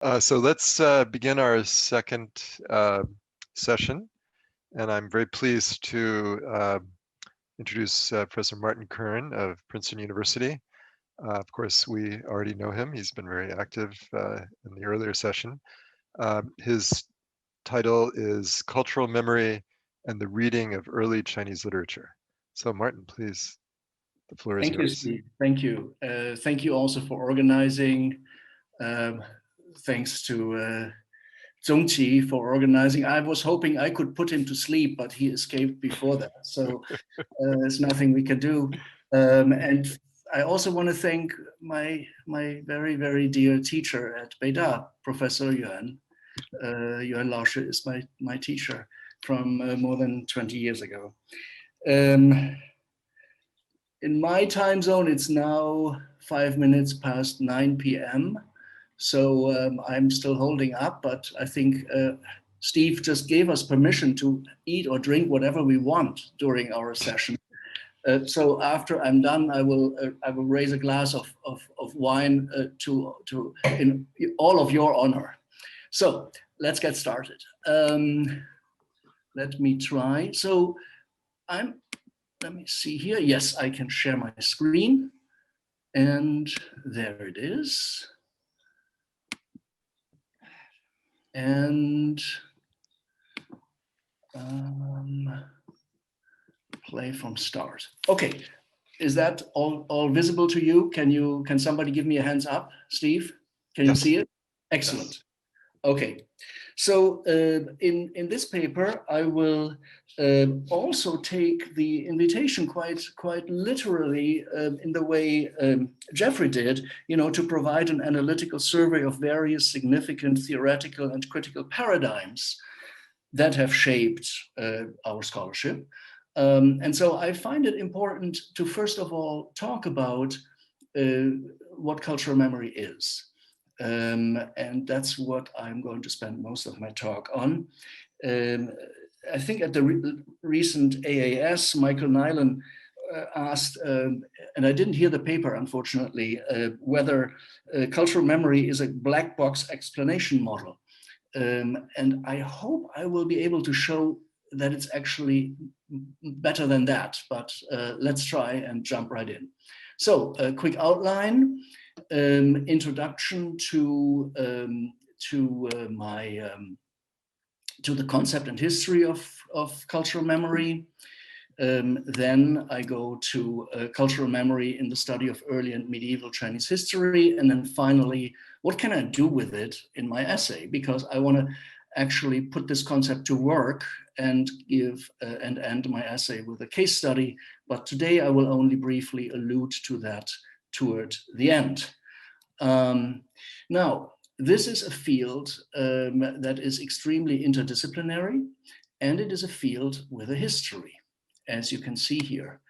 So let's begin our second session, and I'm very pleased to introduce Professor Martin Kern of Princeton University. Of course, we already know him. He's been very active in the earlier session. His title is Cultural Memory and the Reading of Early Chinese Literature. So Martin, please, the floor is yours. Thank you, Steve. Thank you. Thank you also for organizing. Thanks to Zong-qi for organizing. I was hoping I could put him to sleep, but he escaped before that. So there's nothing we can do. And I also want to thank my very, very dear teacher at Beida, Professor Yuan. Yuan Laoshe is my teacher from more than 20 years ago. In my time zone, it's now 5 minutes past 9 p.m. So I'm still holding up, but I think Steve just gave us permission to eat or drink whatever we want during our session. So after I'm done, I will raise a glass of wine in all of your honor. So let's get started. Let me try. So let me see here. Yes, I can share my screen. And there it is. And play from start. Okay, is that all visible to you? Can somebody give me a hands up, Steve? Can you see it? Excellent. Yes. Okay, so in this paper, I will also take the invitation quite literally in the way Jeffrey did, to provide an analytical survey of various significant theoretical and critical paradigms that have shaped our scholarship. And so I find it important to first of all talk about what cultural memory is. And that's what I'm going to spend most of my talk on. I think at the recent AAS, Michael Nyland asked, and I didn't hear the paper, unfortunately, whether cultural memory is a black box explanation model. And I hope I will be able to show that it's actually better than that, but let's try and jump right in. So a quick outline. Introduction to the concept and history of cultural memory. Then I go to cultural memory in the study of early and medieval Chinese history. And then finally, what can I do with it in my essay? Because I want to actually put this concept to work and give and end my essay with a case study. But today I will only briefly allude to that toward the end. Now, this is a field that is extremely interdisciplinary, and it is a field with a history, as you can see here.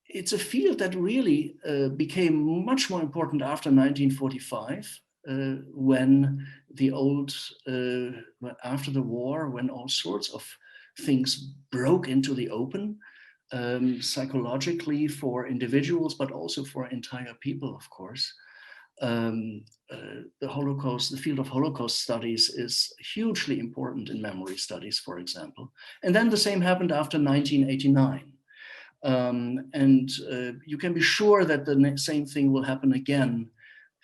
It's a field that really became much more important after 1945, when after the war, when all sorts of things broke into the open, psychologically for individuals, but also for entire people, of course. The Holocaust, the field of Holocaust studies is hugely important in memory studies, for example. And then the same happened after 1989. And you can be sure that the same thing will happen again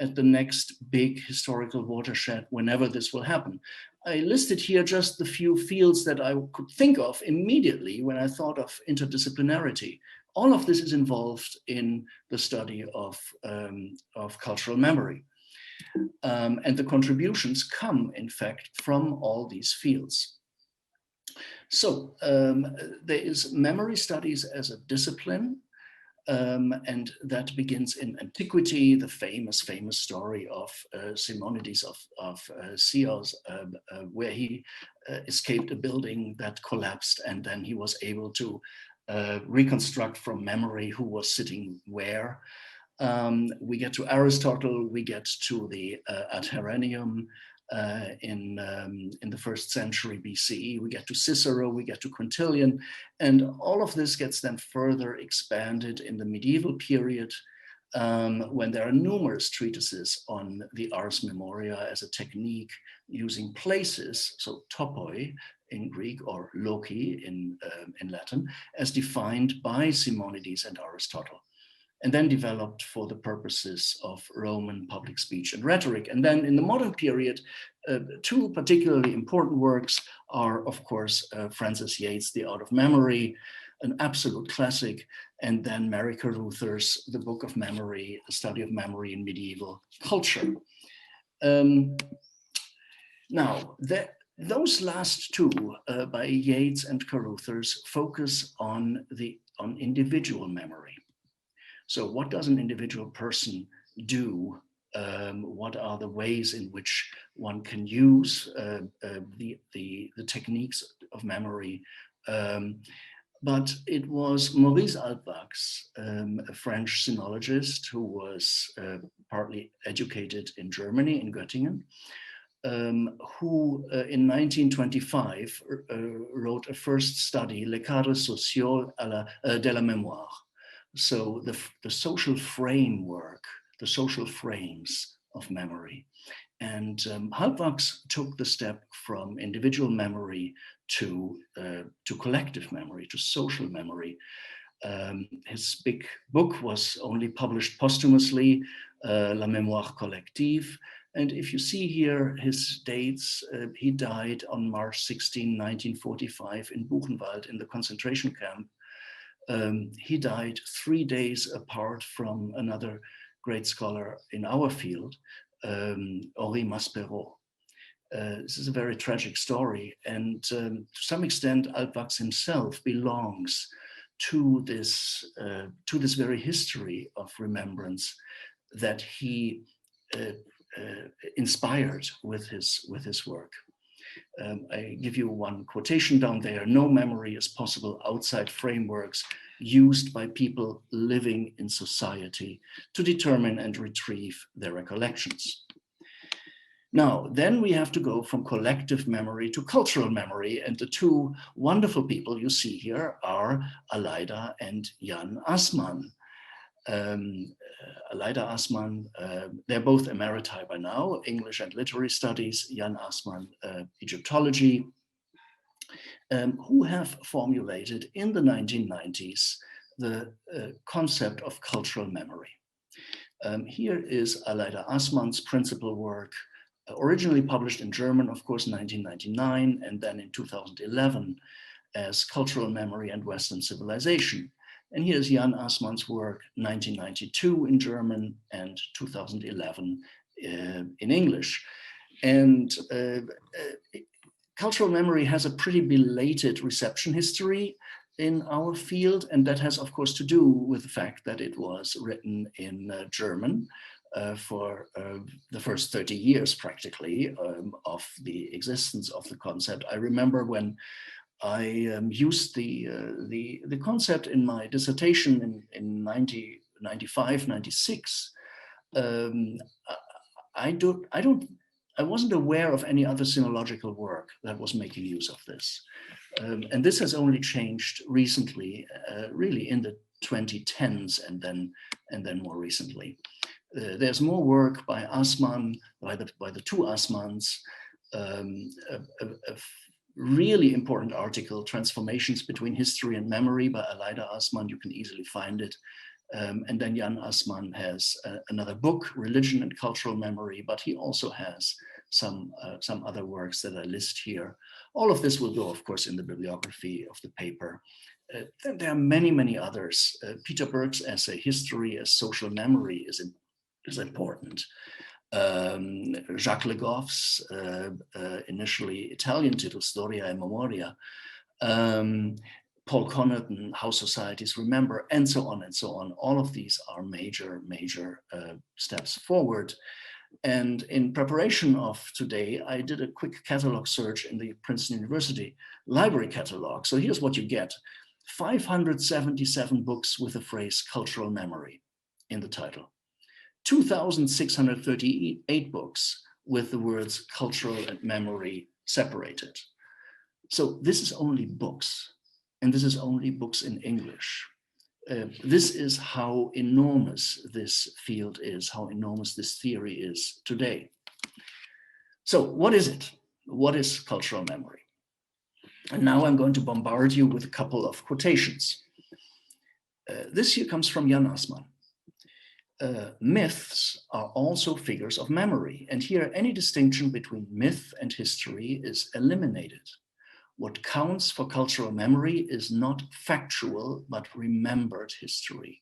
at the next big historical watershed, whenever this will happen. I listed here just the few fields that I could think of immediately when I thought of interdisciplinarity. All of this is involved in the study of cultural memory. And the contributions come, in fact, from all these fields. So there is memory studies as a discipline, and that begins in antiquity, the famous story of Simonides of Chios, where he escaped a building that collapsed, and then he was able to reconstruct from memory who was sitting where. We get to Aristotle, we get to the Ad Herennium in the 1st century BCE, we get to Cicero, we get to Quintilian, and all of this gets then further expanded in the medieval period when there are numerous treatises on the ars memoria as a technique using places, so topoi in Greek or loci in Latin, as defined by Simonides and Aristotle, and then developed for the purposes of Roman public speech and rhetoric. And then in the modern period, two particularly important works are, of course, Francis Yates' The Art of Memory, an absolute classic, and then Mary Carruthers' The Book of Memory, a study of memory in medieval culture. Now, those last two by Yates and Carruthers focus on individual memory. So what does an individual person do? What are the ways in which one can use the techniques of memory? But it was Maurice Halbwachs, a French sinologist who was partly educated in Germany, in Göttingen, who in 1925 wrote a first study, Les cadres sociaux de la mémoire. So the social framework, the social frames of memory. And Halbwachs took the step from individual memory to collective memory, to social memory. His big book was only published posthumously, La Mémoire Collective. And if you see here his dates, he died on March 16, 1945 in Buchenwald in the concentration camp. He died 3 days apart from another great scholar in our field, Henri Maspero. This is a very tragic story, and to some extent, Halbwachs himself belongs to this very history of remembrance that he inspired with his work. I give you one quotation down there: "No memory is possible outside frameworks used by people living in society to determine and retrieve their recollections." Now, then we have to go from collective memory to cultural memory, and the two wonderful people you see here are Aleida and Jan Assmann. Aleida Assmann, they're both emeriti by now, English and Literary Studies, Jan Assmann, Egyptology, who have formulated in the 1990s the concept of cultural memory. Here is Aleida Assmann's principal work, originally published in German, of course, 1999, and then in 2011 as Cultural Memory and Western Civilization. And here's Jan Assmann's work, 1992 in German and 2011 in English. And cultural memory has a pretty belated reception history in our field, and that has, of course, to do with the fact that it was written in German for the first 30 years, practically, of the existence of the concept. I remember when I used the concept in my dissertation in 95, 96. I wasn't aware of any other sinological work that was making use of this. And this has only changed recently, really in the 2010s and then more recently. There's more work by Assmann, by the two Assmanns, a really important article, Transformations Between History and Memory by Aleida Assmann. You can easily find it. And then Jan Assmann has another book, Religion and Cultural Memory, but he also has some other works that I list here. All of this will go, of course, in the bibliography of the paper. Then there are many, many others. Peter Burke's essay, History as Social Memory, is important. Jacques Le Goff's initially Italian title, Storia e Memoria, Paul Connaughton, How Societies Remember, and so on and so on. All of these are major steps forward. And in preparation of today, I did a quick catalog search in the Princeton University library catalog. So here's what you get: 577 books with the phrase cultural memory in the title. 2,638 books with the words cultural and memory separated. So this is only books, and this is only books in English. this is how enormous this field is, how enormous this theory is today. So what is it? What is cultural memory? And now I'm going to bombard you with a couple of quotations. This here comes from Jan Assmann. Myths are also figures of memory, and here any distinction between myth and history is eliminated. What counts for cultural memory is not factual, but remembered history.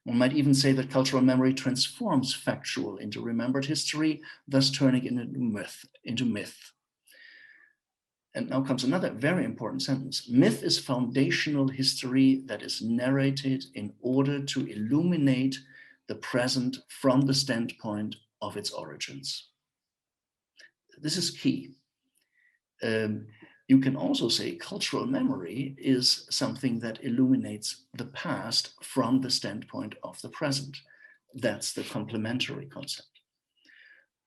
One might even say that cultural memory transforms factual into remembered history, thus turning it into myth. And now comes another very important sentence. Myth is foundational history that is narrated in order to illuminate the present from the standpoint of its origins. This is key. You can also say cultural memory is something that illuminates the past from the standpoint of the present. That's the complementary concept.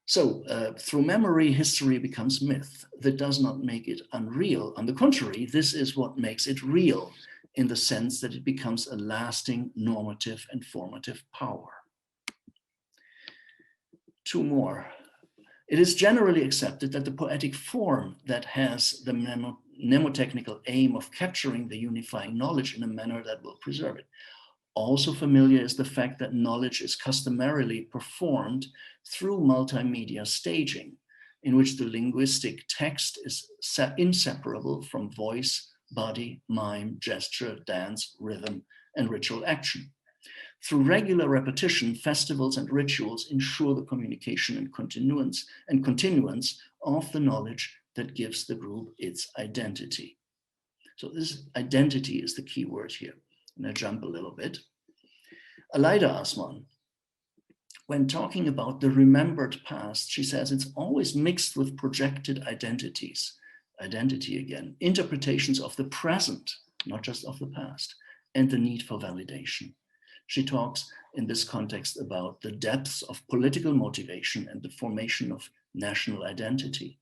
So through memory, history becomes myth. That does not make it unreal. On the contrary, this is what makes it real in the sense that it becomes a lasting normative and formative power. Two more. It is generally accepted that the poetic form that has the mnemotechnical aim of capturing the unifying knowledge in a manner that will preserve it. Also familiar is the fact that knowledge is customarily performed through multimedia staging, in which the linguistic text is inseparable from voice, body, mime, gesture, dance, rhythm, and ritual action. Through regular repetition, festivals and rituals ensure the communication and continuance of the knowledge that gives the group its identity. So this identity is the key word here. And I jump a little bit. Aleida Assmann, when talking about the remembered past, she says it's always mixed with projected identities. Identity again, interpretations of the present, not just of the past, and the need for validation. She talks in this context about the depths of political motivation and the formation of national identity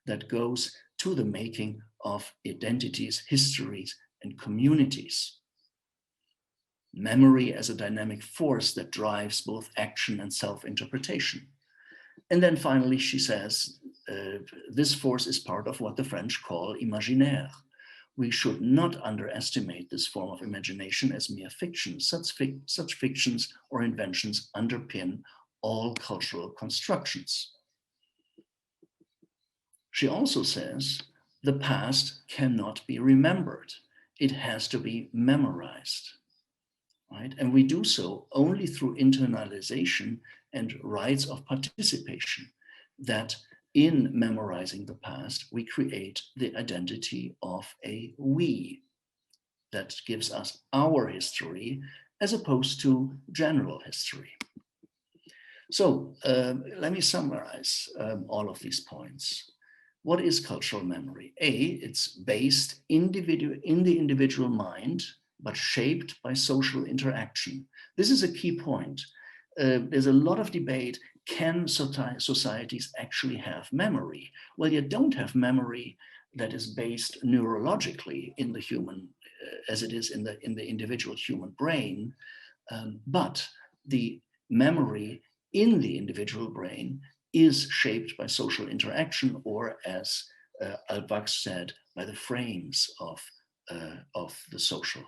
that goes to the making of identities, histories, and communities. Memory as a dynamic force that drives both action and self-interpretation. And then finally, she says, this force is part of what the French call imaginaire. We should not underestimate this form of imagination as mere fiction. Such fictions or inventions underpin all cultural constructions. She also says the past cannot be remembered. It has to be memorized, right? And we do so only through internalization and rites of participation that in memorizing the past, we create the identity of a we that gives us our history as opposed to general history. So let me summarize all of these points. What is cultural memory? It's based in the individual mind, but shaped by social interaction. This is a key point. There's a lot of debate. Can societies actually have memory? Well, you don't have memory that is based neurologically in the human, as it is in the individual human brain, but the memory in the individual brain is shaped by social interaction, or as Al-Bach said, by the frames of the social.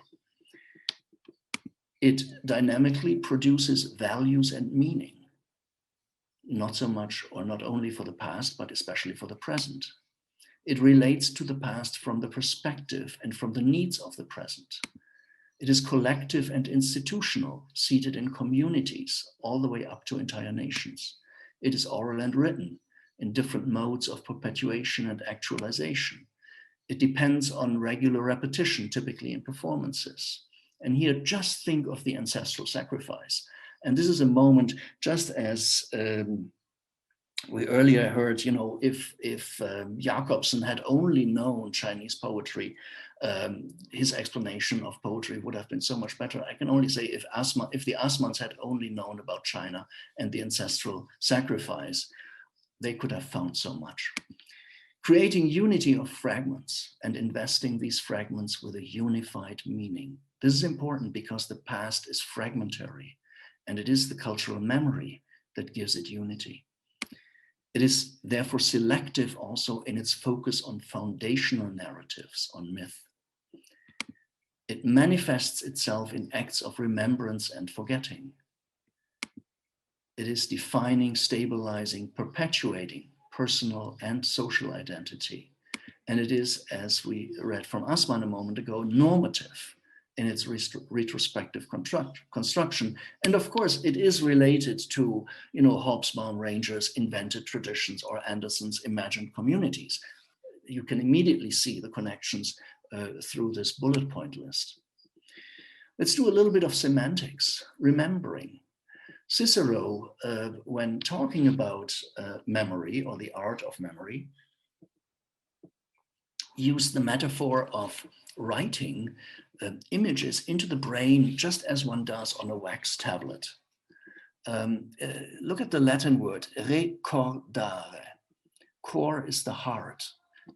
It dynamically produces values and meaning. Not so much or not only for the past, but especially for the present. It relates to the past from the perspective and from the needs of the present. It is collective and institutional, seated in communities, all the way up to entire nations. It is oral and written in different modes of perpetuation and actualization. It depends on regular repetition, typically in performances. And here, just think of the ancestral sacrifice. And this is a moment, just as we earlier heard, you know, if Jacobsen had only known Chinese poetry, his explanation of poetry would have been so much better. I can only say if the Assmanns had only known about China and the ancestral sacrifice, they could have found so much. Creating unity of fragments and investing these fragments with a unified meaning. This is important because the past is fragmentary, and it is the cultural memory that gives it unity. It is therefore selective also in its focus on foundational narratives, on myth. It manifests itself in acts of remembrance and forgetting. It is defining, stabilizing, perpetuating personal and social identity. And it is, as we read from Assmann a moment ago, normative in its retrospective construction. And of course, it is related to, Hobsbawm Ranger's invented traditions or Anderson's imagined communities. You can immediately see the connections through this bullet point list. Let's do a little bit of semantics, remembering. Cicero, when talking about memory or the art of memory, used the metaphor of writing images into the brain just as one does on a wax tablet. Look at the Latin word, recordare. Core is the heart.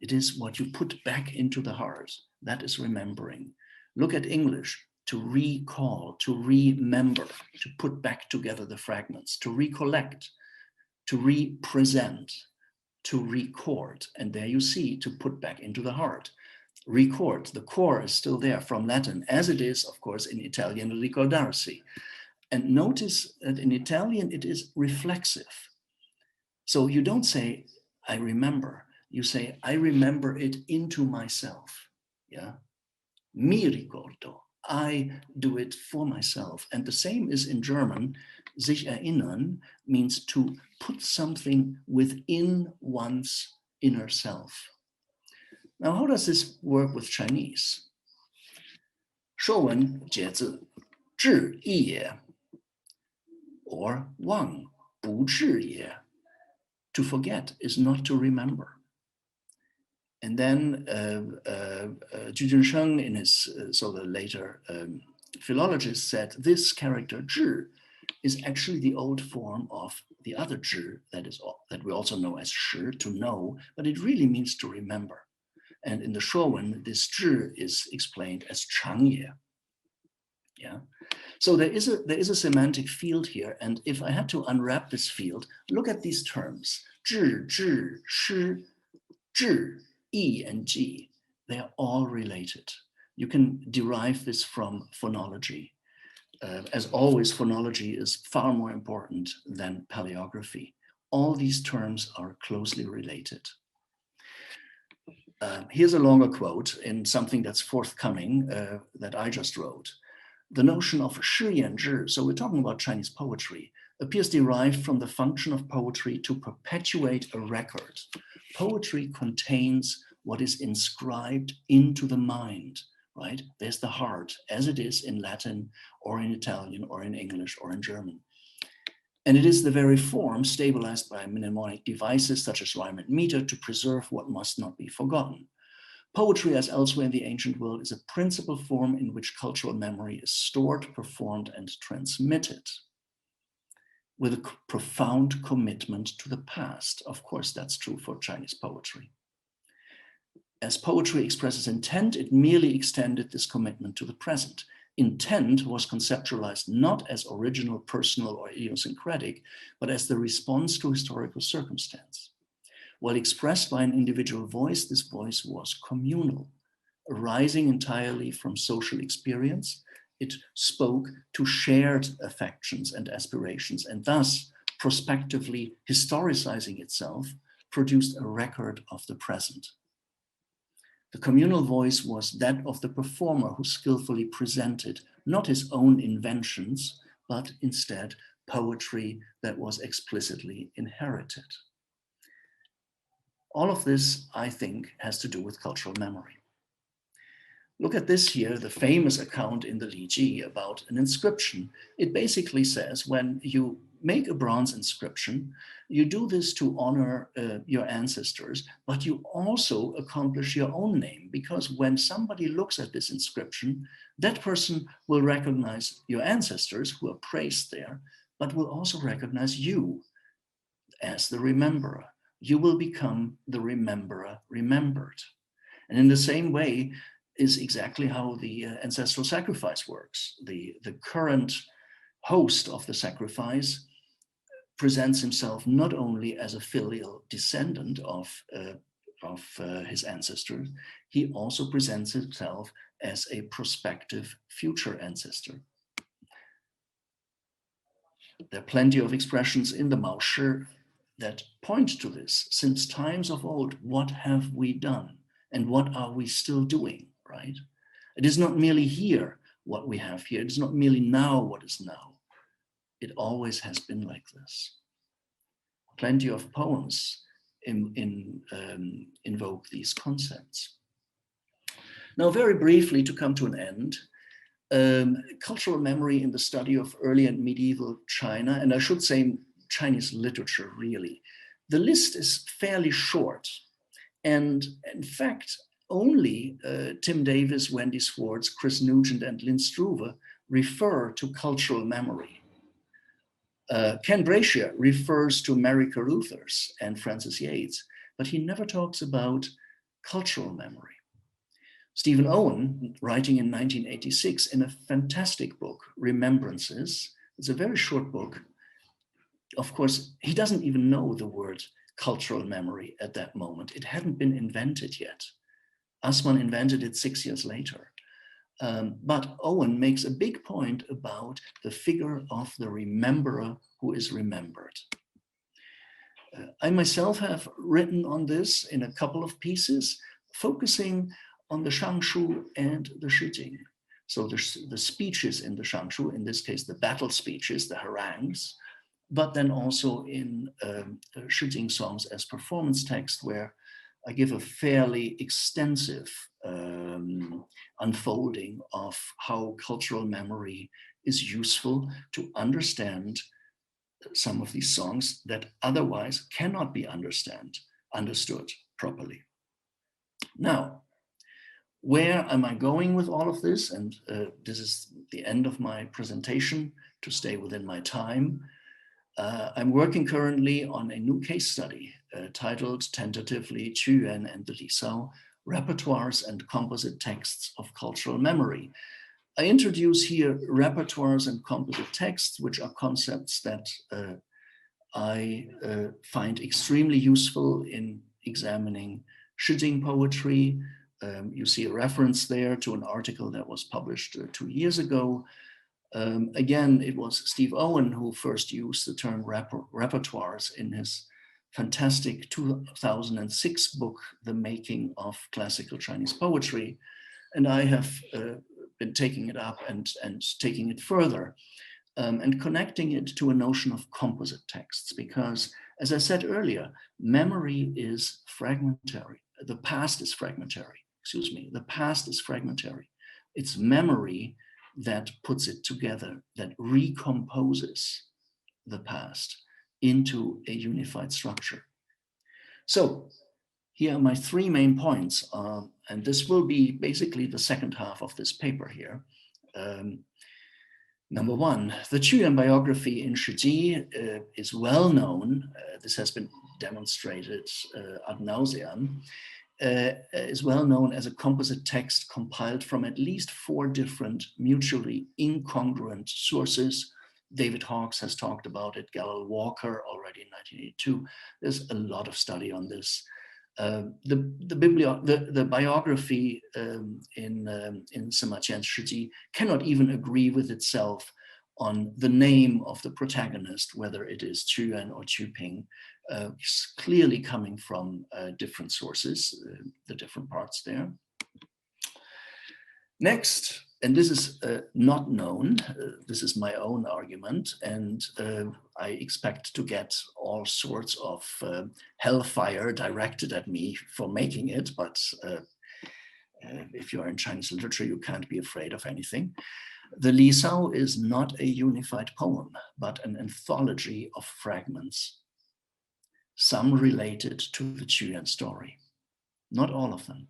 It is what you put back into the heart. That is remembering. Look at English, to recall, to remember, to put back together the fragments, to recollect, to represent, to record. And there you see, to put back into the heart. Record, the core is still there from Latin, as it is, of course, in Italian, ricordarsi. And notice that in Italian, it is reflexive. So you don't say, I remember. You say, I remember it into myself. Yeah. Mi ricordo. I do it for myself. And the same is in German. Sich erinnern means to put something within one's inner self. Now, how does this work with Chinese? 说文解字志意也 or 忘不志也. To forget is not to remember. And then Ju Junsheng, in his so the later philologist, said this character zhi is actually the old form of the other zhi that we also know as shi, to know, but it really means to remember. And in the Shuowen, this zhi is explained as changye. Yeah. So there is a semantic field here, and if I had to unwrap this field, look at these terms: zhi, zhi, shi, zhi, yi, and ji. They are all related. You can derive this from phonology. As always, phonology is far more important than paleography. All these terms are closely related. Here's a longer quote in something that's forthcoming that I just wrote. The notion of shi yan zhi, so we're talking about Chinese poetry, appears derived from the function of poetry to perpetuate a record. Poetry contains what is inscribed into the mind, right? There's the heart, as it is in Latin or in Italian or in English or in German. And it is the very form stabilized by mnemonic devices such as rhyme and meter to preserve what must not be forgotten. Poetry, as elsewhere in the ancient world, is a principal form in which cultural memory is stored, performed, and transmitted with a profound commitment to the past. Of course, that's true for Chinese poetry. As poetry expresses intent, it merely extended this commitment to the present. Intent was conceptualized not as original, personal, or idiosyncratic, but as the response to historical circumstance. While expressed by an individual voice, this voice was communal, arising entirely from social experience. It spoke to shared affections and aspirations, and thus, prospectively historicizing itself, produced a record of the present. The communal voice was that of the performer who skillfully presented not his own inventions, but instead poetry that was explicitly inherited. All of this, I think, has to do with cultural memory. Look at this here, the famous account in the Li Ji about an inscription. It basically says when you make a bronze inscription, you do this to honor your ancestors, but you also accomplish your own name, because when somebody looks at this inscription, that person will recognize your ancestors who are praised there, but will also recognize you as the rememberer. You will become the rememberer remembered. And in the same way, is exactly how the ancestral sacrifice works. The current host of the sacrifice presents himself not only as a filial descendant of his ancestors, he also presents himself as a prospective future ancestor. There are plenty of expressions in the Maoshi that point to this. Since times of old, what have we done? And what are we still doing, right? It is not merely here what we have here. It is not merely now what is now. It always has been like this. Plenty of poems invoke these concepts. Now, very briefly, to come to an end, cultural memory in the study of early and medieval China, and I should say Chinese literature, really. The list is fairly short. And in fact, only Tim Davis, Wendy Swartz, Chris Nugent, and Lynn Struve refer to cultural memory. Ken Brashier refers to Mary Carruthers and Francis Yates, but he never talks about cultural memory. Stephen Owen, writing in 1986 in a fantastic book, Remembrances, it's a very short book. Of course, he doesn't even know the word cultural memory at that moment. It hadn't been invented yet. Assmann invented it 6 years later. But Owen makes a big point about the figure of the rememberer who is remembered. I myself have written on this in a couple of pieces, focusing on the Shangshu and the Shijing. So the speeches in the Shangshu, in this case, the battle speeches, the harangues, but then also in Shijing songs as performance text, where I give a fairly extensive unfolding of how cultural memory is useful to understand some of these songs that otherwise cannot be understood properly. Now, where am I going with all of this? And this is the end of my presentation to stay within my time. I'm working currently on a new case study titled tentatively Yuan and the Lisao, Repertoires and Composite Texts of Cultural Memory. I introduce here repertoires and composite texts, which are concepts that I find extremely useful in examining Shijing poetry. You see a reference there to an article that was published 2 years ago. Again, it was Steve Owen who first used the term repertoires in his fantastic 2006 book, The Making of Classical Chinese Poetry. And I have been taking it up and taking it further and connecting it to a notion of composite texts, because as I said earlier, memory is fragmentary. The past is fragmentary, excuse me, the past is fragmentary. It's memory that puts it together, that recomposes the past into a unified structure. So here are my 3 main points, and this will be basically the second half of this paper here. Number 1, the Yuan biography in Shiji is well known. This has been demonstrated ad nauseam. Is well known as a composite text compiled from at least 4 different mutually incongruent sources. David Hawkes has talked about it, Galil Walker already in 1982. There's a lot of study on this. The biography in Sima Qian's Shiji cannot even agree with itself on the name of the protagonist, whether it is Yuan or Ping. It's clearly coming from different sources, the different parts there. Next, and this is not known, this is my own argument, and I expect to get all sorts of hellfire directed at me for making it, but if you're in Chinese literature, you can't be afraid of anything. The Lisao is not a unified poem, but an anthology of fragments, some related to the Yuan story, not all of them.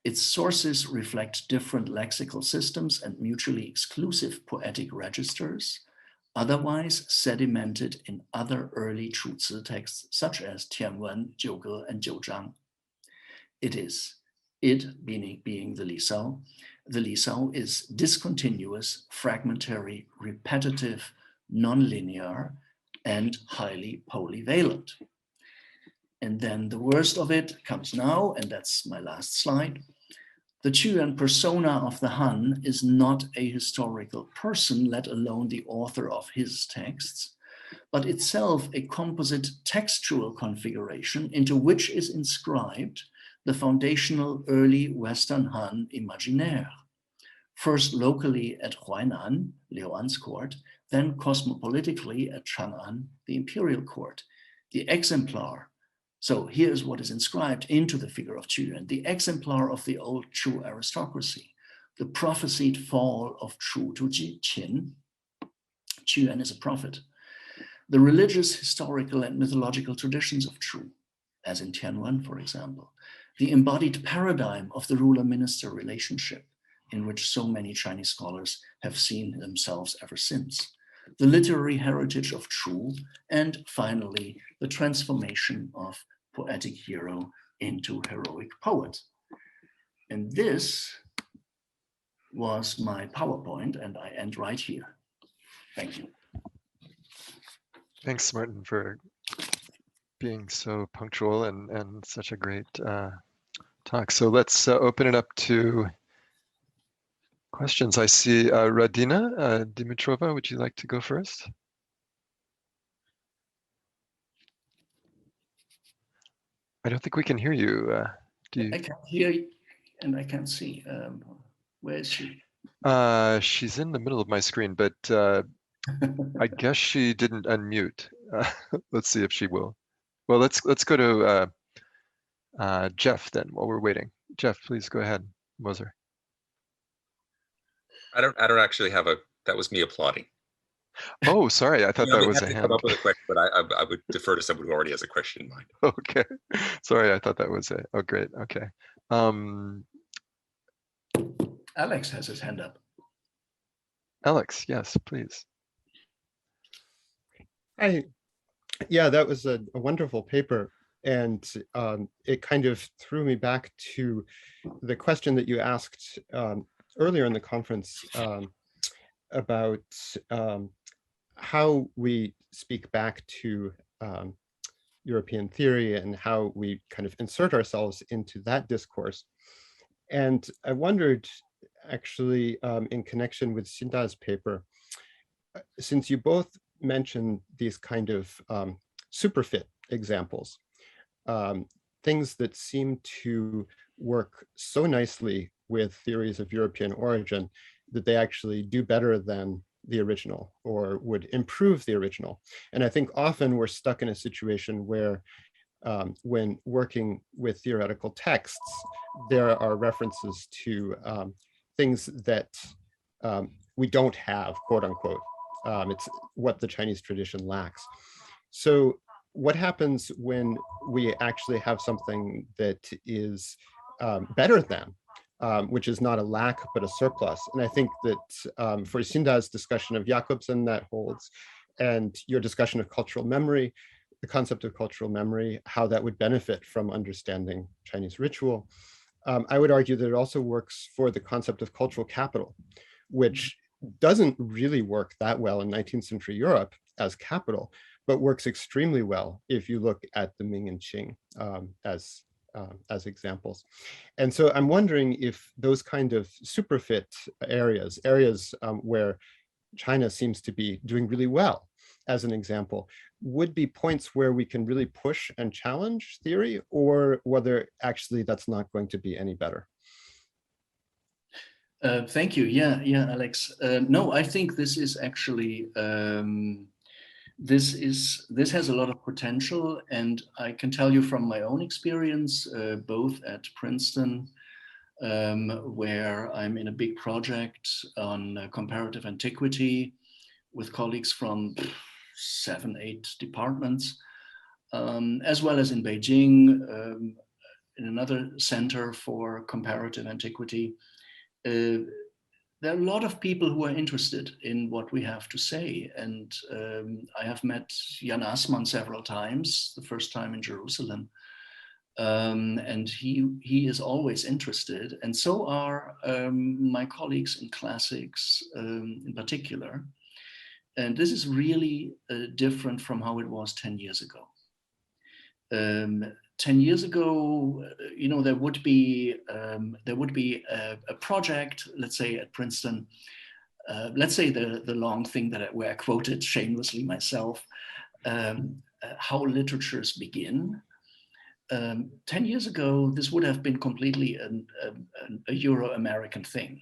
Its sources reflect different lexical systems and mutually exclusive poetic registers, otherwise sedimented in other early Chuzi texts, such as Tianwen, Jiuge, and Jiuzhang. It is it being the Lisao. The Lisao is discontinuous, fragmentary, repetitive, nonlinear, and highly polyvalent. And then the worst of it comes now, and that's my last slide. The Yuan persona of the Han is not a historical person, let alone the author of his texts, but itself a composite textual configuration into which is inscribed the foundational early Western Han imaginaire, first locally at Huainan, Liuan's court, then cosmopolitically at Chang'an, the imperial court. The exemplar, so here's what is inscribed into the figure of Yuan, the exemplar of the old Chu aristocracy, the prophesied fall of Chu to Qin. Yuan is a prophet. The religious, historical, and mythological traditions of Chu, as in Tianwan, for example, the embodied paradigm of the ruler-minister relationship, in which so many Chinese scholars have seen themselves ever since, the literary heritage of Chu, and finally, the transformation of poetic hero into heroic poet. And this was my PowerPoint, and I end right here. Thank you. Thanks, Martin, for being so punctual and such a great talk. So let's open it up to questions. I see Radina Dimitrova, would you like to go first? I don't think we can hear you. Do you? I can't hear you and I can't see. Where is she? She's in the middle of my screen, but I guess she didn't unmute. Let's see if she will. Well, let's go to Jeff then while we're waiting. Jeff, please go ahead, Moser. I don't actually have a, that was me applauding. Oh, sorry, I thought that was a hand. Come up with a question, but I would defer to someone who already has a question in mind. Okay, sorry, I thought that was it. Oh, great, okay. Alex has his hand up. Alex, yes, please. Yeah, that was a wonderful paper. And it kind of threw me back to the question that you asked earlier in the conference about how we speak back to European theory and how we kind of insert ourselves into that discourse. And I wondered, actually, in connection with Sinda's paper, since you both mentioned these kind of superfit examples, things that seem to work so nicely with theories of European origin that they actually do better than the original or would improve the original. And I think often we're stuck in a situation where when working with theoretical texts, there are references to things that we don't have, quote unquote. It's what the Chinese tradition lacks. So what happens when we actually have something that is better than, which is not a lack, but a surplus? And I think that for Sinda's discussion of Jacobson, that holds, and your discussion of cultural memory, the concept of cultural memory, how that would benefit from understanding Chinese ritual. I would argue that it also works for the concept of cultural capital, which doesn't really work that well in 19th century Europe as capital, but works extremely well if you look at the Ming and Qing as examples. And so I'm wondering if those kind of superfit areas where China seems to be doing really well, as an example, would be points where we can really push and challenge theory, or whether actually that's not going to be any better. Thank you. Yeah, Alex. No, I think this is actually this has a lot of potential, and I can tell you from my own experience, both at Princeton, where I'm in a big project on comparative antiquity with colleagues from 7-8 departments, as well as in Beijing, in another center for comparative antiquity. There are a lot of people who are interested in what we have to say. And I have met Jan Assmann several times, the first time in Jerusalem. And he is always interested, and so are my colleagues in classics in particular. And this is really different from how it was 10 years ago. 10 years ago, there would be a project, let's say at Princeton, let's say the long thing where I quoted shamelessly myself, how literatures begin. 10 years ago, this would have been completely a Euro-American thing.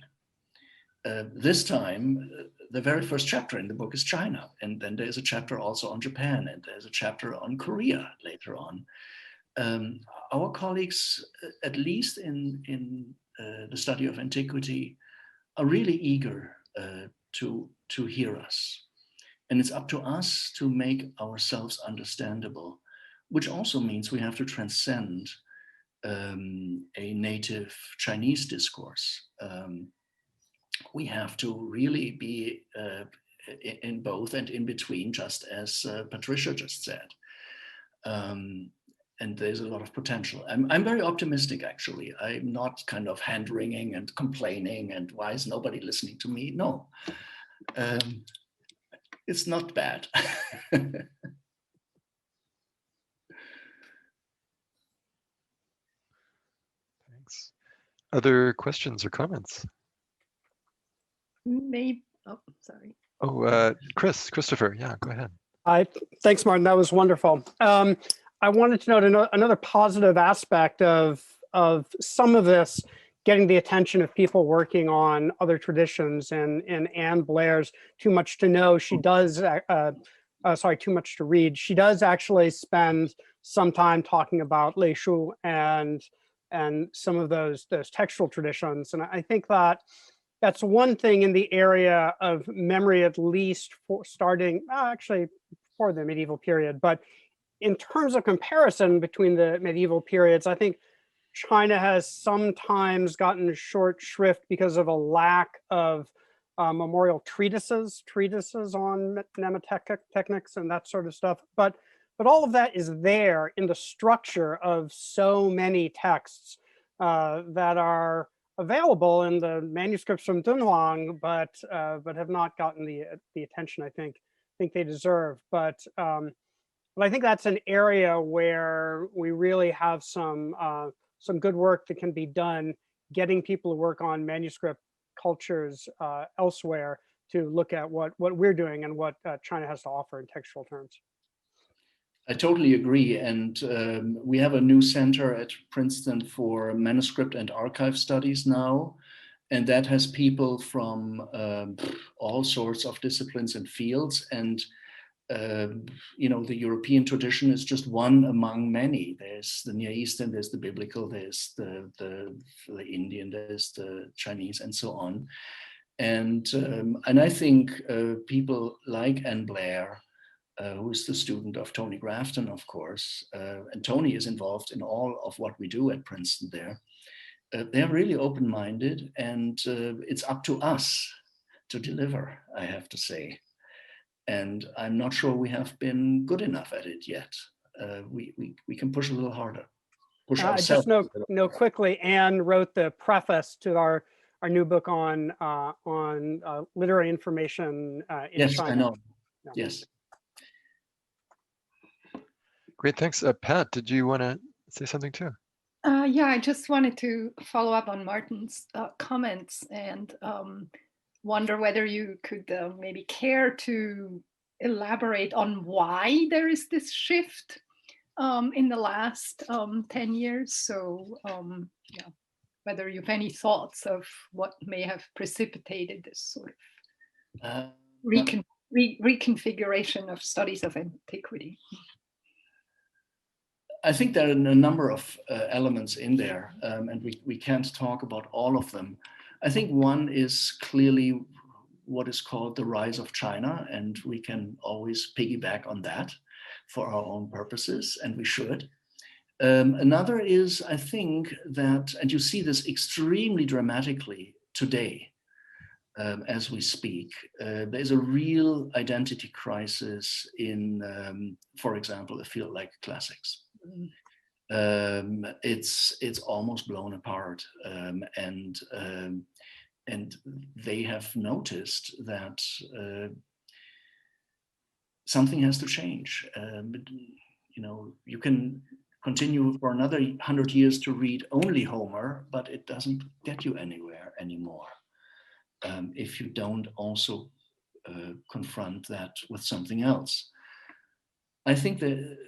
This time, the very first chapter in the book is China, and then there's a chapter also on Japan, and there's a chapter on Korea later on. Our colleagues, at least in the study of antiquity, are really eager to hear us. And it's up to us to make ourselves understandable, which also means we have to transcend a native Chinese discourse. We have to really be in both and in between, just as Patricia just said. And there's a lot of potential. I'm very optimistic, actually. I'm not kind of hand-wringing and complaining and why is nobody listening to me? No, it's not bad. Thanks. Other questions or comments? Maybe, oh, sorry. Oh, Christopher, yeah, go ahead. Thanks, Martin, that was wonderful. I wanted to note another positive aspect of some of this getting the attention of people working on other traditions, and Anne Blair's Too Much to Know, she does, sorry, Too Much to Read, she does actually spend some time talking about Lei Shu and some of those textual traditions. And I think that's one thing in the area of memory, at least for starting, actually for the medieval period. But in terms of comparison between the medieval periods, I think China has sometimes gotten short shrift because of a lack of memorial treatises on mnemotechnics techniques and that sort of stuff. But all of that is there in the structure of so many texts that are available in the manuscripts from Dunhuang, but have not gotten the attention I think they deserve. But I think that's an area where we really have some good work that can be done, getting people to work on manuscript cultures elsewhere to look at what we're doing and what China has to offer in textual terms. I totally agree. And we have a new center at Princeton for manuscript and archive studies now. And that has people from all sorts of disciplines and fields. And the European tradition is just one among many. There's the Near Eastern, there's the biblical, there's the Indian, there's the Chinese, and so on. And I think people like Anne Blair, who is the student of Tony Grafton, of course, and Tony is involved in all of what we do at Princeton there. They're really open-minded, and it's up to us to deliver, I have to say. And I'm not sure we have been good enough at it yet. We can push a little harder. Push ourselves. Just know quickly, Anne wrote the preface to our new book on literary information in yes, China. I know. Yeah. Yes. Great, thanks. Pat, did you want to say something too? Yeah, I just wanted to follow up on Martin's comments and wonder whether you could maybe care to elaborate on why there is this shift in the last 10 years. So yeah, whether you have any thoughts of what may have precipitated this sort of reconfiguration of studies of antiquity. I think there are a number of elements in there, and we can't talk about all of them. I think one is clearly what is called the rise of China, and we can always piggyback on that for our own purposes, and we should. Another is, I think that, and you see this extremely dramatically today, as we speak, there's a real identity crisis in, for example, a field like classics. it's almost blown apart, and they have noticed that something has to change. You know, you can continue for another 100 years to read only Homer, but it doesn't get you anywhere anymore if you don't also confront that with something else. I think that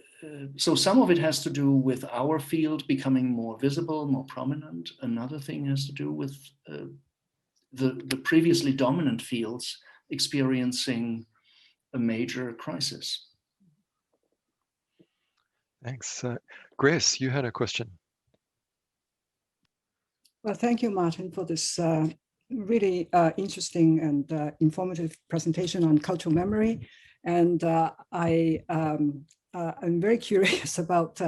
so some of it has to do with our field becoming more visible, more prominent. Another thing has to do with the previously dominant fields experiencing a major crisis. Thanks. Grace, you had a question. Well, thank you, Martin, for this really interesting and informative presentation on cultural memory. And I'm very curious about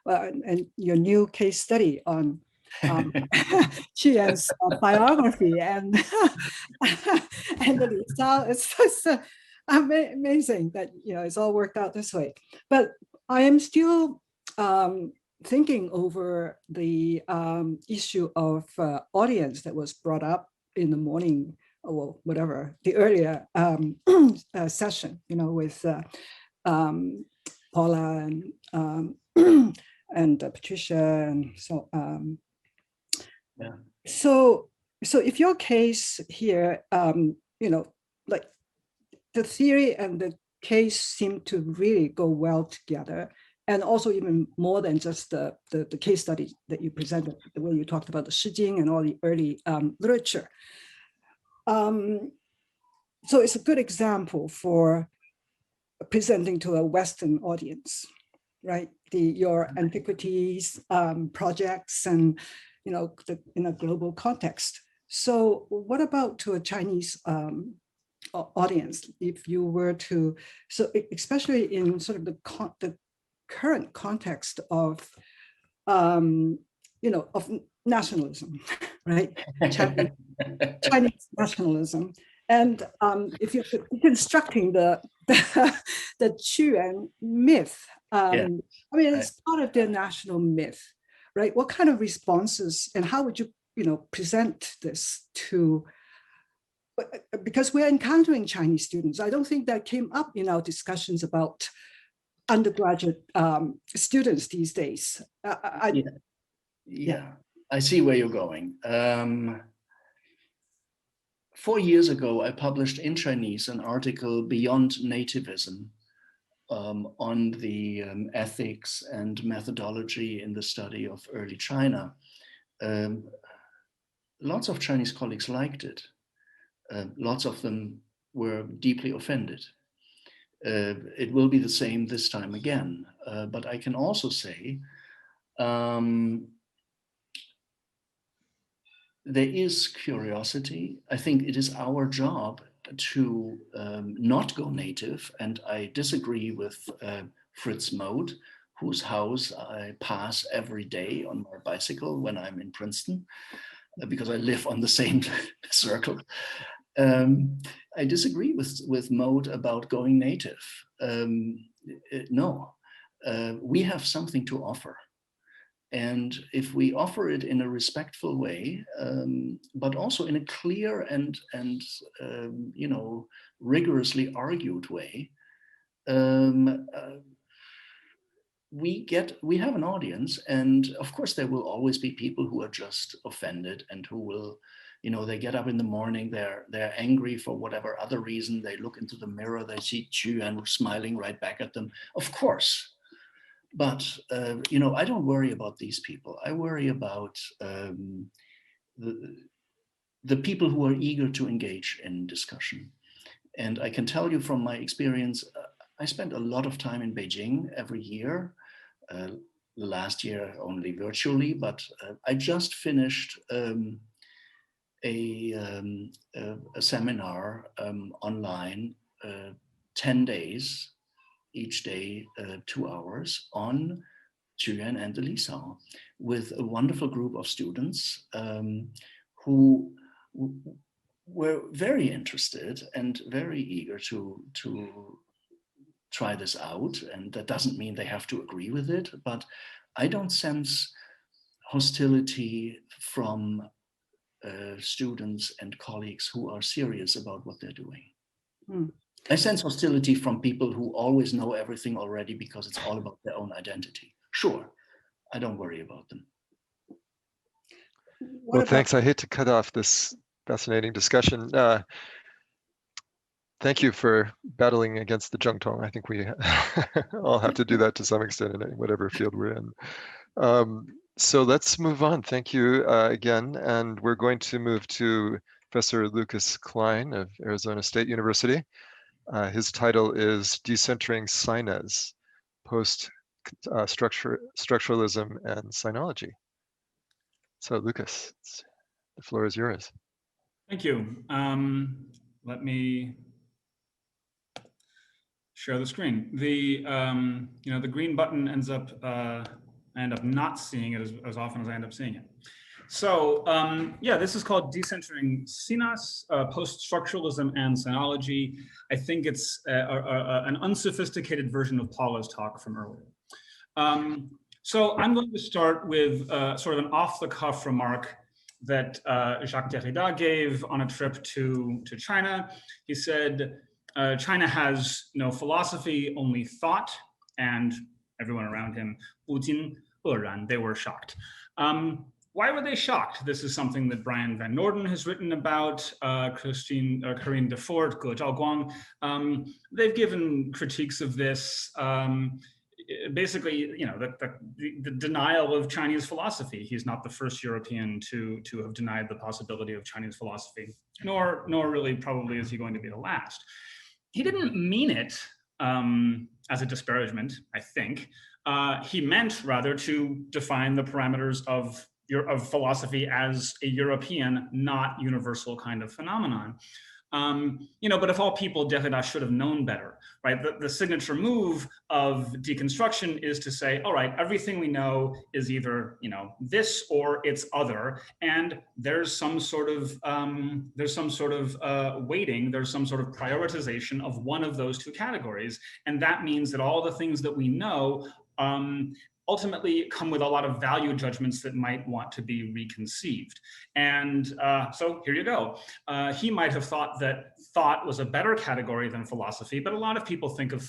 and your new case study on Yuan's biography and the Lisa. It's just amazing that it's all worked out this way. But I am still thinking over the issue of audience that was brought up in the morning, or whatever, the earlier session, with Paula and Patricia, and so yeah. So if your case here, like the theory and the case seem to really go well together, and also even more than just the case study that you presented, the way you talked about the Shi Jing and all the early literature. So it's a good example for presenting to a Western audience, right? Your antiquities projects and in a global context. So what about to a Chinese audience, if you were to, so especially in sort of the current context of of nationalism, right? Chinese nationalism. And if you're constructing the Yuan myth, I mean, it's part of their national myth, right? What kind of responses and how would you, present this to? Because we're encountering Chinese students. I don't think that came up in our discussions about undergraduate students these days. Yeah, I see where you're going. 4 years ago, I published in Chinese an article, Beyond Nativism, on the ethics and methodology in the study of early China. Lots of Chinese colleagues liked it. Lots of them were deeply offended. It will be the same this time again. But I can also say there is curiosity. I think it is our job to not go native. And I disagree with Fritz Mode, whose house I pass every day on my bicycle when I'm in Princeton, because I live on the same circle. I disagree with Mode about going native. No, we have something to offer. And if we offer it in a respectful way, but also in a clear and rigorously argued way, we have an audience. And of course, there will always be people who are just offended and who will, they get up in the morning, they're angry for whatever other reason. They look into the mirror, they see Yuan smiling right back at them. Of course. But, I don't worry about these people. I worry about the people who are eager to engage in discussion. And I can tell you from my experience, I spend a lot of time in Beijing every year. Last year only virtually, but I just finished a seminar online, 10 days, each day 2 hours, on Yuan and the Lisao, with a wonderful group of students who were very interested and very eager to try this out, and that doesn't mean they have to agree with it, but I don't sense hostility from students and colleagues who are serious about what they're doing. I sense hostility from people who always know everything already because it's all about their own identity. Sure, I don't worry about them. Well, thanks. I hate to cut off this fascinating discussion. Thank you for battling against the Zhengtong. I think we all have to do that to some extent in whatever field we're in. So let's move on. Thank you again. And we're going to move to Professor Lucas Klein of Arizona State University. His title is Decentering Sinas, Post-structuralism and Sinology. So Lucas, the floor is yours. Thank you. Let me share the screen. The the green button ends up I end up not seeing it as often as I end up seeing it. So yeah, this is called Decentering Sinas, Post-structuralism and Sinology. I think it's an unsophisticated version of Paula's talk from earlier. So I'm going to start with sort of an off-the-cuff remark that Jacques Derrida gave on a trip to China. He said, China has no philosophy, only thought, and everyone around him, 不惊愕然, they were shocked. Why were they shocked? This is something that Brian Van Norden has written about, Corinne Defort, Ge Zhaoguang. They've given critiques of this. Basically, the denial of Chinese philosophy. He's not the first European to have denied the possibility of Chinese philosophy, nor really probably is he going to be the last. He didn't mean it as a disparagement, I think. He meant rather to define the parameters of philosophy as a European, not universal kind of phenomenon. But of all people, Derrida should have known better, right? The signature move of deconstruction is to say, all right, everything we know is either, this or it's other, and there's some sort of weighting, there's some sort of prioritization of one of those two categories, and that means that all the things that we know ultimately come with a lot of value judgments that might want to be reconceived. And so here you go. He might have thought that thought was a better category than philosophy, but a lot of people think of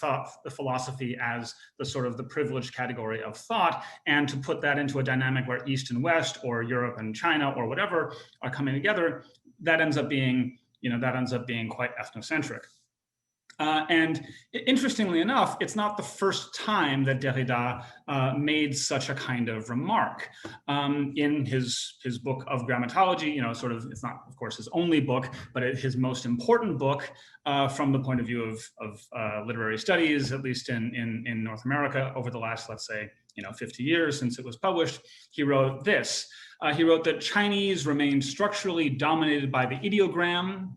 the philosophy as the sort of the privileged category of thought, and to put that into a dynamic where East and West, or Europe and China, or whatever are coming together, that ends up being, quite ethnocentric. And interestingly enough, it's not the first time that Derrida made such a kind of remark. In his book of grammatology, it's not, of course, his only book, but his most important book from the point of view of literary studies, at least in North America over the last, let's say, 50 years since it was published. He wrote this. He wrote that Chinese remained structurally dominated by the ideogram,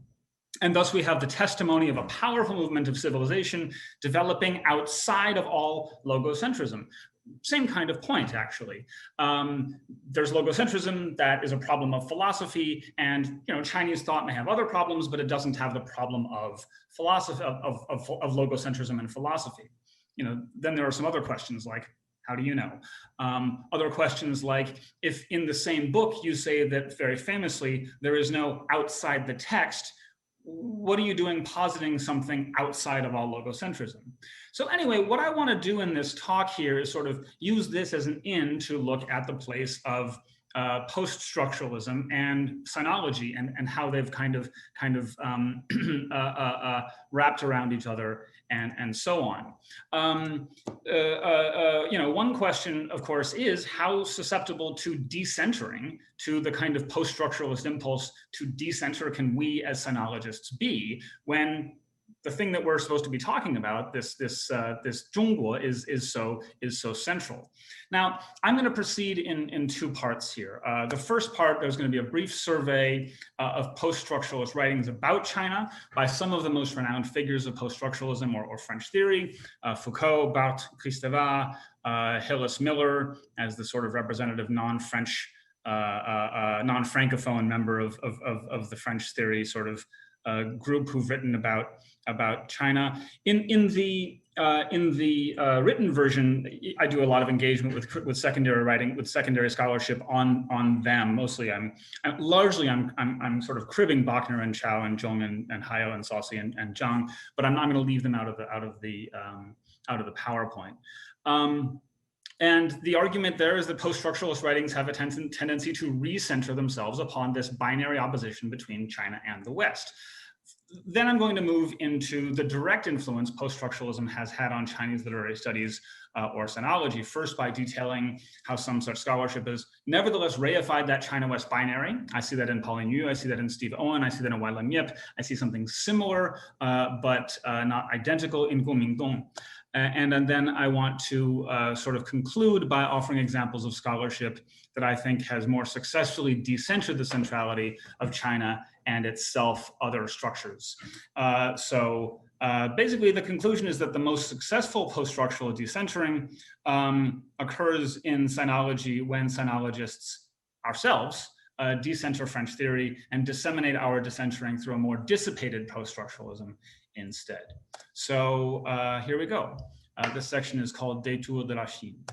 and thus we have the testimony of a powerful movement of civilization developing outside of all logocentrism. Same kind of point, actually. There's logocentrism that is a problem of philosophy, and Chinese thought may have other problems, but it doesn't have the problem of philosophy, of logocentrism and philosophy. Then there are some other questions like, how do you know? Other questions like, if in the same book you say that very famously there is no outside the text, what are you doing positing something outside of all logocentrism? So anyway, what I want to do in this talk here is sort of use this as an in to look at the place of post-structuralism and sinology, and how they've kind of wrapped around each other, and so on. One question, of course, is how susceptible to decentering, to the kind of post-structuralist impulse to decenter, can we as sinologists be, when the thing that we're supposed to be talking about, this Zhongguo, is so central. Now, I'm going to proceed in two parts here. The first part, there's going to be a brief survey of post-structuralist writings about China by some of the most renowned figures of post-structuralism or French theory: Foucault, Barthes, Kristeva, Hillis Miller, as the sort of representative non-French, non-Francophone member of the French theory sort of group who've written about China. In the written version, I do a lot of engagement with secondary writing, with secondary scholarship on them. Mostly, I'm sort of cribbing Bachner and Chao and Zhong and Hayo and Saucy and Zhang, but I'm going to leave them out of the PowerPoint. And the argument there is that post-structuralist writings have a tendency to recenter themselves upon this binary opposition between China and the West. Then I'm going to move into the direct influence post-structuralism has had on Chinese literary studies or sinology, first by detailing how some such scholarship has nevertheless reified that China-West binary. I see that in Pauline Yu, I see that in Steve Owen, I see that in Wai Lam Yip, I see something similar, but not identical in Guo Mingdong. And then I want to sort of conclude by offering examples of scholarship that I think has more successfully decentered the centrality of China and itself other structures. Basically, the conclusion is that the most successful post-structural decentering occurs in sinology when sinologists ourselves decenter French theory and disseminate our decentering through a more dissipated post-structuralism instead. So here we go. This section is called Détour de la Chine.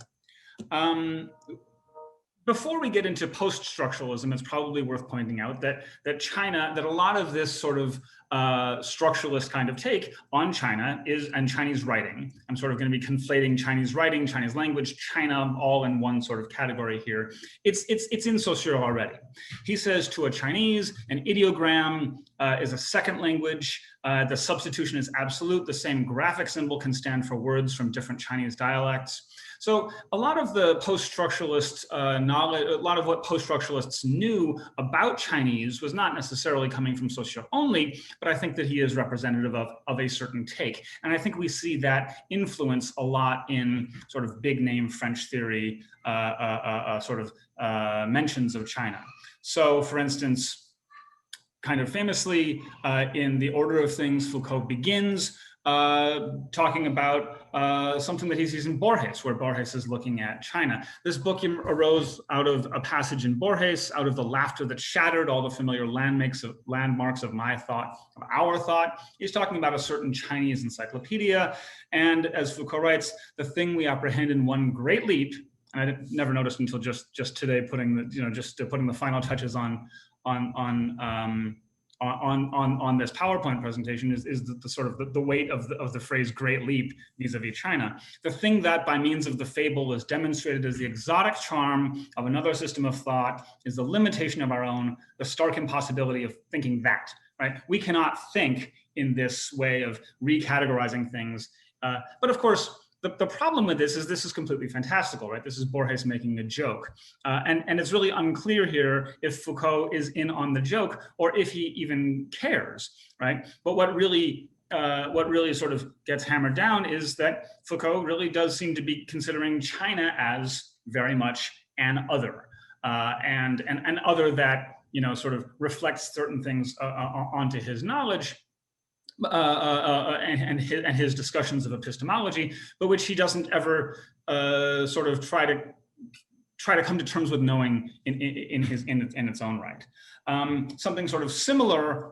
Before we get into post-structuralism, it's probably worth pointing out that a lot of this sort of structuralist kind of take on China and Chinese writing. I'm sort of going to be conflating Chinese writing, Chinese language, China, all in one sort of category here. It's in Saussure already. He says to a Chinese, an ideogram is a second language. The substitution is absolute. The same graphic symbol can stand for words from different Chinese dialects. So a lot of the post-structuralist knowledge, a lot of what post-structuralists knew about Chinese was not necessarily coming from Saussure only, but I think that he is representative of a certain take. And I think we see that influence a lot in sort of big name French theory mentions of China. So for instance, kind of famously in The Order of Things, Foucault begins talking about something that he sees in Borges, where Borges is looking at China. This book arose out of a passage in Borges, out of the laughter that shattered all the familiar landmarks of my thought, of our thought. He's talking about a certain Chinese encyclopedia. And as Foucault writes, the thing we apprehend in one great leap, and I never noticed until just today, putting the final touches on this PowerPoint presentation is the sort of the weight of the phrase great leap vis-a-vis China. The thing that by means of the fable is demonstrated as the exotic charm of another system of thought is the limitation of our own, the stark impossibility of thinking that, right? We cannot think in this way of recategorizing things. But of course, the problem with this is completely fantastical, right? This is Borges making a joke. And it's really unclear here if Foucault is in on the joke or if he even cares, right? But what really sort of gets hammered down is that Foucault really does seem to be considering China as very much an other, and an other that, sort of reflects certain things onto his knowledge, and his discussions of epistemology, but which he doesn't ever sort of try to come to terms with knowing in its own right. Something sort of similar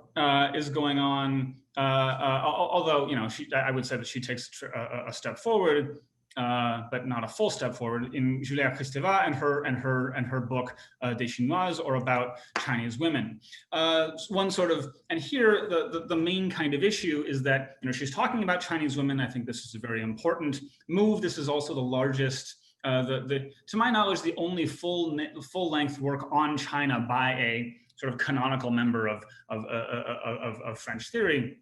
is going on, although I would say that she takes a step forward, but not a full step forward in Julia Kristeva and her book Des Chinoises, or about Chinese women. One sort of, and here the main kind of issue is that she's talking about Chinese women. I think this is a very important move. This is also the largest, to my knowledge, the only full-length work on China by a sort of canonical member of French theory.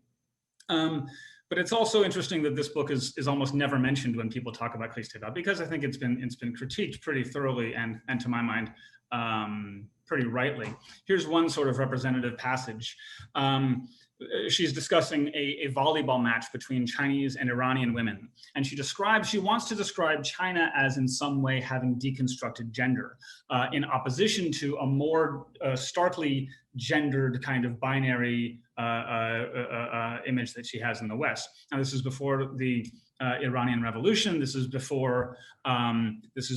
But it's also interesting that this book is almost never mentioned when people talk about Kristeva, because I think it's been critiqued pretty thoroughly and to my mind, pretty rightly. Here's one sort of representative passage. She's discussing a volleyball match between Chinese and Iranian women. And she wants to describe China as in some way having deconstructed gender in opposition to a more starkly gendered kind of binary image that she has in the West. Now, this is before the Iranian Revolution. This is before. It's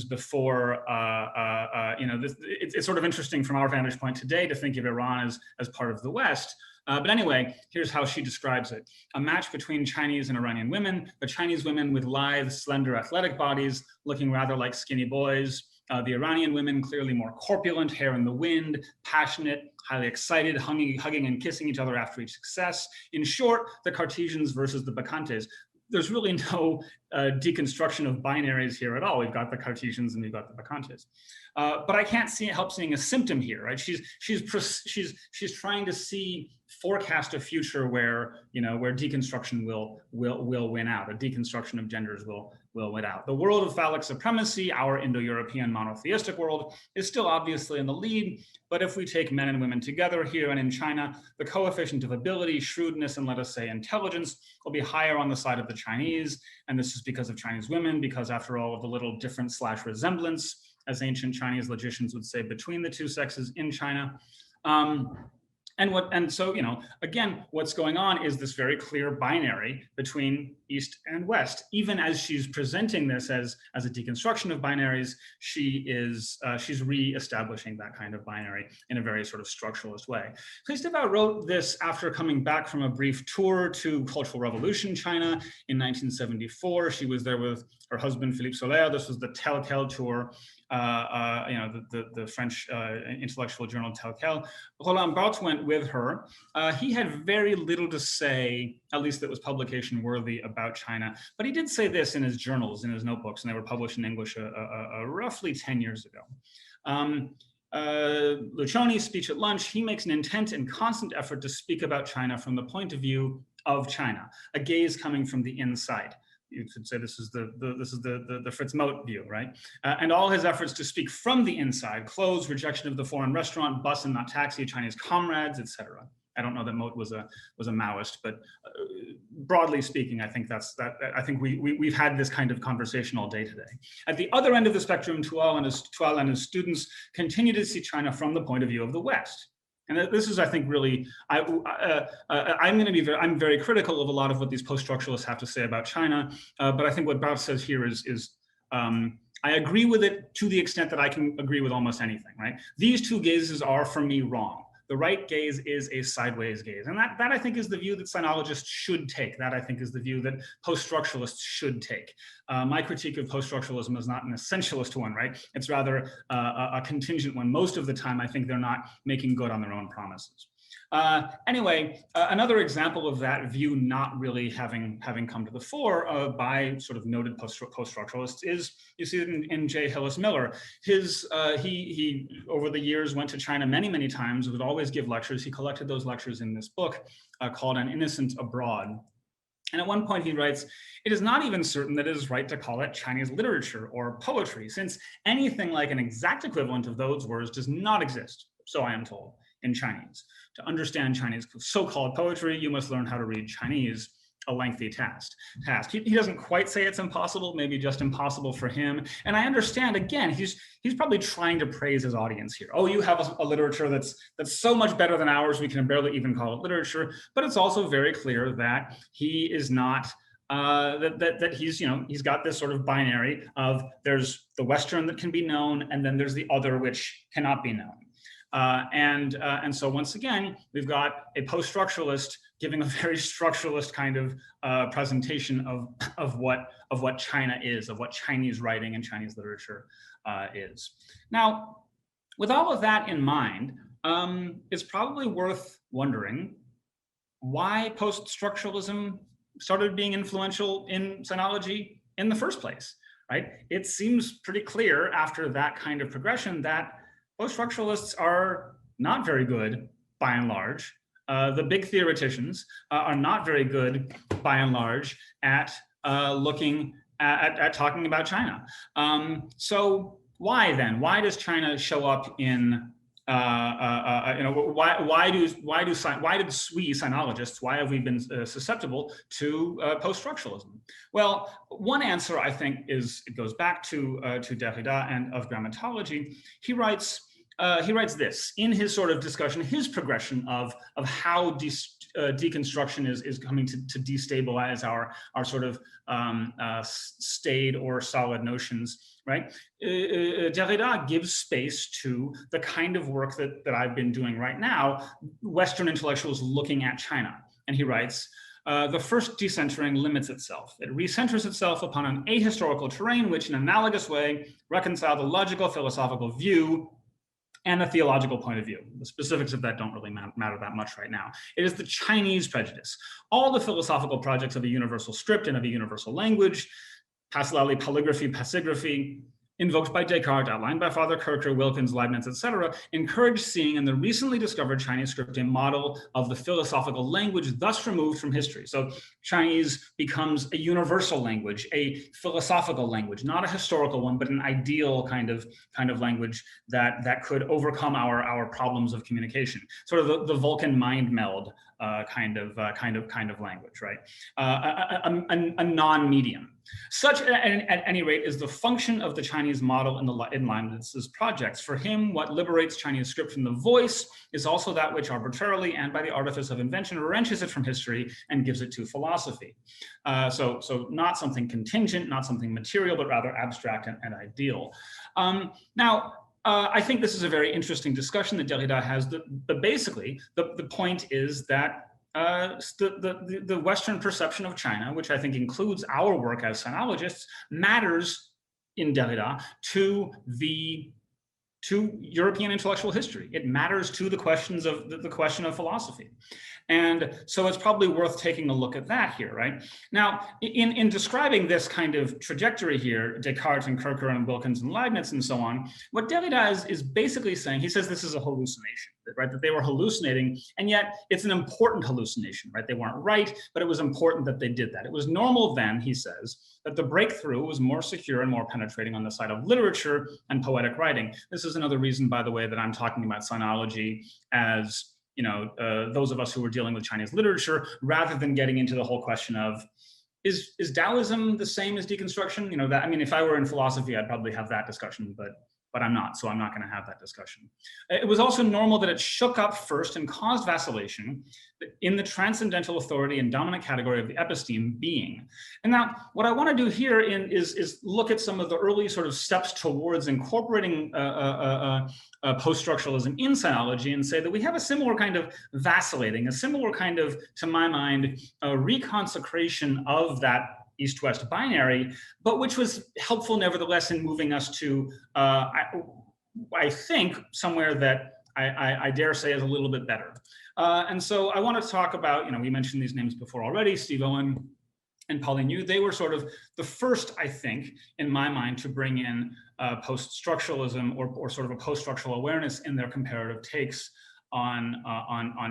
sort of interesting from our vantage point today to think of Iran as part of the West. But anyway, here's how she describes it. A match between Chinese and Iranian women, but Chinese women with lithe, slender, athletic bodies, looking rather like skinny boys. The Iranian women clearly more corpulent, hair in the wind, passionate, highly excited, hugging and kissing each other after each success. In short, the Cartesians versus the Bacchantes. There's really no deconstruction of binaries here at all. We've got the Cartesians and we've got the Bacchantes. But I can't help seeing a symptom here, right? She's trying to forecast a future where deconstruction will win out. A deconstruction of genders will win out. The world of phallic supremacy, our Indo-European monotheistic world, is still obviously in the lead. But if we take men and women together here and in China, the coefficient of ability, shrewdness, and let us say intelligence will be higher on the side of the Chinese. And this is because of Chinese women, because after all of the little difference / resemblance, as ancient Chinese logicians would say, between the two sexes in China. And so, again, what's going on is this very clear binary between East and West. Even as she's presenting this as a deconstruction of binaries, she's re-establishing that kind of binary in a very sort of structuralist way. Christopher wrote this after coming back from a brief tour to Cultural Revolution China in 1974. She was there with her husband, Philippe Soler. This was the Tel-Quel tour, the French intellectual journal Tel-Quel. Roland Barthes went with her. He had very little to say, at least that was publication worthy, about China. But he did say this in his journals, in his notebooks, and they were published in English roughly 10 years ago. Lucioni's speech at lunch, he makes an intent and constant effort to speak about China from the point of view of China, a gaze coming from the inside. You could say this is the Fritz Mote view, right? And all his efforts to speak from the inside, clothes, rejection of the foreign restaurant, bus and not taxi, Chinese comrades, etc. I don't know that Mote was a Maoist, but broadly speaking, I think I think we've had this kind of conversation all day today. At the other end of the spectrum, Tual and his students continue to see China from the point of view of the West. And this is, I think, really, I'm very critical of a lot of what these post-structuralists have to say about China. But I think what Barthes says here is I agree with it to the extent that I can agree with almost anything, right? These two gazes are, for me, wrong. The right gaze is a sideways gaze. And that I think is the view that sinologists should take. That I think is the view that post-structuralists should take. My critique of post-structuralism is not an essentialist one, right? It's rather a contingent one. Most of the time, I think they're not making good on their own promises. Anyway, another example of that view not really having come to the fore by sort of noted post-structuralists is, you see it in J. Hillis Miller. He over the years went to China many times, would always give lectures. He collected those lectures in this book called An Innocent Abroad. And at one point he writes, "It is not even certain that it is right to call it Chinese literature or poetry, since anything like an exact equivalent of those words does not exist, so I am told, in Chinese. To understand Chinese so-called poetry, you must learn how to read Chinese, a lengthy task. He doesn't quite say it's impossible, maybe just impossible for him. And I understand, again, he's probably trying to praise his audience here. Oh, you have a literature that's so much better than ours, we can barely even call it literature. But it's also very clear that he is not, he's got this sort of binary of there's the Western that can be known, and then there's the other which cannot be known. And so once again, we've got a post-structuralist giving a very structuralist kind of presentation of what China is, of what Chinese writing and Chinese literature is. Now, with all of that in mind, it's probably worth wondering why post-structuralism started being influential in sinology in the first place, right? It seems pretty clear after that kind of progression that post-structuralists are not very good, by and large. The big theoreticians are not very good, by and large, at looking at talking about China. So why then? Why does China show up in? Why did we sinologists? Why have we been susceptible to post-structuralism? Well, one answer I think is it goes back to Derrida and of grammatology. He writes, he writes this in his sort of discussion, his progression of how deconstruction is coming to destabilize our sort of staid or solid notions, right? Derrida gives space to the kind of work that I've been doing right now, Western intellectuals looking at China. And he writes, the first decentering limits itself. It recenters itself upon an ahistorical terrain, which in an analogous way reconcile the logical philosophical view and the theological point of view. The specifics of that don't really matter that much right now. It is the Chinese prejudice. All the philosophical projects of a universal script and of a universal language, Pastorally, polygraphy, passigraphy, invoked by Descartes, outlined by Father Kircher, Wilkins, Leibniz, etc., encourage seeing in the recently discovered Chinese script a model of the philosophical language thus removed from history. So Chinese becomes a universal language, a philosophical language, not a historical one, but an ideal kind of language that could overcome our problems of communication. Sort of the Vulcan mind meld kind of language, right? A non-medium. Such, at any rate, is the function of the Chinese model in Leibniz's projects. For him, what liberates Chinese script from the voice is also that which arbitrarily and by the artifice of invention wrenches it from history and gives it to philosophy. So not something contingent, not something material, but rather abstract and ideal. I think this is a very interesting discussion that Derrida has, but basically the point is that the Western perception of China, which I think includes our work as sinologists, matters in Derrida to European intellectual history. It matters to the questions of the question of philosophy. And so it's probably worth taking a look at that here, right? Now, in describing this kind of trajectory here, Descartes and Kircher and Wilkins and Leibniz and so on, what Derrida is basically saying, he says this is a hallucination, right? That they were hallucinating, and yet it's an important hallucination, right? They weren't right, but it was important that they did that. It was normal then, he says, that the breakthrough was more secure and more penetrating on the side of literature and poetic writing. This is another reason, by the way, that I'm talking about sinology as, you know, those of us who were dealing with Chinese literature, rather than getting into the whole question of, is Taoism the same as deconstruction? You know, that, I mean, if I were in philosophy, I'd probably have that discussion, but I'm not, so I'm not going to have that discussion. It was also normal that it shook up first and caused vacillation in the transcendental authority and dominant category of the episteme being. And now, what I want to do here is look at some of the early sort of steps towards incorporating post-structuralism in sinology and say that we have a similar kind of vacillating, a similar kind of, to my mind, a reconsecration of that East-West binary, but which was helpful nevertheless in moving us to, I think, somewhere that I dare say is a little bit better. And so I want to talk about, you know, we mentioned these names before already, Steve Owen and Pauline Yu. They were sort of the first, I think, in my mind, to bring in post-structuralism or sort of a post-structural awareness in their comparative takes on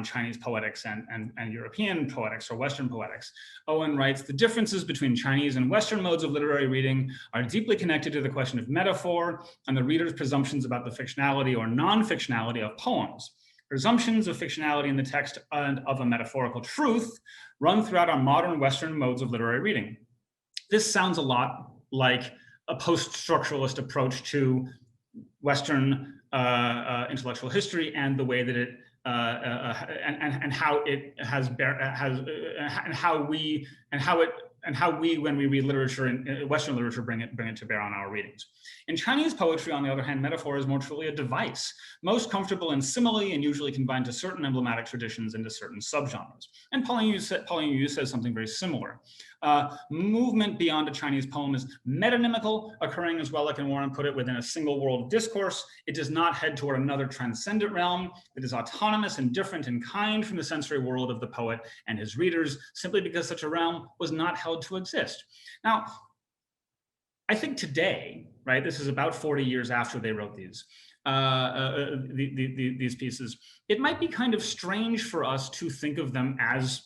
Chinese poetics and European poetics or Western poetics. Owen writes, the differences between Chinese and Western modes of literary reading are deeply connected to the question of metaphor and the reader's presumptions about the fictionality or non-fictionality of poems. Presumptions of fictionality in the text and of a metaphorical truth run throughout our modern Western modes of literary reading. This sounds a lot like a post-structuralist approach to Western intellectual history and the way that it and how it has and how we when we read literature in Western literature bring it to bear on our readings. In Chinese poetry, on the other hand, metaphor is more truly a device, most comfortable in simile and usually confined to certain emblematic traditions and to certain subgenres. And Pauline Yu says something very similar. Movement beyond a Chinese poem is metonymical, occurring, as Wellick and Warren put it, within a single world of discourse. It does not head toward another transcendent realm. It is autonomous and different in kind from the sensory world of the poet and his readers, simply because such a realm was not held to exist. Now, I think today, right, this is about 40 years after they wrote these pieces, it might be kind of strange for us to think of them as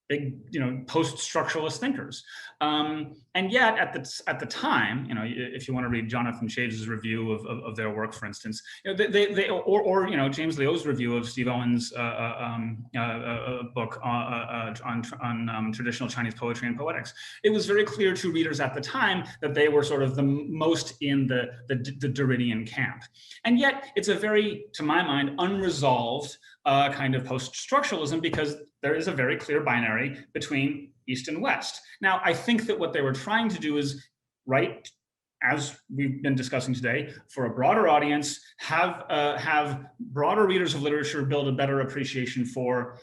big, post-structuralist thinkers. And yet at the time, if you want to read Jonathan Chaves' review of their work, for instance, or James Liu's review of Steve Owen's book on traditional Chinese poetry and poetics, it was very clear to readers at the time that they were sort of the most in the Derridian camp. And yet it's a very, to my mind, unresolved kind of post-structuralism, because there is a very clear binary between East and West. Now, I think that what they were trying to do is, right, as we've been discussing today, for a broader audience, have broader readers of literature build a better appreciation for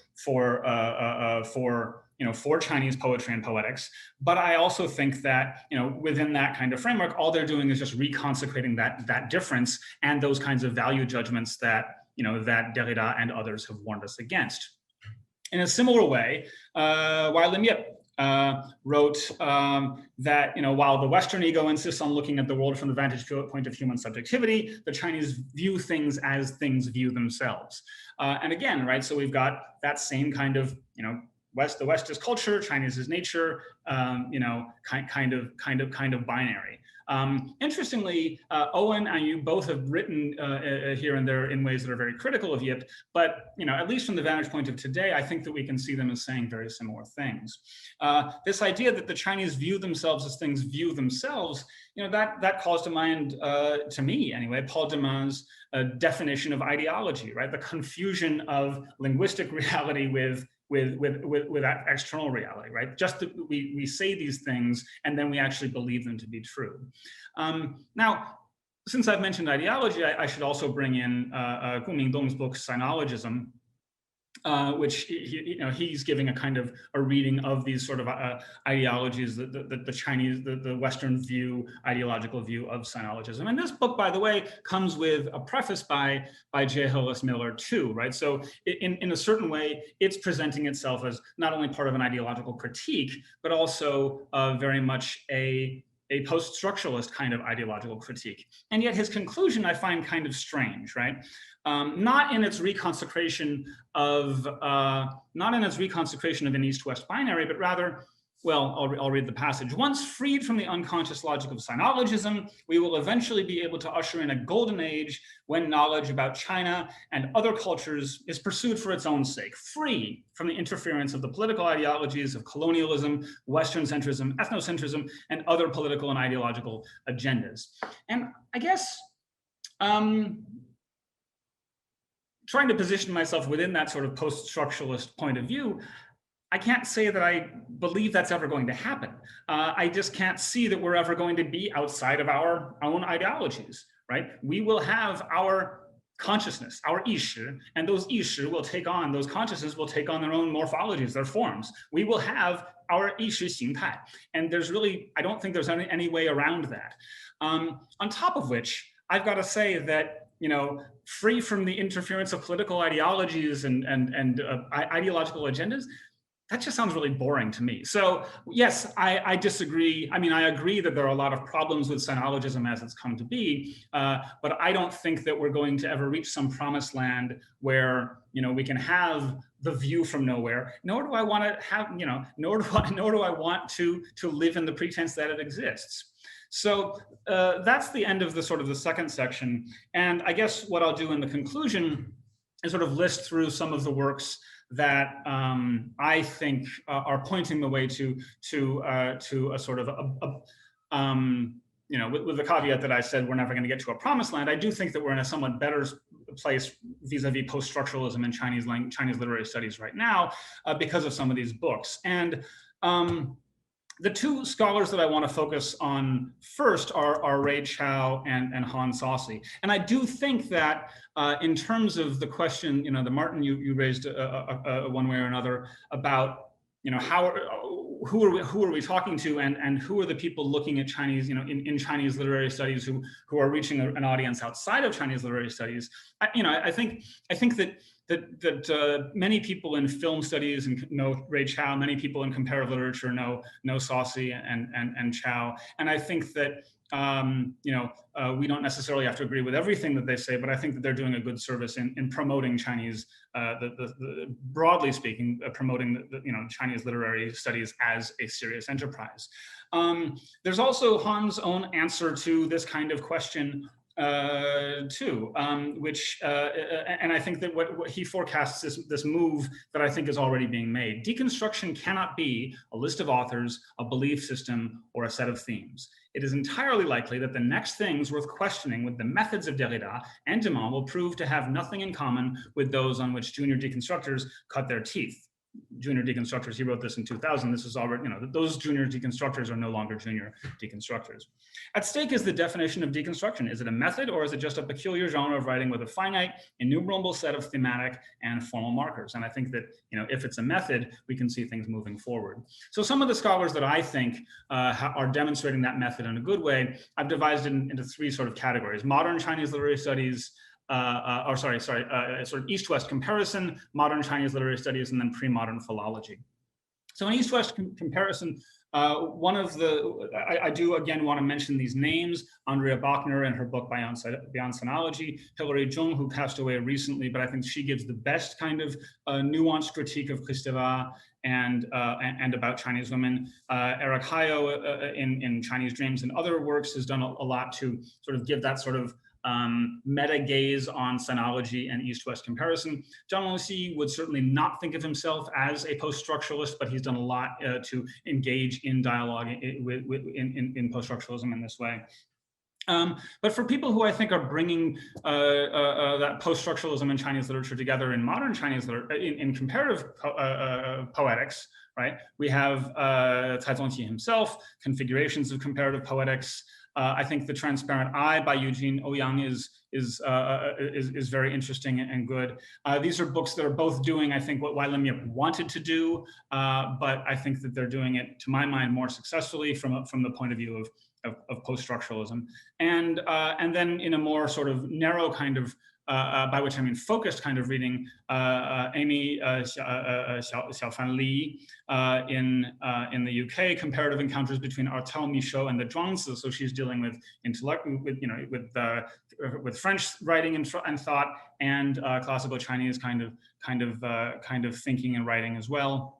Chinese poetry and poetics. But I also think that, within that kind of framework, all they're doing is just reconsecrating that difference and those kinds of value judgments that, that Derrida and others have warned us against. In a similar way, Lim Yip wrote that, while the Western ego insists on looking at the world from the vantage point of human subjectivity, the Chinese view things as things view themselves. And again, right, so we've got that same kind of, the West is culture, Chinese is nature, kind of binary. Interestingly, Owen and you both have written here and there in ways that are very critical of Yip, but at least from the vantage point of today, I think that we can see them as saying very similar things. This idea that the Chinese view themselves as things view themselves, that calls to mind, to me anyway, Paul Deman's definition of ideology, right? The confusion of linguistic reality with that external reality, right? Just that we say these things and then we actually believe them to be true. Now, since I've mentioned ideology, I should also bring in Gu Mingdong's book, Sinologism, which he's giving a kind of a reading of these sort of ideologies, the Chinese, the Western view, ideological view of Sinologism. And this book, by the way, comes with a preface by J. Hillis Miller too, right? So in a certain way, it's presenting itself as not only part of an ideological critique, but also very much a post-structuralist kind of ideological critique. And yet his conclusion I find kind of strange, right? Not in its reconsecration of an East-West binary, but rather, well, I'll read the passage. Once freed from the unconscious logic of Sinologism, we will eventually be able to usher in a golden age when knowledge about China and other cultures is pursued for its own sake, free from the interference of the political ideologies of colonialism, Western centrism, ethnocentrism, and other political and ideological agendas. And I guess, trying to position myself within that sort of post-structuralist point of view, I can't say that I believe that's ever going to happen. I just can't see that we're ever going to be outside of our own ideologies, right? We will have our consciousness, our ishi, and those ishi will take on, those consciousnesses will take on their own morphologies, their forms. We will have our ishi Xingpei. And there's really, I don't think there's any way around that. On top of which, I've got to say that, free from the interference of political ideologies and ideological agendas, that just sounds really boring to me. So yes, I disagree. I mean, I agree that there are a lot of problems with Sinologism as it's come to be, but I don't think that we're going to ever reach some promised land where, we can have the view from nowhere, nor do I want to have, nor do I want to live in the pretense that it exists. So that's the end of the sort of the second section. And I guess what I'll do in the conclusion is sort of list through some of the works that I think are pointing the way to a sort of with the caveat that I said we're never going to get to a promised land. I do think that we're in a somewhat better place vis-a-vis post-structuralism in Chinese literary studies right now because of some of these books. And the two scholars that I want to focus on first are Ray Chow and Han Saucy. And I do think that in terms of the question, the Martin you raised one way or another about, who are we talking to and who are the people looking at Chinese, in Chinese literary studies who are reaching an audience outside of Chinese literary studies. I think that many people in film studies know Ray Chow, many people in comparative literature know Saucy and Chow. And I think that we don't necessarily have to agree with everything that they say, but I think that they're doing a good service in promoting Chinese, broadly speaking, promoting Chinese literary studies as a serious enterprise. There's also Han's own answer to this kind of question too, and I think that what he forecasts is this move that I think is already being made. Deconstruction cannot be a list of authors, a belief system, or a set of themes. It is entirely likely that the next things worth questioning with the methods of Derrida and Dumont will prove to have nothing in common with those on which junior deconstructors cut their teeth. Junior deconstructors, he wrote this in 2000, this is already, those junior deconstructors are no longer junior deconstructors. At stake is the definition of deconstruction. Is it a method, or is it just a peculiar genre of writing with a finite, innumerable set of thematic and formal markers? And I think that, if it's a method, we can see things moving forward. So some of the scholars that I think are demonstrating that method in a good way, I've divided into three sort of categories: modern Chinese literary studies, sort of East-West comparison, modern Chinese literary studies, and then pre-modern philology. So in East-West comparison, I do again want to mention these names: Andrea Bachner and her book Beyond Sinology, Hilary Zhong, who passed away recently, but I think she gives the best kind of nuanced critique of Kristeva and about Chinese women. Eric Hayo in Chinese Dreams and other works has done a lot to sort of give that sort of meta gaze on Sinology and East-West comparison. Zong-qi would certainly not think of himself as a post-structuralist, but he's done a lot to engage in dialogue in post-structuralism in this way. But for people who I think are bringing that post-structuralism and Chinese literature together in modern Chinese literature, in comparative poetics, right? We have Zong-qi himself, Configurations of Comparative Poetics. I think The Transparent Eye by Eugene Ouyang is very interesting and good. These are books that are both doing, I think, what Wai Lim Yip wanted to do, but I think that they're doing it, to my mind, more successfully from the point of view of post-structuralism. And then in a more sort of narrow kind of, by which I mean focused kind of reading, Amy Xiaofan Li in the UK, comparative encounters between Artel Michaud and the Zhuangzi. So she's dealing with intellect, with French writing and thought, and classical Chinese kind of thinking and writing as well.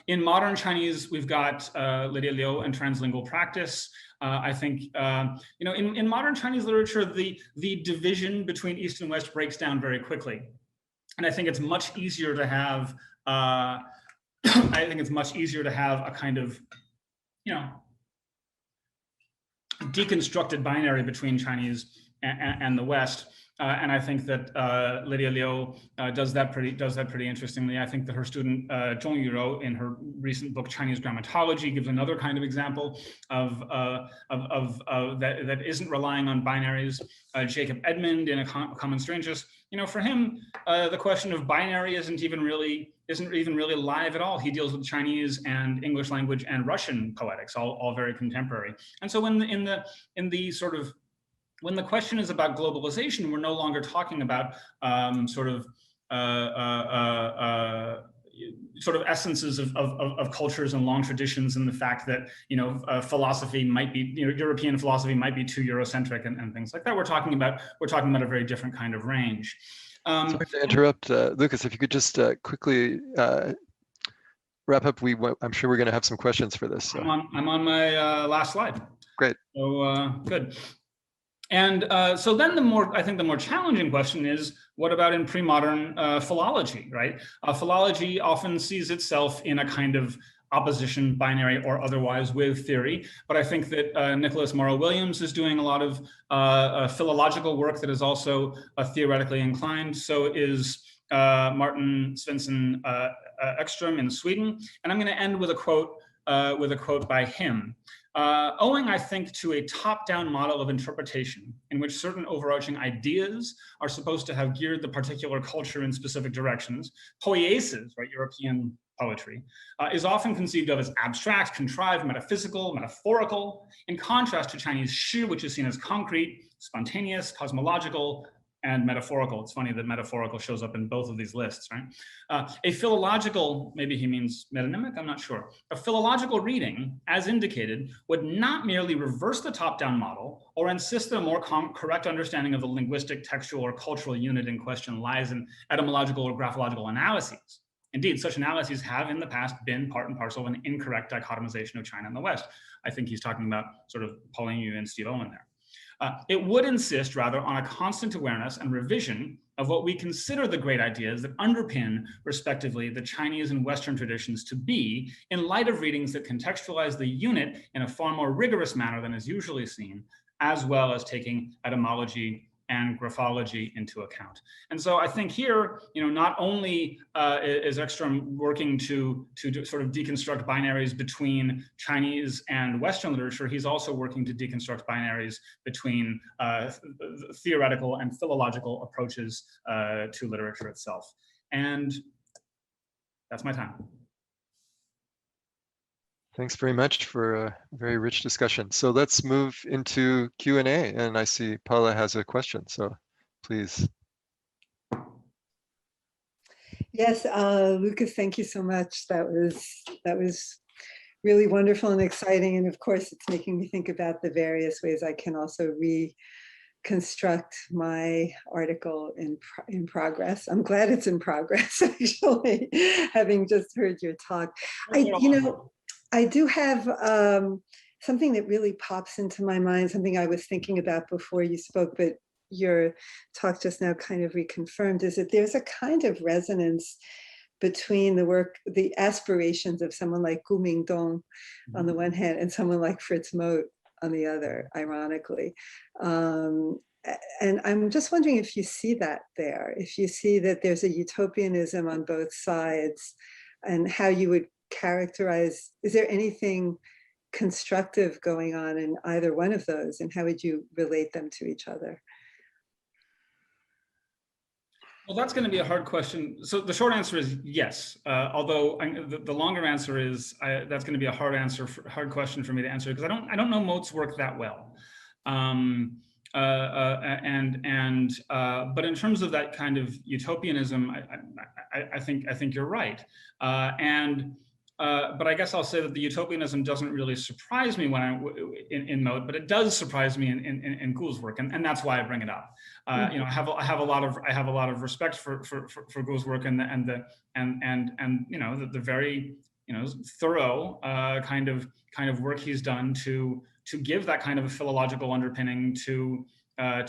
In modern Chinese, we've got Lydia Liu and Translingual Practice. I think, in modern Chinese literature, the division between East and West breaks down very quickly. And I think it's much easier to have, a kind of, deconstructed binary between Chinese and the West. And I think that Lydia Liu does that pretty interestingly. I think that her student Zhong Yuro, in her recent book Chinese Grammatology, gives another kind of example of that isn't relying on binaries. Jacob Edmund in A Common Strangeness, for him, the question of binary isn't even really live at all. He deals with Chinese and English language and Russian poetics, all very contemporary. And so when the question is about globalization, we're no longer talking about sort of essences of cultures and long traditions, and the fact that philosophy might be, European philosophy might be too Eurocentric and things like that. We're talking about a very different kind of range. Sorry to interrupt, Lucas. If you could just quickly wrap up. I'm sure we're going to have some questions for this. So. I'm on my last slide. Great. So good. And so then the more challenging question is, what about in pre-modern philology, right? Philology often sees itself in a kind of opposition, binary or otherwise, with theory. But I think that Nicholas Morrow Williams is doing a lot of philological work that is also theoretically inclined. So is Martin Svensson Ekström in Sweden. And I'm going to end with a quote by him. Owing, I think, to a top-down model of interpretation in which certain overarching ideas are supposed to have geared the particular culture in specific directions, poiesis, right, European poetry, is often conceived of as abstract, contrived, metaphysical, metaphorical, in contrast to Chinese shi, which is seen as concrete, spontaneous, cosmological, and metaphorical. It's funny that metaphorical shows up in both of these lists, right? A philological, maybe he means metonymic, I'm not sure. A philological reading, as indicated, would not merely reverse the top-down model or insist that a more correct understanding of the linguistic, textual, or cultural unit in question lies in etymological or graphological analyses. Indeed, such analyses have in the past been part and parcel of an incorrect dichotomization of China and the West. I think he's talking about sort of Pauline Yu and Steve Owen there. It would insist rather on a constant awareness and revision of what we consider the great ideas that underpin, respectively, the Chinese and Western traditions to be, in light of readings that contextualize the unit in a far more rigorous manner than is usually seen, as well as taking etymology and graphology into account. And so I think here, not only is Ekstrom working to sort of deconstruct binaries between Chinese and Western literature, he's also working to deconstruct binaries between theoretical and philological approaches to literature itself. And that's my time. Thanks very much for a very rich discussion. So let's move into Q&A, and I see Paula has a question, so please. Yes, Lucas, thank you so much. That was really wonderful and exciting, and of course, it's making me think about the various ways I can also reconstruct my article in progress. I'm glad it's in progress, actually, having just heard your talk. I do have something that really pops into my mind, something I was thinking about before you spoke, but your talk just now kind of reconfirmed, is that there's a kind of resonance between the work, the aspirations of someone like Gu Mingdong on the one hand, and someone like Fritz Mote on the other, ironically. And I'm just wondering if you see that there, if you see that there's a utopianism on both sides, and how you would characterize, is there anything constructive going on in either one of those, and how would you relate them to each other? Well, that's going to be a hard question. So the short answer is yes, although the longer answer is that's going to be a hard question for me to answer, because I don't know Mote's work that well. But in terms of that kind of utopianism, I think you're right. But I guess I'll say that the utopianism doesn't really surprise me when in Mote, but it does surprise me in Gu's work, and that's why I bring it up. I have a lot of respect for Gu's work and the very thorough kind of work he's done to give that kind of a philological underpinning to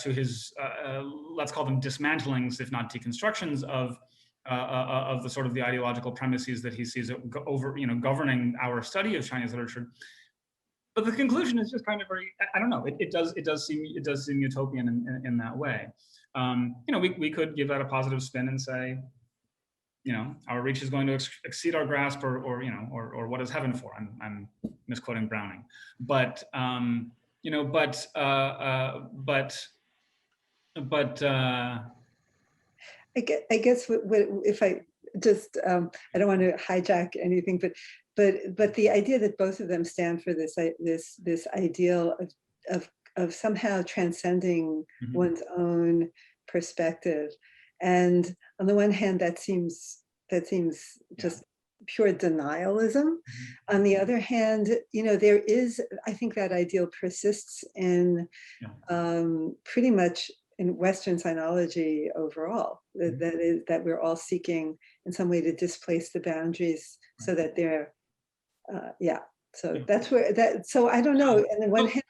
his let's call them dismantlings, if not deconstructions, of the sort of the ideological premises that he sees over, governing our study of Chinese literature. But the conclusion is just kind of very, I don't know, it does seem utopian in that way. We could give that a positive spin and say, our reach is going to exceed our grasp, or what is heaven for? I'm misquoting Browning, but I guess if I just I don't want to hijack anything, but the idea that both of them stand for this ideal of somehow transcending one's own perspective, and on the one hand that seems just pure denialism. On the other hand, there is, I think that ideal persists in pretty much in Western Sinology overall, that we're all seeking in some way to displace the boundaries so that they're, that's where so I don't know. And then one hand,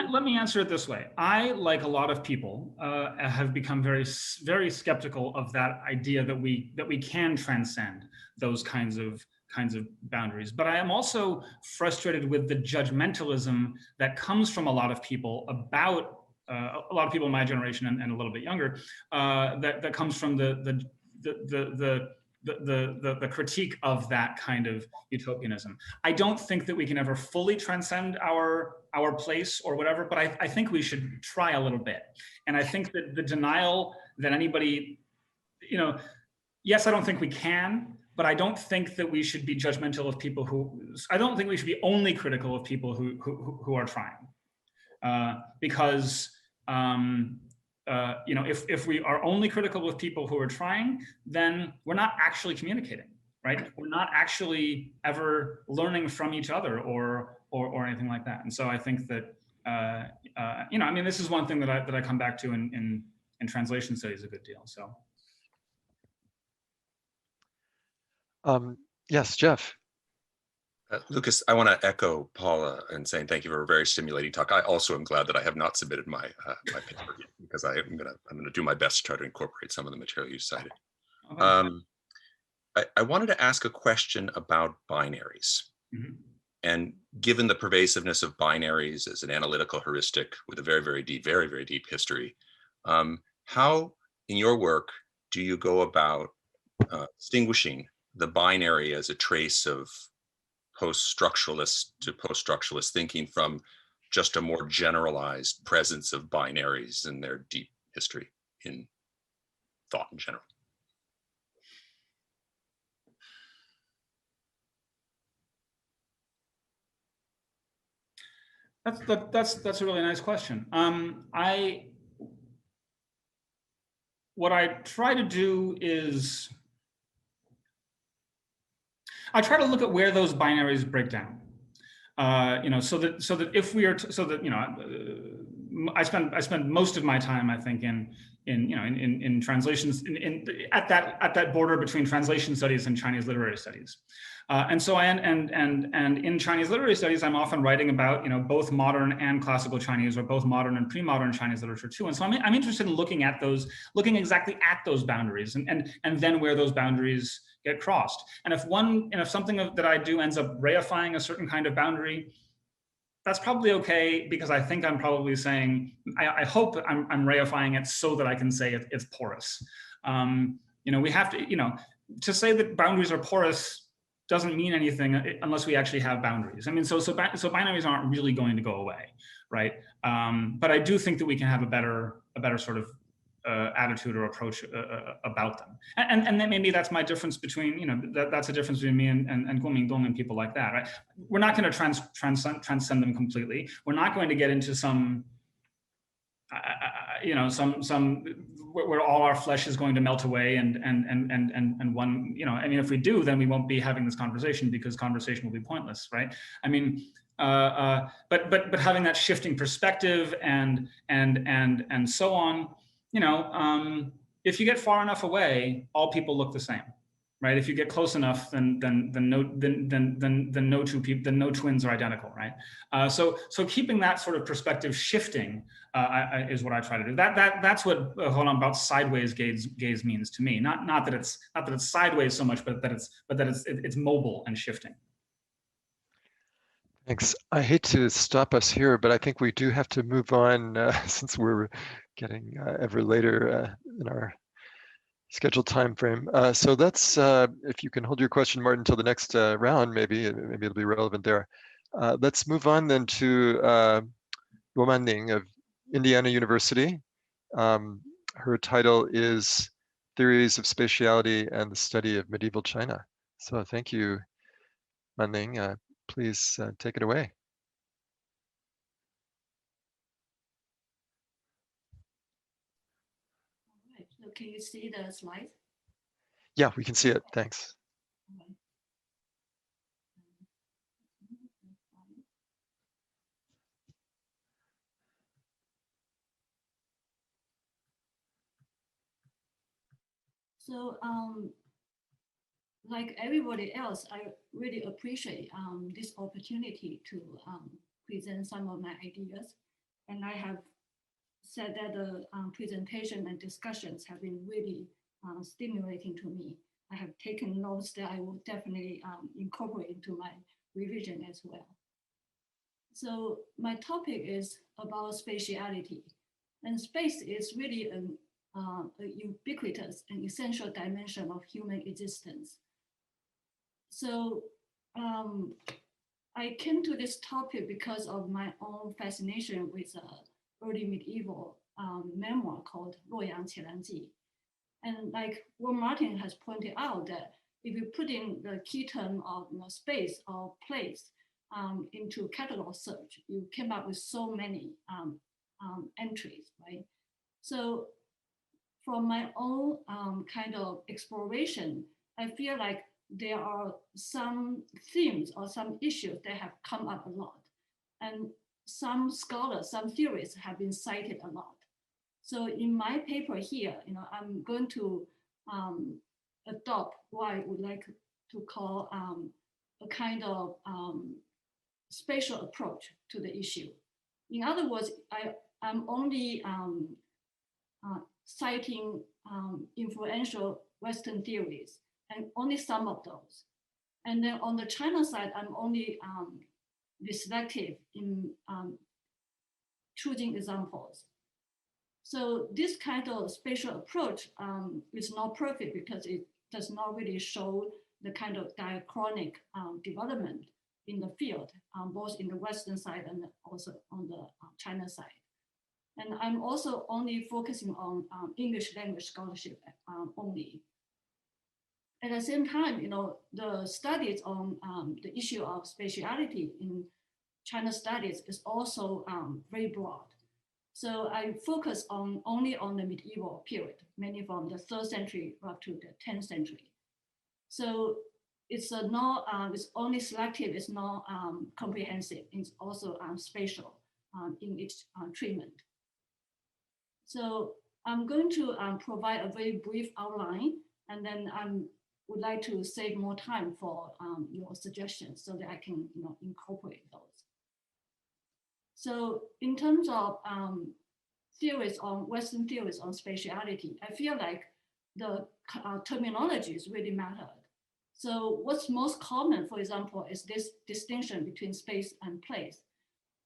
let me answer it this way. I, like a lot of people, have become very, very skeptical of that idea that we can transcend those kinds of boundaries. But I am also frustrated with the judgmentalism that comes from a lot of people about a lot of people in my generation and a little bit younger, that comes from the critique of that kind of utopianism. I don't think that we can ever fully transcend our place or whatever, but I think we should try a little bit. And I think that the denial that anybody, yes, I don't think we can, but I don't think that we should be judgmental of people I don't think we should be only critical of people who are trying. Because if we are only critical with people who are trying, then we're not actually communicating, right? We're not actually ever learning from each other or anything like that. And so I think that this is one thing that I come back to in translation studies a good deal. So. Yes, Jeff. Lucas, I want to echo Paula and saying thank you for a very stimulating talk. I also am glad that I have not submitted my my paper yet, because I'm gonna do my best to try to incorporate some of the material you cited. Okay. I wanted to ask a question about binaries. Mm-hmm. And given the pervasiveness of binaries as an analytical heuristic with a very, very deep history, how in your work do you go about distinguishing the binary as a trace of post-structuralist to post-structuralist thinking from just a more generalized presence of binaries and their deep history in thought in general? That's a really nice question. What I try to do is I try to look at where those binaries break down. So that if we are I spend most of my time, I think, in translations at that border between translation studies and Chinese literary studies. And in Chinese literary studies, I'm often writing about both modern and classical Chinese, or both modern and pre-modern Chinese literature too. And so I'm interested in looking exactly at those boundaries and then where those boundaries get crossed. And if something that I do ends up reifying a certain kind of boundary, that's probably okay, because I think I'm probably saying, I hope I'm reifying it so that I can say it's porous. We have to say that boundaries are porous doesn't mean anything unless we actually have boundaries. I mean, so binaries aren't really going to go away, right? But I do think that we can have a better sort of attitude or approach about them, and then maybe that's my difference between that's a difference between me and Guoming Dong and people like that, right? We're not going to transcend them completely. We're not going to get into some where all our flesh is going to melt away and one, if we do, then we won't be having this conversation, because conversation will be pointless, right? I mean, but having that shifting perspective and so on, if you get far enough away, all people look the same, right? If you get close enough, then no twins are identical, right? So keeping that sort of perspective shifting is what I try to do. That's what about sideways gaze means to me. Not that it's sideways so much, but that it's mobile and shifting. Thanks. I hate to stop us here, but I think we do have to move on since we're getting ever later in our scheduled time frame. So that's, if you can hold your question, Martin, until the next round, maybe it'll be relevant there. Let's move on then to Yuan of Indiana University. Her title is Theories of Spatiality and the Study of Medieval China. So thank you, Manning. Please take it away. All right. So can you see the slides? Yeah, we can see it. Thanks. Okay. So, like everybody else, I really appreciate this opportunity to present some of my ideas. And I have said that the presentation and discussions have been really stimulating to me. I have taken notes that I will definitely incorporate into my revision as well. So my topic is about spatiality. And space is really a ubiquitous and essential dimension of human existence. So I came to this topic because of my own fascination with early medieval memoir called 洛阳启览记. And like what Martin has pointed out, that if you put in the key term of space or place into catalog search, you came up with so many entries, right? So from my own kind of exploration, I feel like there are some themes or some issues that have come up a lot. And some scholars, some theorists have been cited a lot. So in my paper here, I'm going to adopt what I would like to call a kind of spatial approach to the issue. In other words, I'm only citing influential Western theories, and only some of those. And then on the China side, I'm only be selective in choosing examples. So this kind of spatial approach is not perfect because it does not really show the kind of diachronic development in the field, both in the Western side and also on the China side. And I'm also only focusing on English language scholarship only. At the same time, the studies on the issue of spatiality in China studies is also very broad. So I focus only on the medieval period, mainly from the 3rd century up to the 10th century. So it's it's only selective, it's not comprehensive, it's also spatial in its treatment. So I'm going to provide a very brief outline, and then I would like to save more time for your suggestions so that I can incorporate those. So in terms of Western theories on spatiality, I feel like the terminologies really mattered. So what's most common, for example, is this distinction between space and place.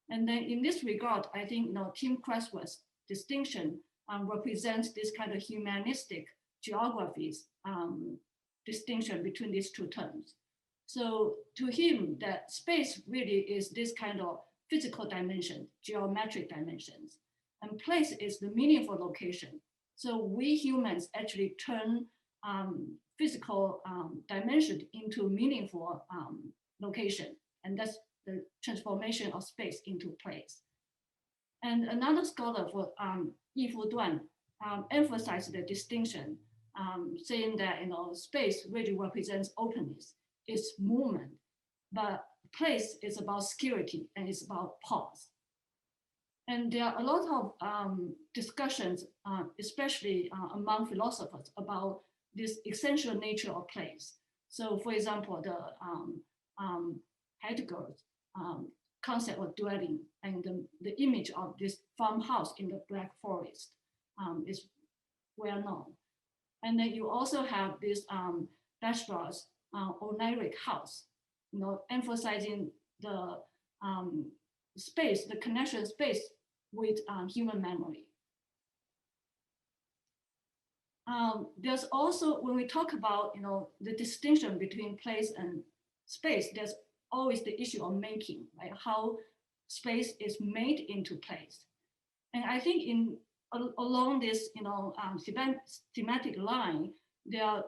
And then in this regard, I think Tim Creswell's distinction represents this kind of humanistic geographies distinction between these two terms. So to him, that space really is this kind of physical dimension, geometric dimensions, and place is the meaningful location. So we humans actually turn physical dimension into meaningful location, and that's the transformation of space into place. And another scholar for Yifu Duan emphasized the distinction, saying that space really represents openness, it's movement, but place is about security and it's about pause. And there are a lot of discussions, especially among philosophers, about this essential nature of place. So for example, the Heidegger's concept of dwelling and the image of this farmhouse in the Black Forest is well known. And then you also have this Bachelor's oniric house, emphasizing the space, the connection space with human memory. There's also, when we talk about the distinction between place and space, there's always the issue of making, right? How space is made into place. And I think along this thematic line, there are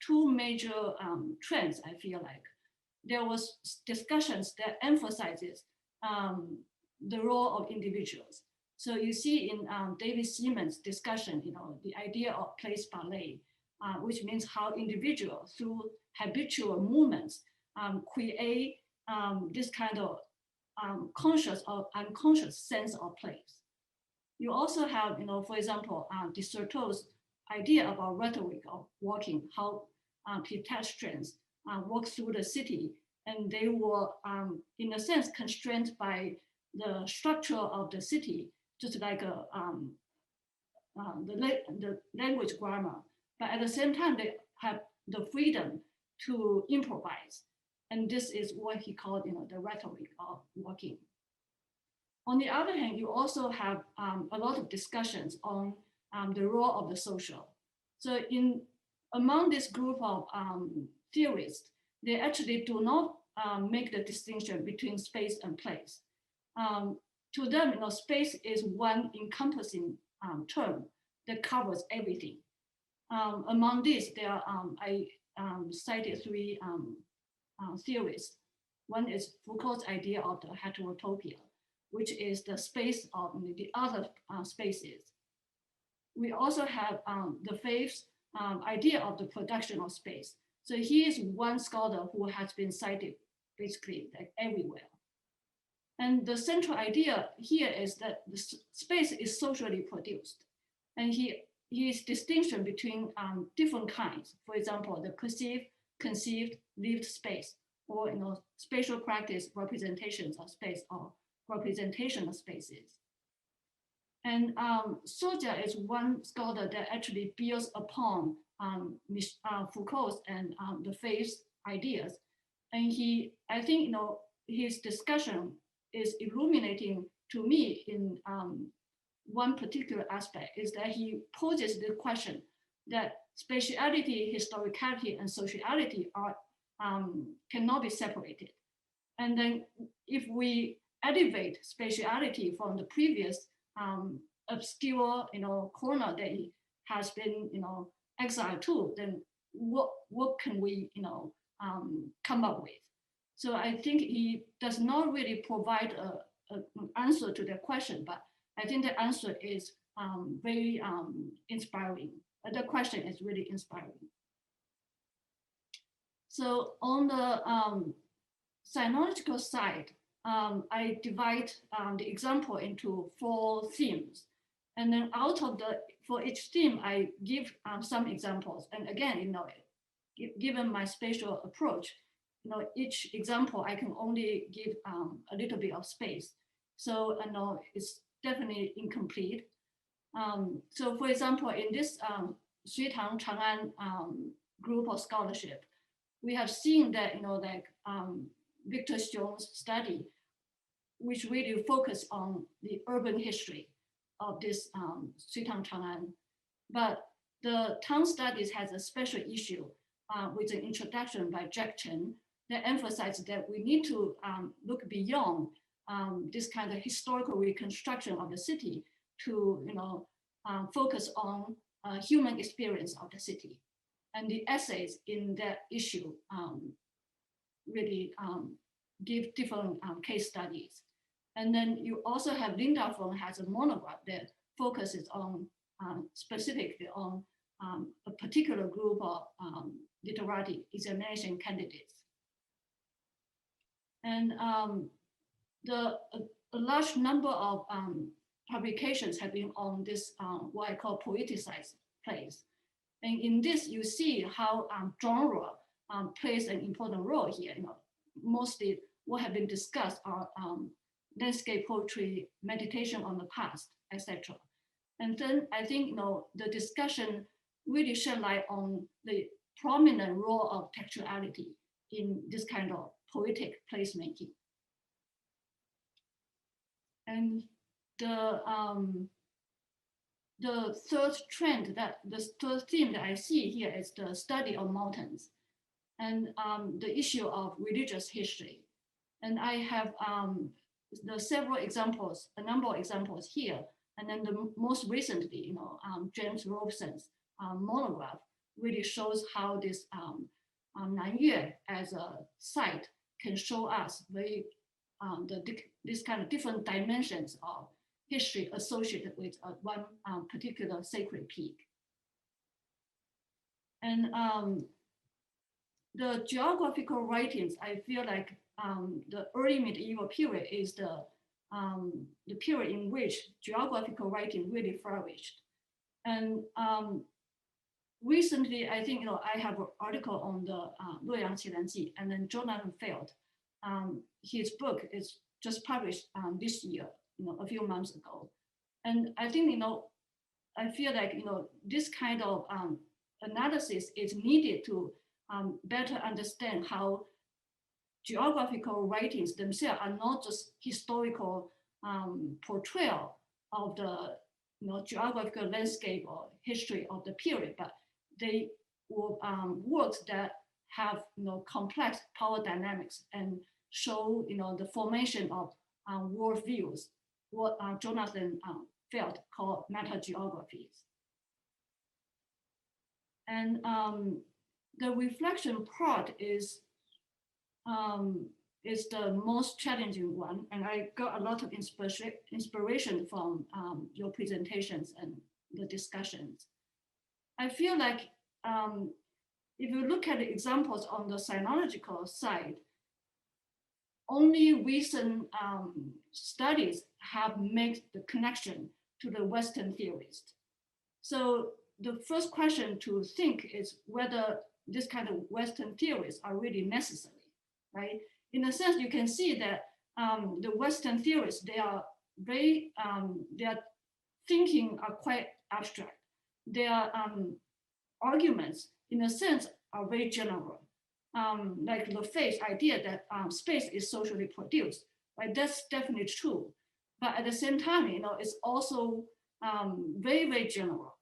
two major trends, I feel like. There was discussions that emphasizes the role of individuals. So you see in David Seaman's discussion, the idea of place ballet, which means how individuals through habitual movements create this kind of conscious or unconscious sense of place. You also have, for example, Disserto's idea about rhetoric of walking, how pedestrians walk through the city, and they were, in a sense, constrained by the structure of the city, just like the language grammar. But at the same time, they have the freedom to improvise. And this is what he called, the rhetoric of walking. On the other hand, you also have a lot of discussions on the role of the social. So among this group of theorists, they actually do not make the distinction between space and place. To them, space is one encompassing term that covers everything. Among these, there are, I cited three theories. One is Foucault's idea of the heterotopia, which is the space of the other spaces. we also have the Faith's idea of the production of space. So he is one scholar who has been cited basically like everywhere. And the central idea here is that the space is socially produced. And his distinction between different kinds, for example, the perceived, conceived, lived space, or spatial practice representations of space or representation of spaces. And Soja is one scholar that actually builds upon Foucault's and the Faith's ideas. And I think his discussion is illuminating to me in one particular aspect, is that he poses the question that spatiality, historicality, and sociality are cannot be separated. And then if we elevate spatiality from the previous obscure corner that he has been exiled to, then what can we come up with? So I think he does not really provide an answer to the question, but I think the answer is very inspiring. The question is really inspiring. So on the sinological side, I divide the example into 4 themes. And then for each theme, I give some examples. And again, given my spatial approach, each example, I can only give a little bit of space. So it's definitely incomplete. So for example, in this Xutang Chang'an group of scholarship, we have seen that, Victor Xiong's study, which really focus on the urban history of this Xutang Chang'an. But the town studies has a special issue with an introduction by Jack Chen that emphasizes that we need to look beyond this kind of historical reconstruction of the city to focus on human experience of the city. And the essays in that issue really give different case studies. And then you also have Linda Feng has a monograph that focuses on specifically on a particular group of literati examination candidates. And a large number of publications have been on this what I call poeticized plays. And in this, you see how genre plays an important role here. Mostly what have been discussed are landscape poetry, meditation on the past, etc. And then I think the discussion really shed light on the prominent role of textuality in this kind of poetic placemaking. And the third theme that I see here is the study of mountains and the issue of religious history. And I have several examples, a number of examples here. And then the most recently, James Robson's monograph really shows how this Nanyue as a site can show us this kind of different dimensions of history associated with one particular sacred peak. And the geographical writings, I feel like the early medieval period is the period in which geographical writing really flourished. And recently, I think I have an article on the 洛阳奇谭记, and then Jonathan Feld, his book is just published this year, a few months ago. And I think I feel like this kind of analysis is needed to better understand how geographical writings themselves are not just historical portrayal of the geographical landscape or history of the period, but they were works that have complex power dynamics and show the formation of worldviews, what Jonathan Feld called meta-geographies. And the reflection part is the most challenging one, and I got a lot of inspiration from your presentations and the discussions. I feel like if you look at the examples on the sinological side, only recent studies have made the connection to the Western theorists. So the first question to think is whether this kind of Western theories are really necessary, right? In a sense, you can see that the Western theorists, they are very, their thinking are quite abstract. Their arguments, in a sense, are very general. Like the Faye's idea that space is socially produced, right? That's definitely true. But at the same time, it's also very, very general.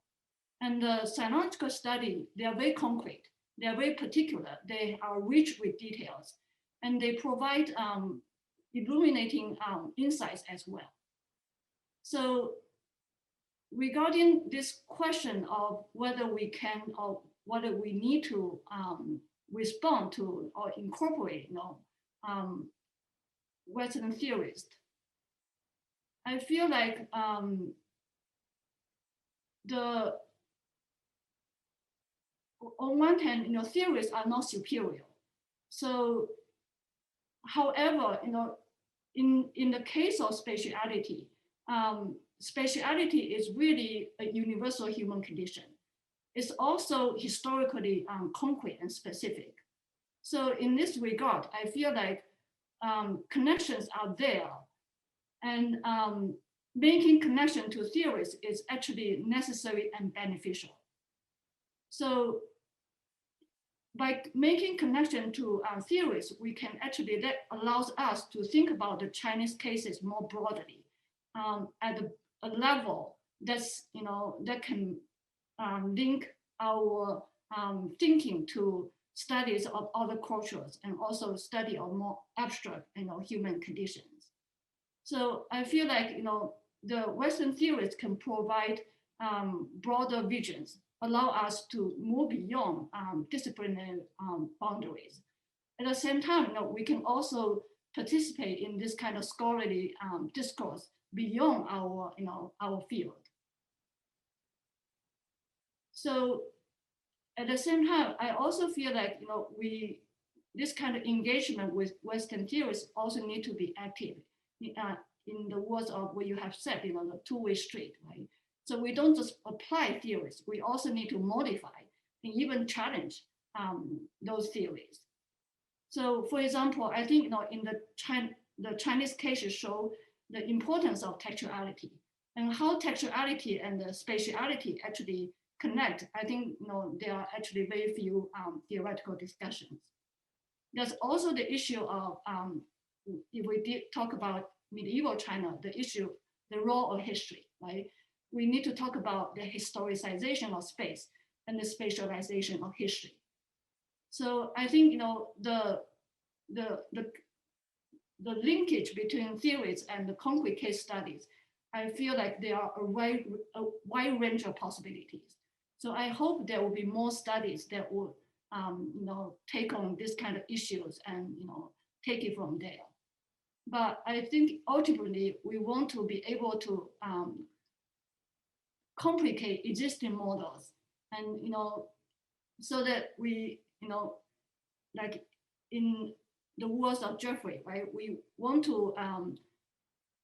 And the sinological study, they are very concrete. They are very particular. They are rich with details. And they provide illuminating insights as well. So regarding this question of whether we can or whether we need to respond to or incorporate Western theorists, I feel like on one hand, theories are not superior. So, however, in the case of spatiality, spatiality is really a universal human condition. It's also historically concrete and specific. So in this regard, I feel like connections are there, and making connection to theories is actually necessary and beneficial. So by making connection to theories, we can actually, that allows us to think about the Chinese cases more broadly at a level that's, that can link our thinking to studies of other cultures and also study of more abstract, human conditions. So I feel like, the Western theories can provide broader visions, allow us to move beyond disciplinary boundaries. At the same time, we can also participate in this kind of scholarly discourse beyond our, our field. So at the same time, I also feel like, this kind of engagement with Western theories also need to be active. In the words of what you have said, the two-way street, right? So we don't just apply theories, we also need to modify and even challenge those theories. So for example, I think, in the Chinese cases show the importance of textuality and how textuality and the spatiality actually connect. I think, there are actually very few theoretical discussions. There's also the issue of, if we did talk about medieval China, the role of history, right? We need to talk about the historicization of space and the spatialization of history. So I think, the linkage between theories and the concrete case studies, I feel like there are a wide range of possibilities. So I hope there will be more studies that will, take on this kind of issues and, take it from there. But I think ultimately we want to be able to complicate existing models, and so that we, like in the words of Jeffrey, right? We want to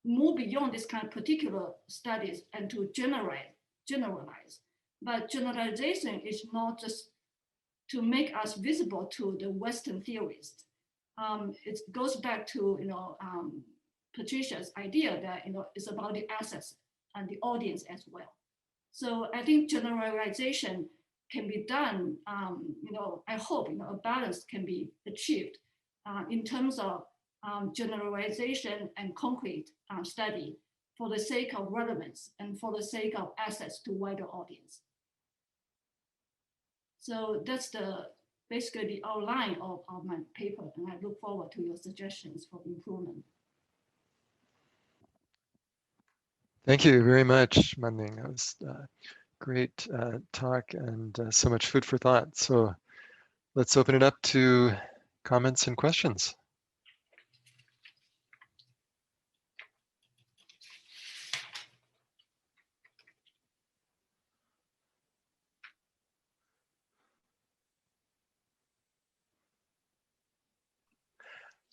move beyond this kind of particular studies and to generalize. But generalization is not just to make us visible to the Western theorists. It goes back to Patricia's idea that it's about the assets and the audience as well. So I think generalization can be done. I hope a balance can be achieved in terms of generalization and concrete study for the sake of relevance and for the sake of access to wider audience. So that's basically the outline of my paper, and I look forward to your suggestions for improvement. Thank you very much, Manning. That was a great talk and so much food for thought. So let's open it up to comments and questions.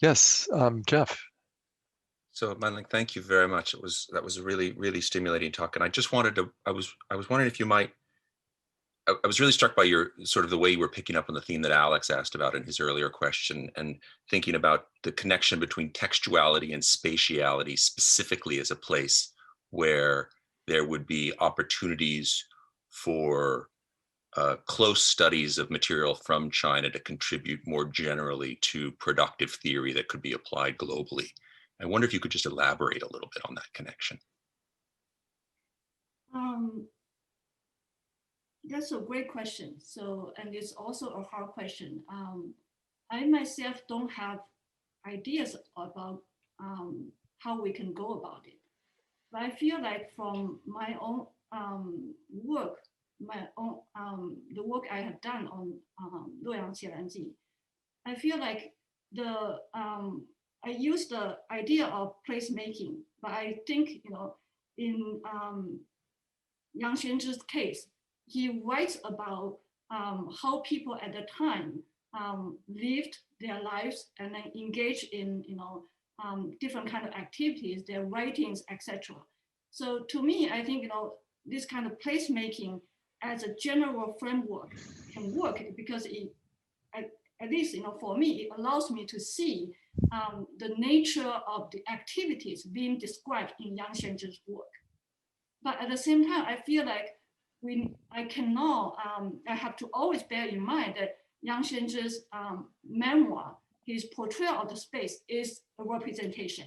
Yes, Jeff. So Manling, thank you very much. That was a really, really stimulating talk. And I just wanted to, I was wondering if you might, I was really struck by your sort of the way you were picking up on the theme that Alex asked about in his earlier question, and thinking about the connection between textuality and spatiality, specifically as a place where there would be opportunities for close studies of material from China to contribute more generally to productive theory that could be applied globally. I wonder if you could just elaborate a little bit on that connection. That's a great question. So, and it's also a hard question. I myself don't have ideas about how we can go about it. But I feel like from my own work, the work I have done on 洛阳写兰记, I feel like I use the idea of placemaking, but I think, in Yang Xuanzhi's case, he writes about how people at the time lived their lives and then engaged in different kind of activities, their writings, etc. So to me, I think this kind of placemaking as a general framework can work because at least for me, it allows me to see the nature of the activities being described in Yang Xuanzhi's work. But at the same time, I feel like I have to always bear in mind that Yang Xuanzhi's memoir, his portrayal of the space, is a representation.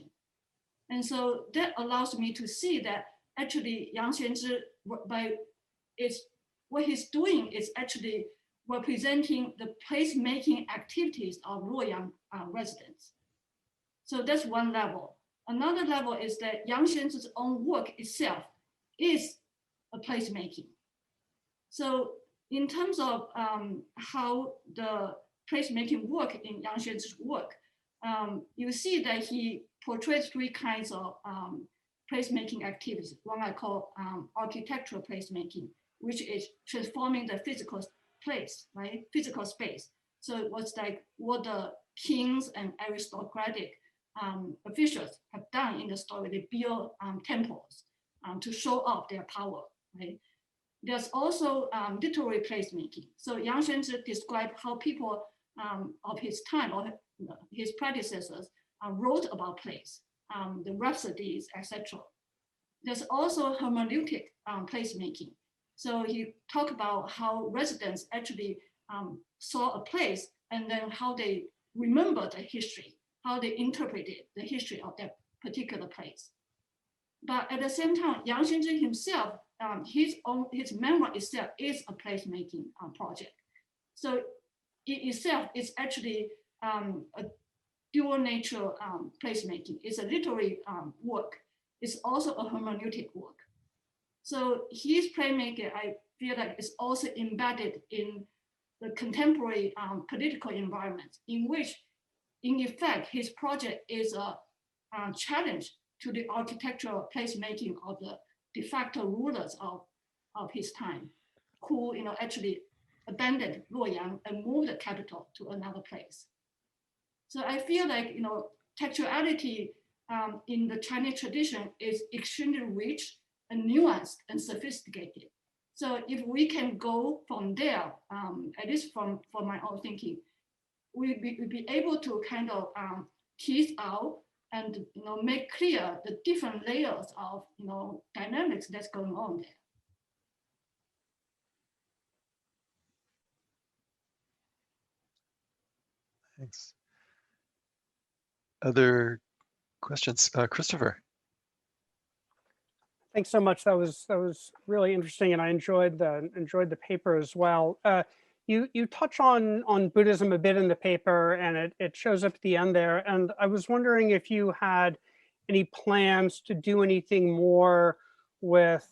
And so that allows me to see that actually Yang Xuanzhi, what he's doing is actually representing the placemaking activities of Luoyang residents. So that's one level. Another level is that Yang Xuanzhi's own work itself is a placemaking. So in terms of how the placemaking work in Yang Xuanzhi's work, you see that he portrays three kinds of placemaking activities. One I call architectural placemaking, which is transforming the physical place, right? Physical space. So it was like what the kings and aristocratic officials have done in the story. They build temples to show off their power, right? There's also literary placemaking. So Yang Xuanzhi described how people of his time or his predecessors wrote about place, the rhapsodies, etc. There's also hermeneutic placemaking. So he talked about how residents actually saw a place and then how they remember the history, how they interpreted the history of that particular place. But at the same time, Yang Xuanzhi himself, his memoir itself is a placemaking project. So it itself is actually a dual nature placemaking. It's a literary work. It's also a hermeneutic work. So his playmaking, I feel like, is also embedded in the contemporary political environment in which, in effect, his project is a challenge to the architectural placemaking of the de facto rulers of his time, who actually abandoned Luoyang and moved the capital to another place. So I feel like textuality in the Chinese tradition is extremely rich and nuanced and sophisticated. So if we can go from there, at least from my own thinking, we'd be able to kind of tease out and make clear the different layers of dynamics that's going on there. Thanks. Other questions? Christopher. Thanks so much. That was really interesting, and I enjoyed the paper as well. You touch on Buddhism a bit in the paper, and it shows up at the end there. And I was wondering if you had any plans to do anything more with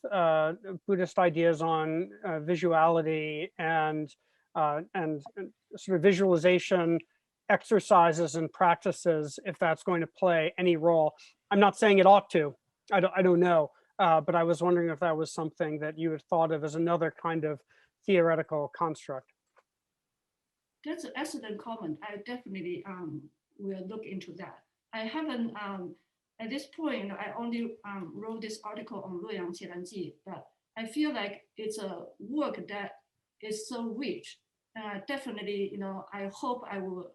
Buddhist ideas on visuality and sort of visualization exercises and practices, if that's going to play any role. I'm not saying it ought to. I don't know. But I was wondering if that was something that you had thought of as another kind of theoretical construct. That's an excellent comment. I definitely will look into that. I haven't, at this point, I only wrote this article on 洛阳前南记, but I feel like it's a work that is so rich. Definitely, I hope I will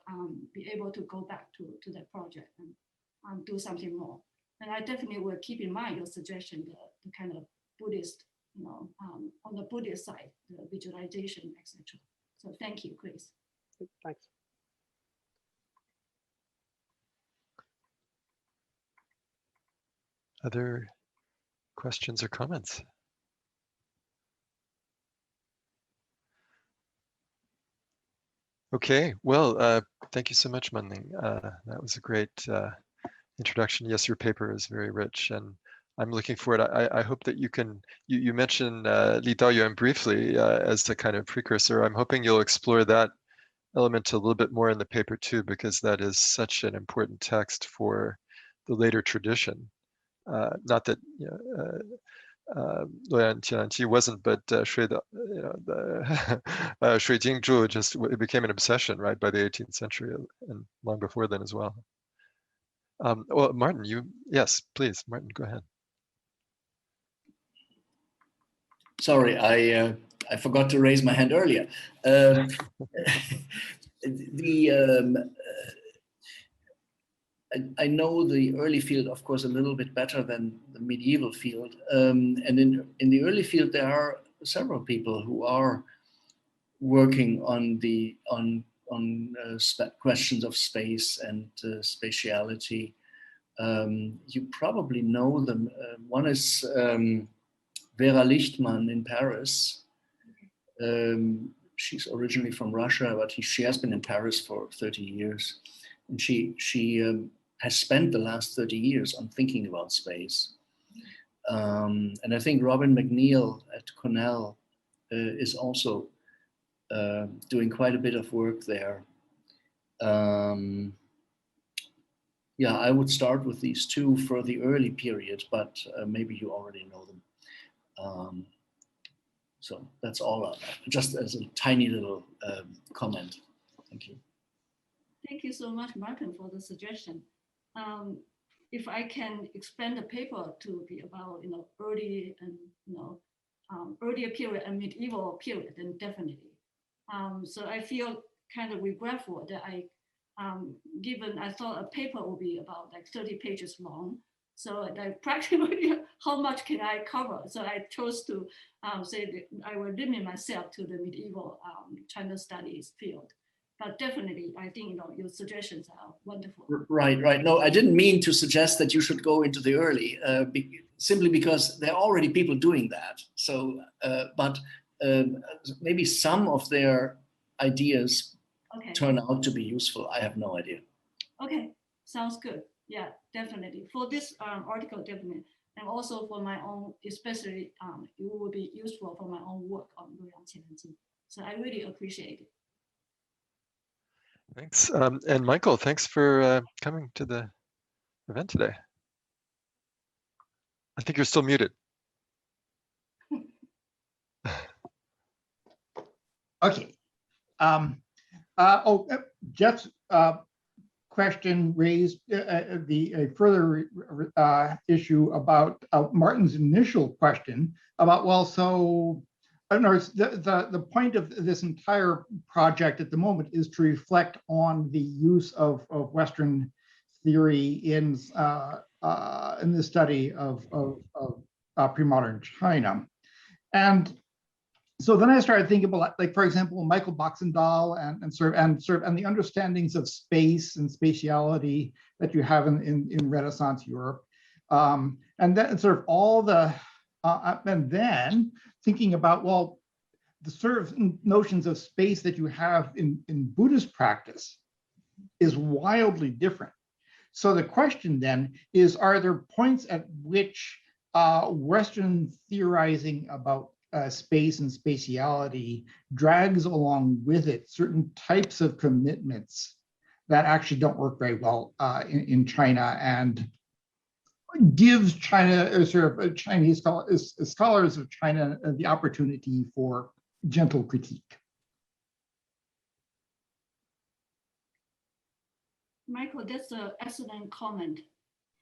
be able to go back to that project and do something more. And I definitely will keep in mind your suggestion, the kind of Buddhist, on the Buddhist side, the visualization, etc. So thank you, Chris. Thanks. Other questions or comments? Okay, well, thank you so much, Manling. That was a great introduction. Yes, your paper is very rich, and I'm looking forward. I hope that you can, you mentioned Li Daoyuan briefly as a kind of precursor. I'm hoping you'll explore that element a little bit more in the paper too, because that is such an important text for the later tradition. Not that, Luoyan Tianqi wasn't, but Shui Jingzhu just, it became an obsession, right, by the 18th century and long before then as well. Well, Martin, yes, please, Martin, go ahead. Sorry, I forgot to raise my hand earlier. I know the early field, of course, a little bit better than the medieval field. And in the early field, there are several people who are working on questions of space and spatiality. You probably know them. One is Vera Lichtmann in Paris. She's originally from Russia, but she has been in Paris for 30 years. And she has spent the last 30 years on thinking about space. And I think Robin McNeill at Cornell is also doing quite a bit of work there. Yeah, I would start with these two for the early period, but maybe you already know them. So that's all, just as a tiny little comment. Thank you. Thank you so much, Martin, for the suggestion. If I can expand the paper to be about early and earlier period and medieval period, then definitely. So I feel kind of regretful that given I thought a paper would be about like 30 pages long. So like practically, how much can I cover? So I chose to say that I will limit myself to the medieval China studies field. But definitely, I think your suggestions are wonderful. Right. No, I didn't mean to suggest that you should go into the early, simply because there are already people doing that. So, but maybe some of their ideas turn out to be useful. I have no idea. Okay, sounds good. Yeah, definitely. For this article, definitely. And also for my own, especially, it will be useful for my own work on Luoyang Qianji. So I really appreciate it. Thanks. And Michael, thanks for coming to the event today. I think you're still muted. Okay. Jeff's question raised a further issue about Martin's initial question about, well, so I don't know, the point of this entire project at the moment is to reflect on the use of Western theory in the study of pre-modern China. And so then I started thinking about, like, for example, Michael Boxendahl and the understandings of space and spatiality that you have in Renaissance Europe, and then sort of all the and then thinking about, well, the sort of notions of space that you have in Buddhist practice is wildly different. So the question then is, are there points at which Western theorizing about space and spatiality drags along with it certain types of commitments that actually don't work very well in China, and gives China, or sort of Chinese scholars of China, the opportunity for gentle critique? Michael? Michael, that's an excellent comment.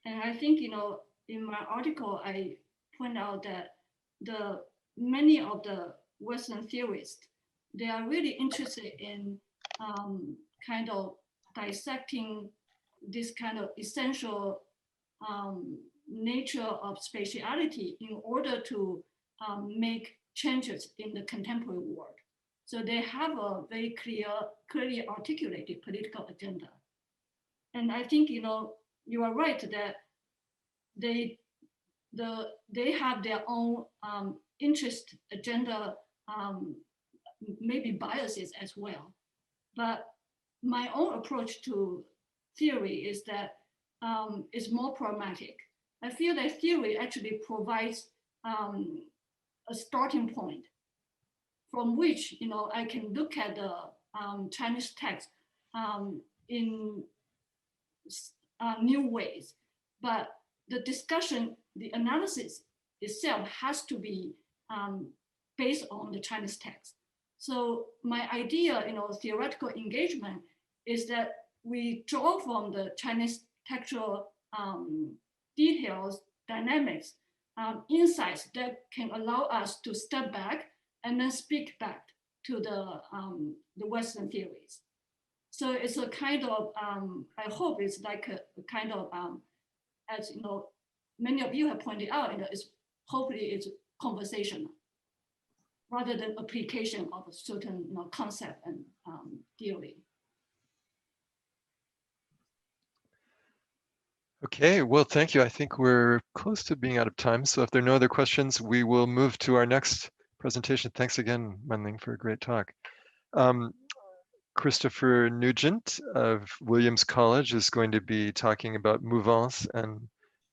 And I think, you know, in my article, I point out that many of the Western theorists, they are really interested in kind of dissecting this kind of essential nature of spatiality in order to make changes in the contemporary world. So they have a very clearly articulated political agenda. And I think, you know, you are right that they have their own interest agenda, maybe biases as well. But my own approach to theory is that it's more pragmatic. I feel that theory actually provides a starting point from which, you know, I can look at the Chinese text in new ways. But the discussion, the analysis itself has to be based on the Chinese text. So my idea, you know, theoretical engagement is that we draw from the Chinese textual details, dynamics, insights that can allow us to step back and then speak back to the Western theories. So it's a kind of, I hope it's like a kind of, as you know, many of you have pointed out, you know, hopefully it's conversational rather than application of a certain, you know, concept and theory. Okay, well, thank you. I think we're close to being out of time. So if there are no other questions, we will move to our next presentation. Thanks again, Manling, for a great talk. Christopher Nugent of Williams College is going to be talking about mouvance and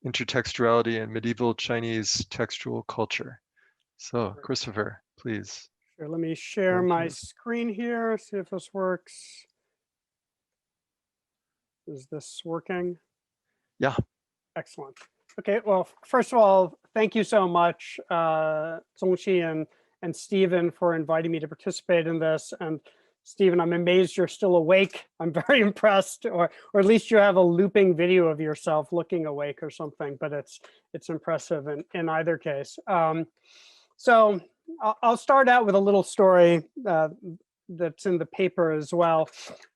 intertextuality in medieval Chinese textual culture. So Christopher, please. Sure, let me share my screen here, see if this works. Is this working? Yeah. Excellent. Okay, well, first of all, thank you so much, Zong-qi and Stephen, for inviting me to participate in this. And Stephen, I'm amazed you're still awake. I'm very impressed, or at least you have a looping video of yourself looking awake or something, but it's impressive in either case. So I'll start out with a little story that's in the paper as well.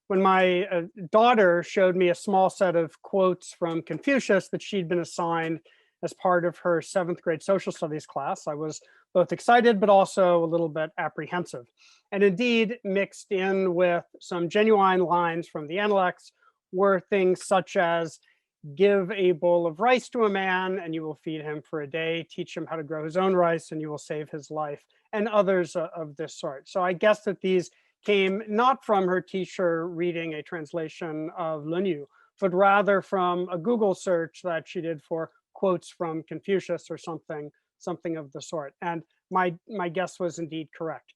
When my daughter showed me a small set of quotes from Confucius that she'd been assigned as part of her 7th grade social studies class, I was both excited, but also a little bit apprehensive. And indeed, mixed in with some genuine lines from the Analects were things such as, give a bowl of rice to a man and you will feed him for a day, teach him how to grow his own rice and you will save his life, and others of this sort. So I guess that these came not from her teacher reading a translation of Lunyu, but rather from a Google search that she did for quotes from Confucius or something of the sort. And my guess was indeed correct.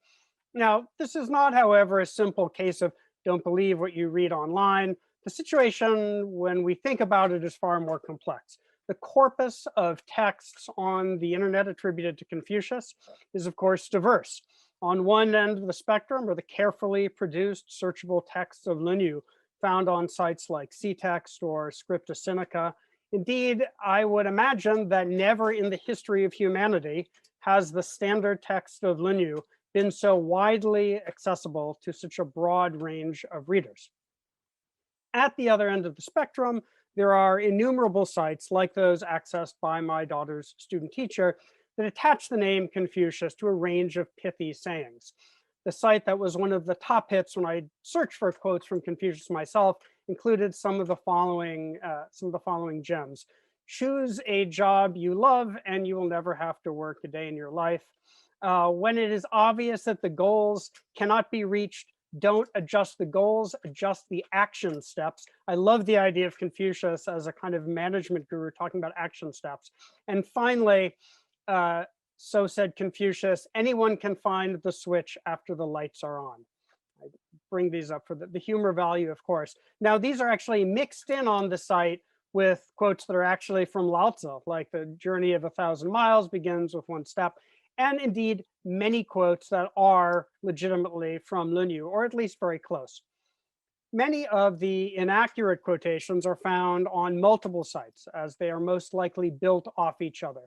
Now, this is not, however, a simple case of don't believe what you read online. The situation, when we think about it, is far more complex. The corpus of texts on the internet attributed to Confucius is, of course, diverse. On one end of the spectrum are the carefully produced searchable texts of Lunyu found on sites like cText or Scripta Sinica. Indeed, I would imagine that never in the history of humanity has the standard text of Lunyu been so widely accessible to such a broad range of readers. At the other end of the spectrum, there are innumerable sites like those accessed by my daughter's student teacher that attach the name Confucius to a range of pithy sayings. The site that was one of the top hits when I searched for quotes from Confucius myself included some of the following gems. Choose a job you love and you will never have to work a day in your life. When it is obvious that the goals cannot be reached, don't adjust the goals, adjust the action steps. I love the idea of Confucius as a kind of management guru talking about action steps. And finally, so said Confucius, anyone can find the switch after the lights are on. I bring these up for the humor value, of course. Now, these are actually mixed in on the site with quotes that are actually from Lao Tzu, like the journey of 1,000 miles begins with one step. And indeed, many quotes that are legitimately from Lunyu, or at least very close. Many of the inaccurate quotations are found on multiple sites, as they are most likely built off each other.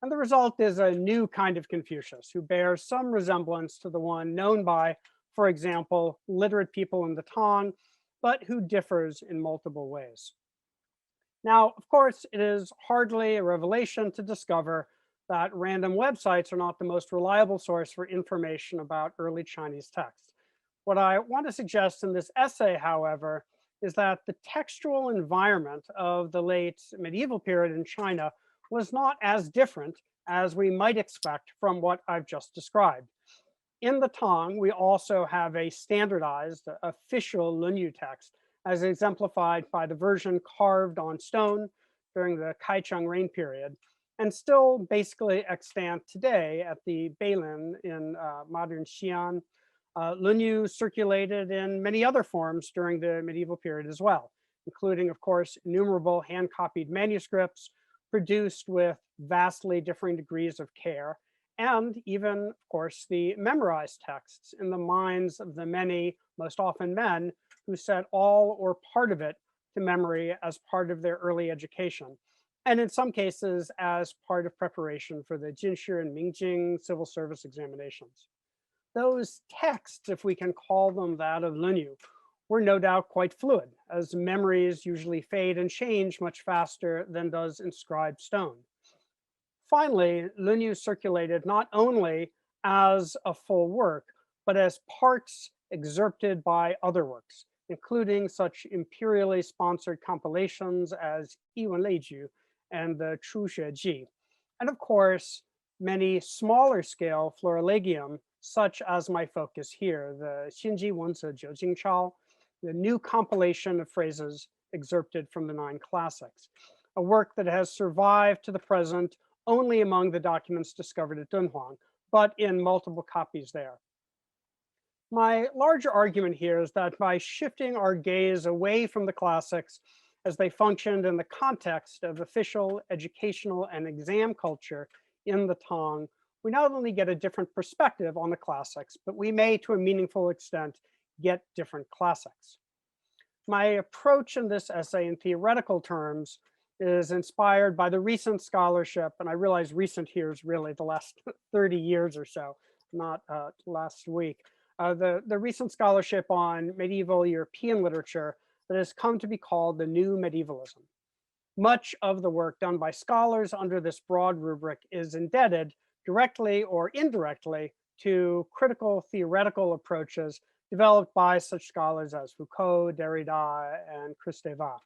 And the result is a new kind of Confucius who bears some resemblance to the one known by, for example, literate people in the Tang, but who differs in multiple ways. Now, of course, it is hardly a revelation to discover that random websites are not the most reliable source for information about early Chinese texts. What I want to suggest in this essay, however, is that the textual environment of the late medieval period in China was not as different as we might expect from what I've just described. In the Tang, we also have a standardized official Lunyu text, as exemplified by the version carved on stone during the Kaicheng reign period, and still basically extant today at the Beilin in modern Xi'an. Lunyu circulated in many other forms during the medieval period as well, including, of course, innumerable hand-copied manuscripts produced with vastly differing degrees of care, and even, of course, the memorized texts in the minds of the many, most often men, who set all or part of it to memory as part of their early education, and in some cases as part of preparation for the Jinshi and Mingjing civil service examinations. Those texts, if we can call them that, of Lunyu, were no doubt quite fluid, as memories usually fade and change much faster than does inscribed stone. Finally, Lunyu circulated not only as a full work, but as parts excerpted by other works, including such imperially sponsored compilations as Yuan Leiju and the Chu Xueji, and of course, many smaller scale florilegium, such as my focus here, the Xinji Wenzi Jiujing Chao, the new compilation of phrases excerpted from the 9 classics, a work that has survived to the present only among the documents discovered at Dunhuang, but in multiple copies there. My larger argument here is that by shifting our gaze away from the classics as they functioned in the context of official, educational, and exam culture in the Tang, we not only get a different perspective on the classics, but we may, to a meaningful extent, get different classics. My approach in this essay in theoretical terms is inspired by the recent scholarship, and I realize recent here is really the last 30 years or so, not last week. The recent scholarship on medieval European literature that has come to be called the New Medievalism. Much of the work done by scholars under this broad rubric is indebted directly or indirectly to critical theoretical approaches developed by such scholars as Foucault, Derrida, and Kristeva.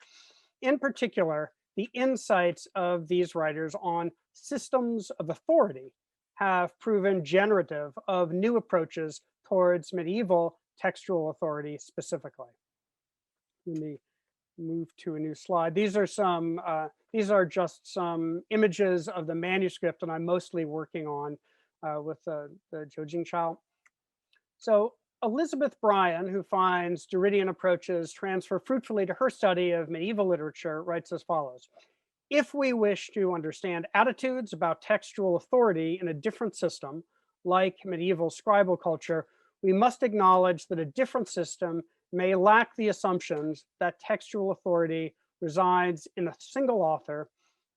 In particular, the insights of these writers on systems of authority have proven generative of new approaches towards medieval textual authority specifically. Let me move to a new slide. These are just some images of the manuscript that I'm mostly working on with the Jiujing Chao. So Elizabeth Bryan, who finds Derridian approaches transfer fruitfully to her study of medieval literature, writes as follows: if we wish to understand attitudes about textual authority in a different system, like medieval scribal culture, we must acknowledge that a different system may lack the assumptions that textual authority resides in a single author,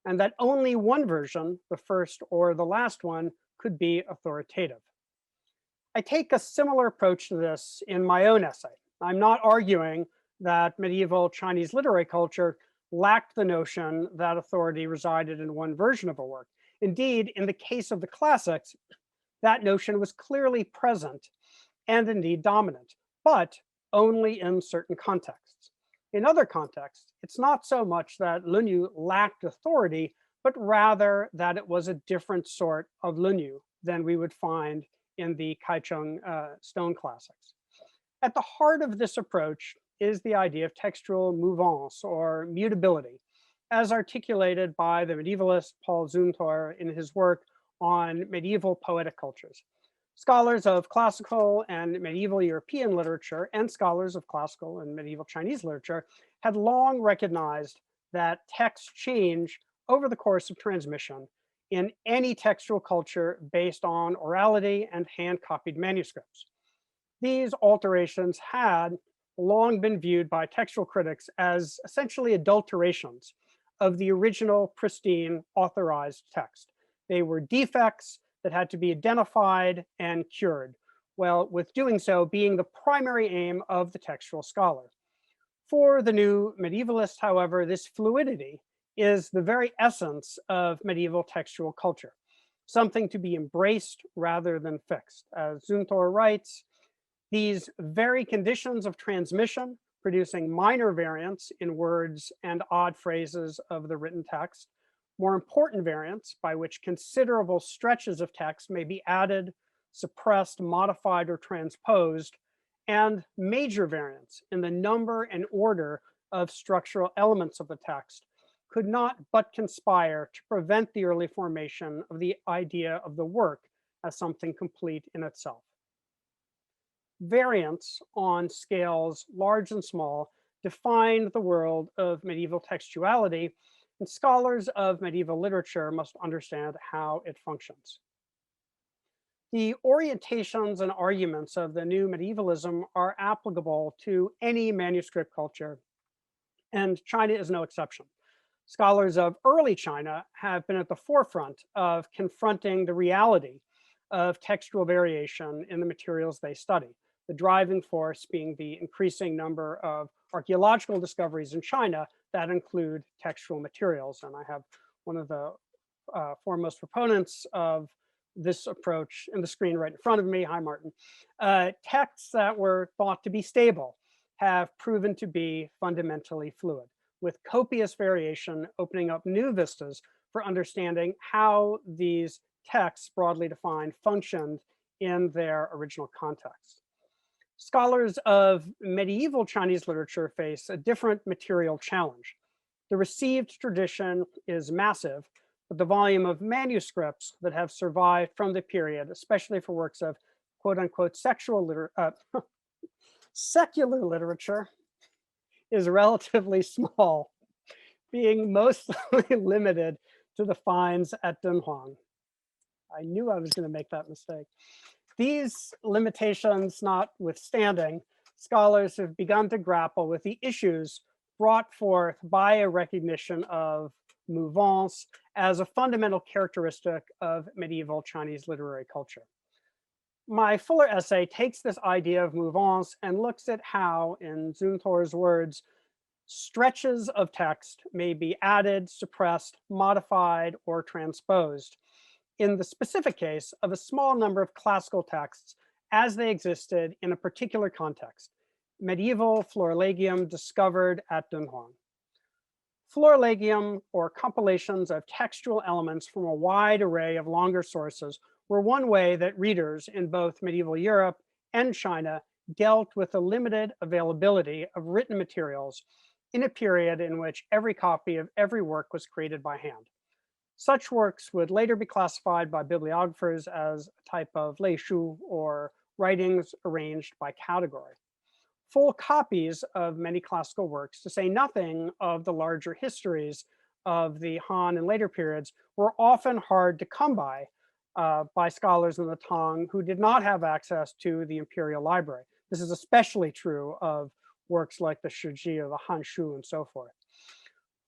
and that only one version, the first or the last one, could be authoritative. I take a similar approach to this in my own essay. I'm not arguing that medieval Chinese literary culture lacked the notion that authority resided in one version of a work. Indeed, in the case of the classics, that notion was clearly present and indeed dominant, but only in certain contexts. In other contexts, it's not so much that Lunyu lacked authority, but rather that it was a different sort of Lunyu than we would find in the Kaicheng stone classics. At the heart of this approach is the idea of textual mouvance, or mutability, as articulated by the medievalist Paul Zumthor in his work on medieval poetic cultures. Scholars of classical and medieval European literature and scholars of classical and medieval Chinese literature had long recognized that texts change over the course of transmission in any textual culture based on orality and hand-copied manuscripts. These alterations had, long been viewed by textual critics as essentially adulterations of the original pristine authorized text. They were defects that had to be identified and cured, well, with doing so being the primary aim of the textual scholar. For the new medievalists, however, this fluidity is the very essence of medieval textual culture, something to be embraced rather than fixed. As Zunthor writes, these very conditions of transmission, producing minor variants in words and odd phrases of the written text, more important variants by which considerable stretches of text may be added, suppressed, modified, or transposed, and major variants in the number and order of structural elements of the text could not but conspire to prevent the early formation of the idea of the work as something complete in itself. Variants on scales large and small defined the world of medieval textuality, and scholars of medieval literature must understand how it functions. The orientations and arguments of the new medievalism are applicable to any manuscript culture, and China is no exception. Scholars of early China have been at the forefront of confronting the reality of textual variation in the materials they study, the driving force being the increasing number of archaeological discoveries in China that include textual materials. And I have one of the foremost proponents of this approach in the screen right in front of me. Hi, Martin. Texts that were thought to be stable have proven to be fundamentally fluid, with copious variation opening up new vistas for understanding how these texts, broadly defined, functioned in their original context. Scholars of medieval Chinese literature face a different material challenge. The received tradition is massive, but the volume of manuscripts that have survived from the period, especially for works of quote unquote secular literature, is relatively small, being mostly limited to the finds at Dunhuang. I knew I was going to make that mistake. These limitations notwithstanding, scholars have begun to grapple with the issues brought forth by a recognition of mouvance as a fundamental characteristic of medieval Chinese literary culture. My fuller essay takes this idea of mouvance and looks at how, in Zunthor's words, stretches of text may be added, suppressed, modified, or transposed in the specific case of a small number of classical texts as they existed in a particular context, medieval florilegium discovered at Dunhuang. Florilegium, or compilations of textual elements from a wide array of longer sources, were one way that readers in both medieval Europe and China dealt with the limited availability of written materials in a period in which every copy of every work was created by hand. Such works would later be classified by bibliographers as a type of leishu, or writings arranged by category. Full copies of many classical works, to say nothing of the larger histories of the Han and later periods, were often hard to come by scholars in the Tang who did not have access to the imperial library. This is especially true of works like the Shiji or the Hanshu and so forth.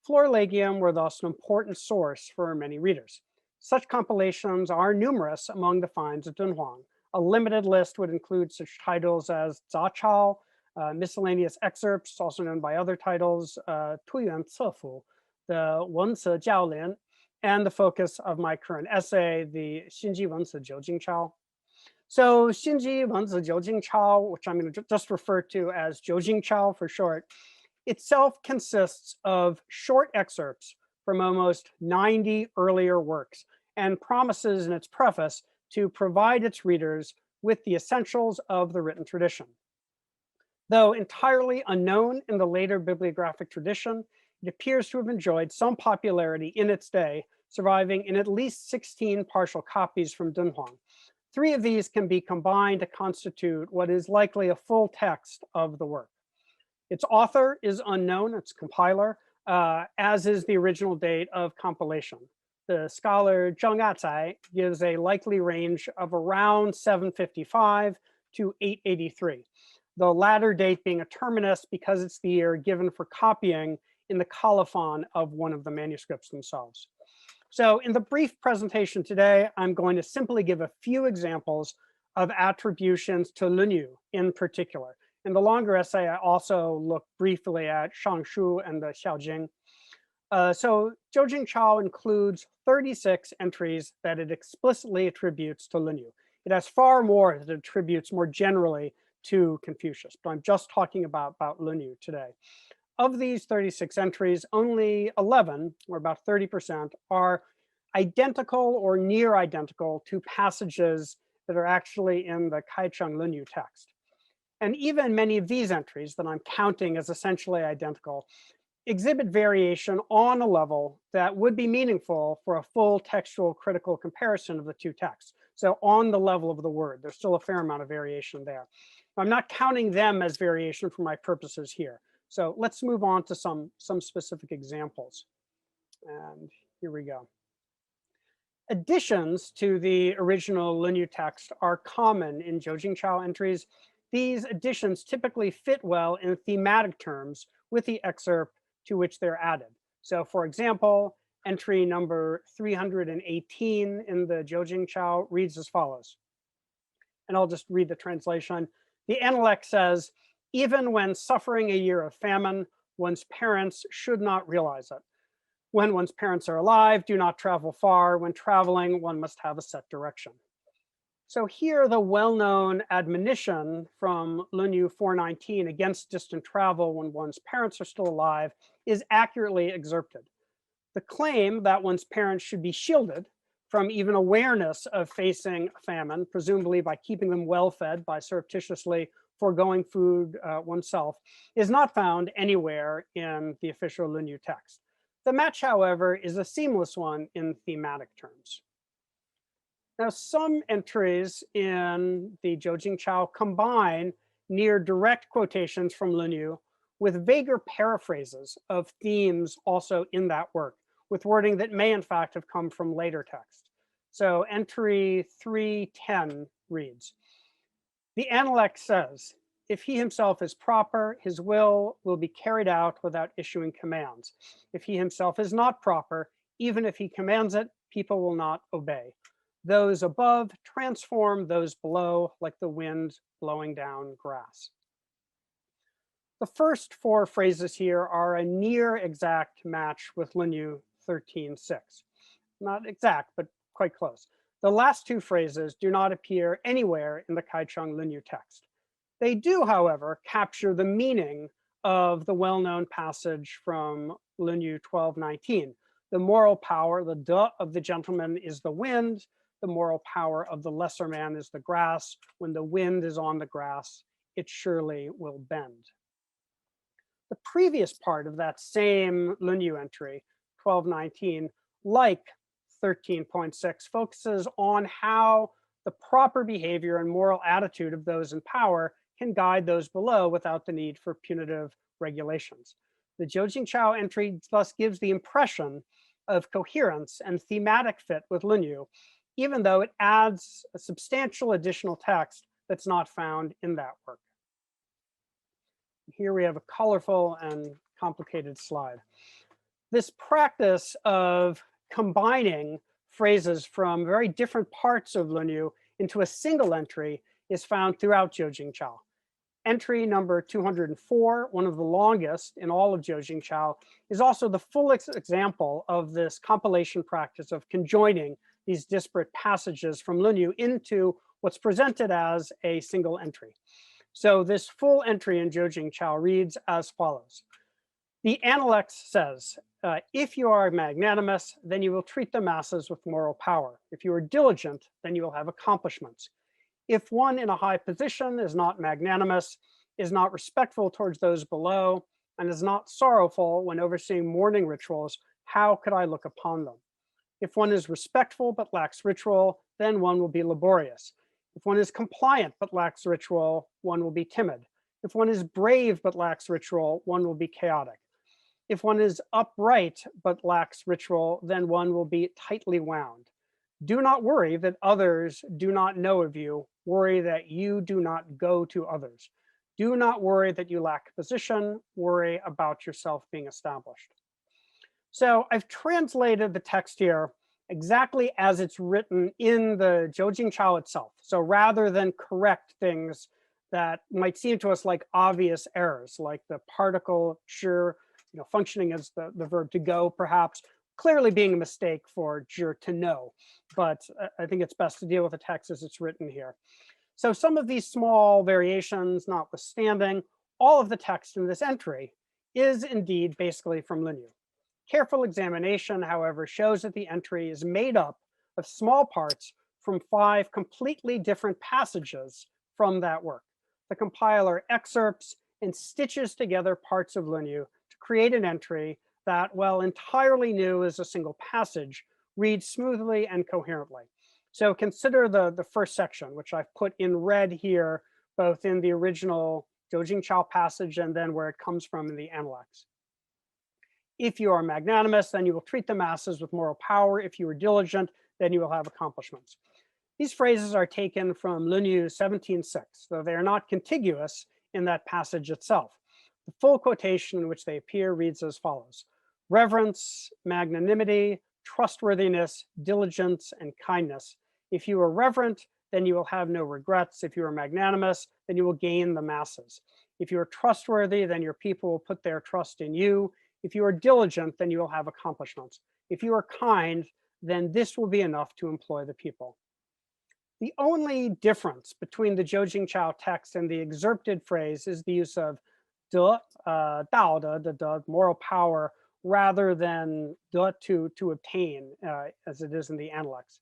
Florilegium were thus an important source for many readers. Such compilations are numerous among the finds at Dunhuang. A limited list would include such titles as Zachao, miscellaneous excerpts, also known by other titles, Tuyuan Cefu, the Wenci Jiaolian, and the focus of my current essay, the Xinji Wenci Jiujingchao. So Xinji Wenci Jiujingchao, which I'm going to just refer to as Jiujingchao for short, itself consists of short excerpts from almost 90 earlier works and promises in its preface to provide its readers with the essentials of the written tradition. Though entirely unknown in the later bibliographic tradition, it appears to have enjoyed some popularity in its day, surviving in at least 16 partial copies from Dunhuang. 3 of these can be combined to constitute what is likely a full text of the work. Its author is unknown, its compiler, as is the original date of compilation. The scholar Zheng Atzai gives a likely range of around 755 to 883. the latter date being a terminus because it's the year given for copying in the colophon of one of the manuscripts themselves. So in the brief presentation today, I'm going to simply give a few examples of attributions to Lunyu in particular. In the longer essay, I also look briefly at Shangshu and the Xiaojing. So Zhou Chao includes 36 entries that it explicitly attributes to Lunyu. It has far more that it attributes more generally to Confucius, but I'm just talking about Lunyu today. Of these 36 entries, only 11, or about 30%, are identical or near identical to passages that are actually in the Kaicheng Lunyu text. And even many of these entries that I'm counting as essentially identical exhibit variation on a level that would be meaningful for a full textual critical comparison of the two texts. So on the level of the word, there's still a fair amount of variation there. I'm not counting them as variation for my purposes here. So let's move on to some specific examples. And here we go. Additions to the original Lunyu text are common in Zhou Chao entries. These additions typically fit well in thematic terms with the excerpt to which they're added. So for example, entry number 318 in the Zhou Chao reads as follows. And I'll just read the translation. The Analect says, even when suffering a year of famine, one's parents should not realize it. When one's parents are alive, do not travel far. When traveling, one must have a set direction. So here, the well-known admonition from Lunyu 419 against distant travel when one's parents are still alive is accurately excerpted. The claim that one's parents should be shielded from even awareness of facing famine, presumably by keeping them well-fed by surreptitiously foregoing food oneself, is not found anywhere in the official Lunyu text. The match, however, is a seamless one in thematic terms. Now, some entries in the Zhou Chao combine near direct quotations from Lunyu with vaguer paraphrases of themes also in that work, with wording that may in fact have come from later text. So entry 310 reads, the Analect says, if he himself is proper, his will be carried out without issuing commands. If he himself is not proper, even if he commands it, people will not obey. Those above transform those below like the wind blowing down grass. The first four phrases here are a near exact match with Lunyu 13.6. Not exact, but quite close. The last two phrases do not appear anywhere in the Kaicheng Lunyu text. They do, however, capture the meaning of the well-known passage from Lunyu 12:19. The moral power, the de of the gentleman is the wind. The moral power of the lesser man is the grass. When the wind is on the grass, it surely will bend. The previous part of that same Lunyu entry, 12:19, like 13.6, focuses on how the proper behavior and moral attitude of those in power can guide those below without the need for punitive regulations. The Zhou Chao entry thus gives the impression of coherence and thematic fit with Lunyu, even though it adds a substantial additional text that's not found in that work. Here we have a colorful and complicated slide. This practice of combining phrases from very different parts of Lunyu into a single entry is found throughout Zhou Chao. Entry number 204, one of the longest in all of Zhou Chao, is also the full example of this compilation practice of conjoining these disparate passages from Lunyu into what's presented as a single entry. So this full entry in Zhou Chao reads as follows. The Analect says, if you are magnanimous, then you will treat the masses with moral power. If you are diligent, then you will have accomplishments. If one in a high position is not magnanimous, is not respectful towards those below, and is not sorrowful when overseeing mourning rituals, how could I look upon them? If one is respectful but lacks ritual, then one will be laborious. If one is compliant but lacks ritual, one will be timid. If one is brave but lacks ritual, one will be chaotic. If one is upright but lacks ritual, then one will be tightly wound. Do not worry that others do not know of you. Worry that you do not go to others. Do not worry that you lack position, worry about yourself being established. So I've translated the text here exactly as it's written in the Zhou Chao itself. So rather than correct things that might seem to us like obvious errors, like the particle zhi, functioning as the verb to go, perhaps clearly being a mistake for zhi to know. But I think it's best to deal with the text as it's written here. So some of these small variations notwithstanding, all of the text in this entry is indeed basically from Linyu. Careful examination, however, shows that the entry is made up of small parts from 5 completely different passages from that work. The compiler excerpts and stitches together parts of Linyu to create an entry that, while entirely new as a single passage, reads smoothly and coherently. So consider the first section, which I've put in red here, both in the original Zhou Chao passage and then where it comes from in the Analects. If you are magnanimous, then you will treat the masses with moral power. If you are diligent, then you will have accomplishments. These phrases are taken from Linyu 17.6, though they are not contiguous in that passage itself. The full quotation in which they appear reads as follows: reverence, magnanimity, trustworthiness, diligence, and kindness. If you are reverent, then you will have no regrets. If you are magnanimous, then you will gain the masses. If you are trustworthy, then your people will put their trust in you. If you are diligent, then you will have accomplishments. If you are kind, then this will be enough to employ the people. The only difference between the Zhou Chao text and the excerpted phrase is the use of de, dao de, moral power, rather than de, to obtain, as it is in the Analects.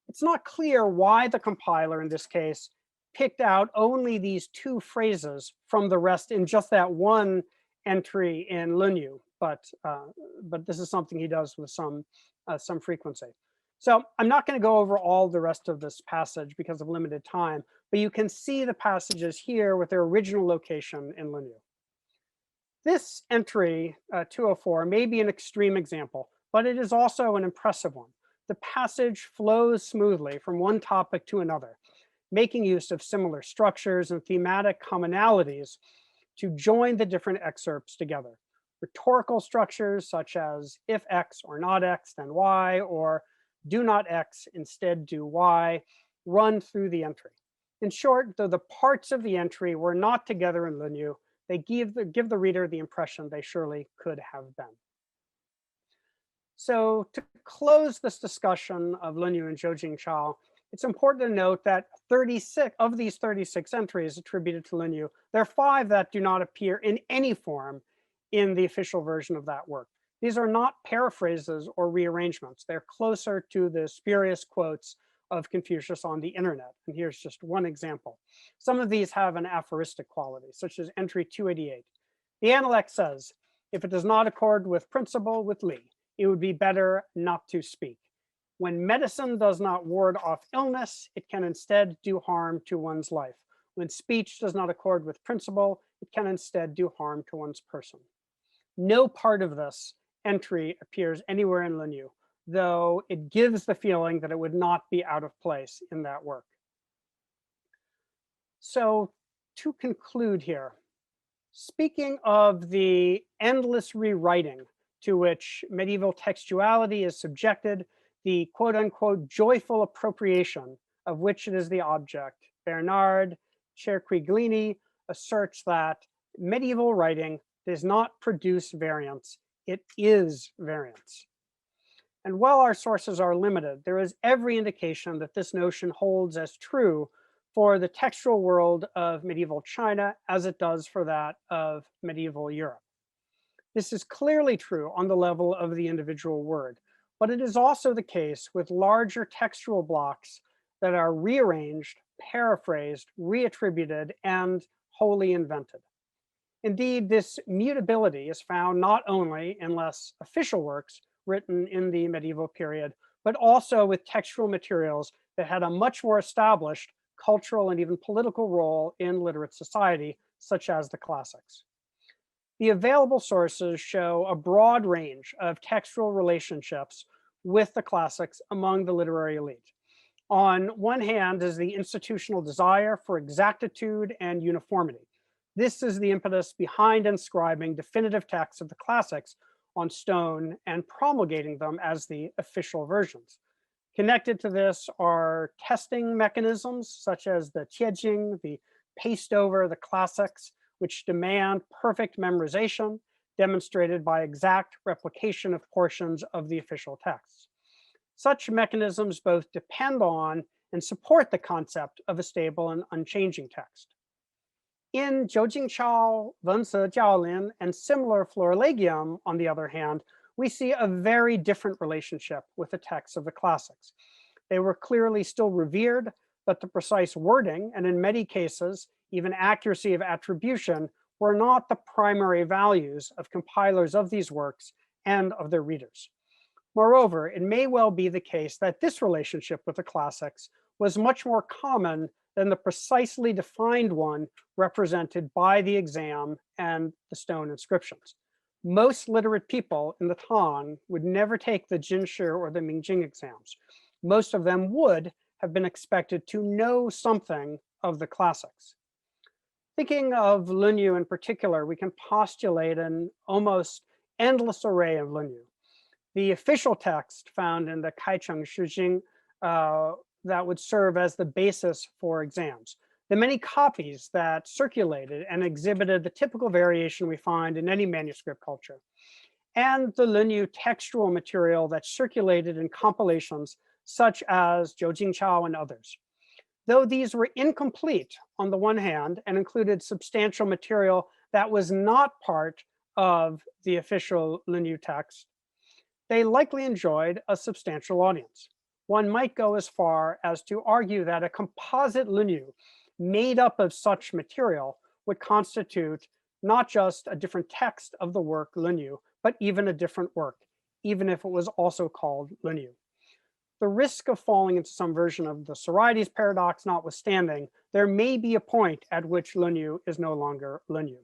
It's not clear why the compiler in this case picked out only these 2 phrases from the rest in just that one entry in Linyu, but this is something he does with some frequency. So I'm not going to go over all the rest of this passage because of limited time, but you can see the passages here with their original location in Linyu. This entry, 204, may be an extreme example, but it is also an impressive one. The passage flows smoothly from one topic to another, making use of similar structures and thematic commonalities to join the different excerpts together. Rhetorical structures such as if X or not X, then Y, or do not X, instead do Y, run through the entry. In short, though the parts of the entry were not together in Linyu, they give the reader the impression they surely could have been. So to close this discussion of Linyu and Zhou Chao, it's important to note that 36 of these 36 entries attributed to Linyu, there are 5 that do not appear in any form in the official version of that work. These are not paraphrases or rearrangements. They're closer to the spurious quotes of Confucius on the internet. And here's just one example. Some of these have an aphoristic quality, such as entry 288. The Analect says, if it does not accord with principle with Li, it would be better not to speak. When medicine does not ward off illness, it can instead do harm to one's life. When speech does not accord with principle, it can instead do harm to one's person. No part of this entry appears anywhere in Linyu, though it gives the feeling that it would not be out of place in that work. So to conclude here, speaking of the endless rewriting to which medieval textuality is subjected, the quote unquote joyful appropriation of which it is the object, Bernard Cerquiglini asserts that medieval writing does not produce variance, it is variance. And while our sources are limited, there is every indication that this notion holds as true for the textual world of medieval China as it does for that of medieval Europe. This is clearly true on the level of the individual word, but it is also the case with larger textual blocks that are rearranged, paraphrased, reattributed, and wholly invented. Indeed, this mutability is found not only in less official works written in the medieval period, but also with textual materials that had a much more established cultural and even political role in literate society, such as the classics. The available sources show a broad range of textual relationships with the classics among the literary elite. On one hand is the institutional desire for exactitude and uniformity. This is the impetus behind inscribing definitive texts of the classics on stone and promulgating them as the official versions. Connected to this are testing mechanisms such as the Tiejing, the paste over the classics, which demand perfect memorization, demonstrated by exact replication of portions of the official texts. Such mechanisms both depend on and support the concept of a stable and unchanging text. In Jiujingqiao, Wense Jiaolin, and similar Florilegium, on the other hand, we see a very different relationship with the texts of the classics. They were clearly still revered, but the precise wording, and in many cases, even accuracy of attribution, were not the primary values of compilers of these works and of their readers. Moreover, it may well be the case that this relationship with the classics was much more common than the precisely defined one represented by the exam and the stone inscriptions. Most literate people in the Tang would never take the Jinshi or the Mingjing exams. Most of them would have been expected to know something of the classics. Thinking of Lunyu in particular, we can postulate an almost endless array of Lunyu. The official text found in the Kaicheng Shijing that would serve as the basis for exams. The many copies that circulated and exhibited the typical variation we find in any manuscript culture, and the Lunyu textual material that circulated in compilations such as Jiujingqiao and others. Though these were incomplete on the one hand and included substantial material that was not part of the official Lunyu text, they likely enjoyed a substantial audience. One might go as far as to argue that a composite Lunyu made up of such material would constitute not just a different text of the work Lunyu, but even a different work, even if it was also called Lunyu. The risk of falling into some version of the Sorites paradox notwithstanding, there may be a point at which Lunyu is no longer Lunyu.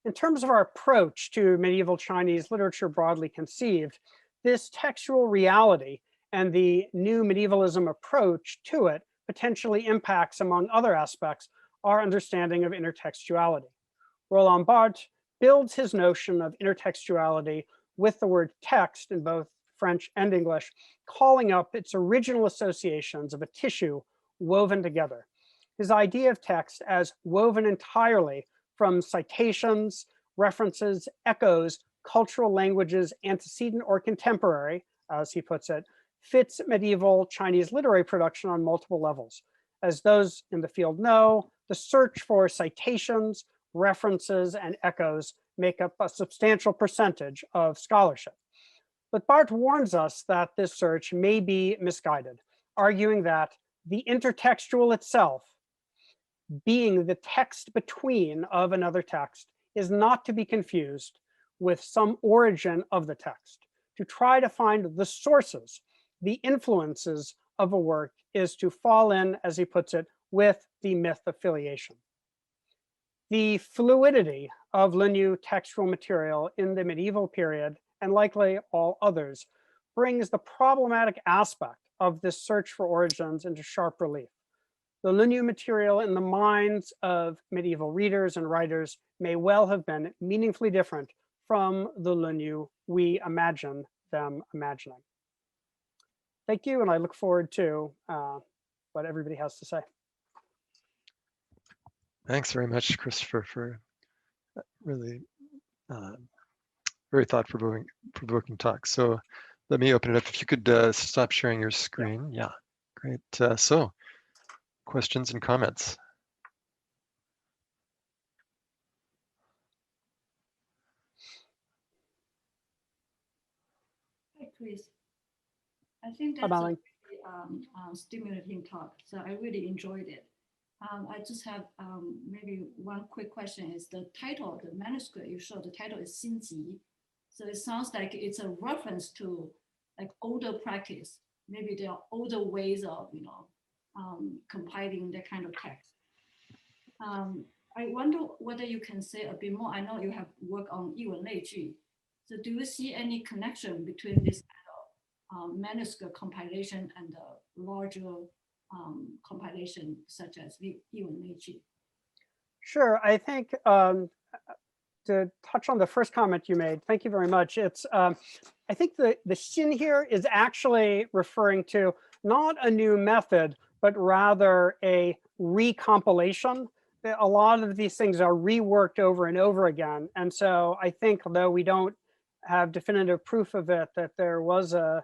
In terms of our approach to medieval Chinese literature broadly conceived, this textual reality and the new medievalism approach to it potentially impacts, among other aspects, our understanding of intertextuality. Roland Barthes builds his notion of intertextuality with the word text in both French and English, calling up its original associations of a tissue woven together. His idea of text as woven entirely from citations, references, echoes, cultural languages, antecedent or contemporary, as he puts it, fits medieval Chinese literary production on multiple levels. As those in the field know, the search for citations, references, and echoes make up a substantial percentage of scholarship. But Barthes warns us that this search may be misguided, arguing that the intertextual itself, being the text between of another text, is not to be confused with some origin of the text. To try to find the sources, the influences of a work is to fall in, as he puts it, with the myth of filiation. The fluidity of Lunyu textual material in the medieval period, and likely all others, brings the problematic aspect of this search for origins into sharp relief. The Lunyu material in the minds of medieval readers and writers may well have been meaningfully different from the Lunyu we imagine them imagining. Thank you, and I look forward to what everybody has to say. Thanks very much, Christopher, for that really very thought-provoking talk. So let me open it up. If you could stop sharing your screen. Yeah, great. So questions and comments. Hi, Chris. I think that's a really stimulating talk. So I really enjoyed it. I just have maybe one quick question. Is the title of the manuscript you showed, the title is Xingpei. So it sounds like it's a reference to like older practice. Maybe there are older ways of, compiling that kind of text. I wonder whether you can say a bit more. I know you have worked on Yuan. So do you see any connection between this kind of manuscript compilation and the larger compilation such as Yuan? Sure. I think to touch on the first comment you made, thank you very much. It's I think the xin here is actually referring to not a new method, but rather a recompilation. A lot of these things are reworked over and over again. And so I think, though we don't have definitive proof of it, that there was a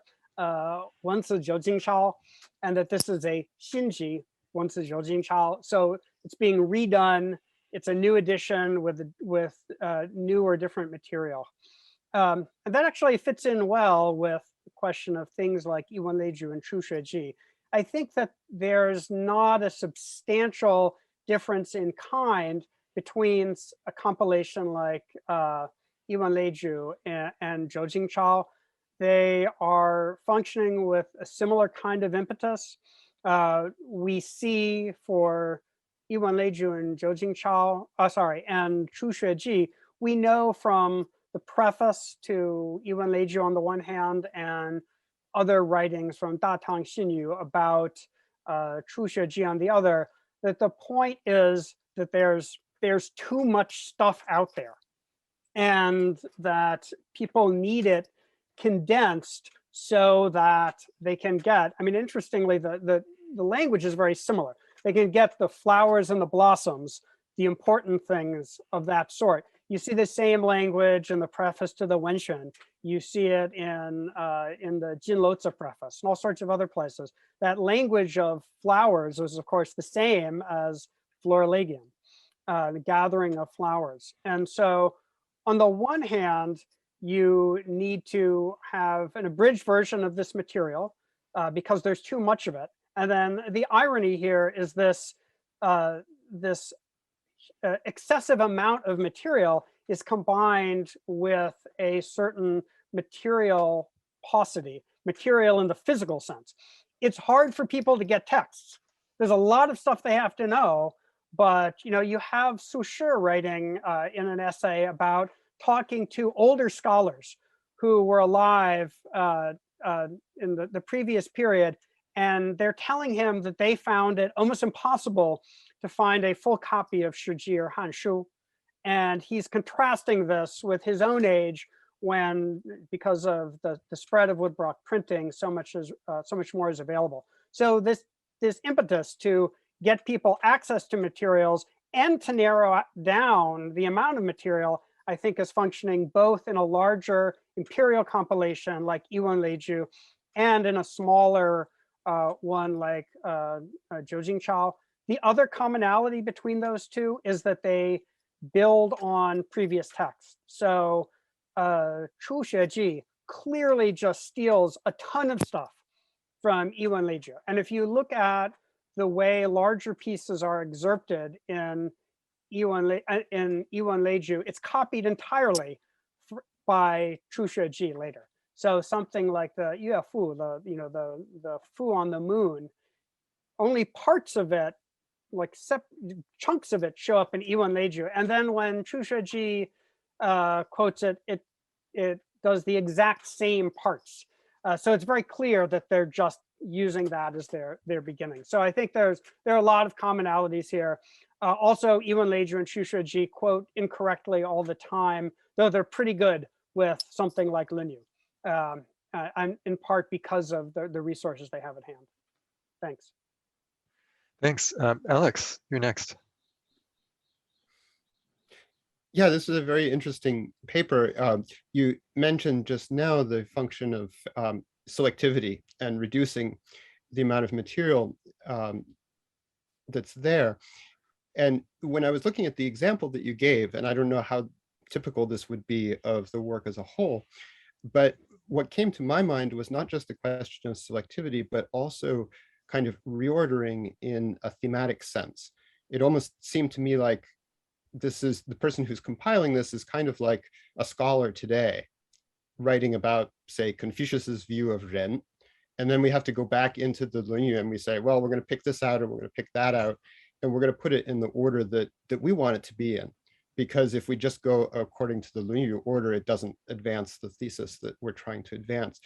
文字九经抄, and that this is a 新集文字九经抄. So it's being redone. It's a new edition with new or different material. And that actually fits in well with the question of things like Yuan Leiju and Chu Xueji. I think that there's not a substantial difference in kind between a compilation like Yuan Leiju and Zhou Jingchao. They are functioning with a similar kind of impetus. We see for Yuan Leiju and Zhou Jingchao, and Chu Xueji, we know from the preface to Yuan Leiju on the one hand and other writings from Da Tang Xinyu about Chu Xueji on the other, that the point is that there's too much stuff out there and that people need it condensed so that they can get, I mean, interestingly, the language is very similar. They can get the flowers and the blossoms, the important things of that sort. You see the same language in the preface to the Wenxuan. You see it in the Jin Lozi preface and all sorts of other places. That language of flowers is, of course, the same as Florilegium, the gathering of flowers. And so on the one hand, you need to have an abridged version of this material because there's too much of it. And then the irony here is this, excessive amount of material is combined with a certain material paucity, material in the physical sense. It's hard for people to get texts. There's a lot of stuff they have to know, but you have Su Shi writing in an essay about talking to older scholars who were alive in the previous period, and they're telling him that they found it almost impossible to find a full copy of Shiji or Hanshu. And he's contrasting this with his own age when, because of the spread of woodblock printing, so much more is available. So this impetus to get people access to materials and to narrow down the amount of material, I think, is functioning both in a larger imperial compilation like Yuan Leiju and in a smaller one like Zhou Jingchao. The other commonality between those two is that they build on previous texts. So Chu Xueji clearly just steals a ton of stuff from Yuan Leiju. And if you look at the way larger pieces are excerpted in Yuan Leiju, it's copied entirely by Chu Xueji later. So something like the Yue Fu, the Fu on the moon, only parts of it, like chunks of it, show up in Yuan Leiju. And then when Chu Xueji quotes it, it does the exact same parts. So it's very clear that they're just using that as their beginning. So I think there are a lot of commonalities here. Also, Yuan Leiju and Chu Xueji quote incorrectly all the time, though they're pretty good with something like Linyu, and in part because of the resources they have at hand. Thanks. Thanks. Alex, you're next. Yeah, this is a very interesting paper. You mentioned just now the function of selectivity and reducing the amount of material that's there. And when I was looking at the example that you gave, and I don't know how typical this would be of the work as a whole, but what came to my mind was not just the question of selectivity, but also kind of reordering in a thematic sense. It almost seemed to me like this is the person who's compiling this is kind of like a scholar today writing about, say, Confucius's view of Ren. And then we have to go back into the Linyu and we say, well, we're going to pick this out and we're going to pick that out. And we're going to put it in the order that we want it to be in. Because if we just go according to the Linyu order, it doesn't advance the thesis that we're trying to advance.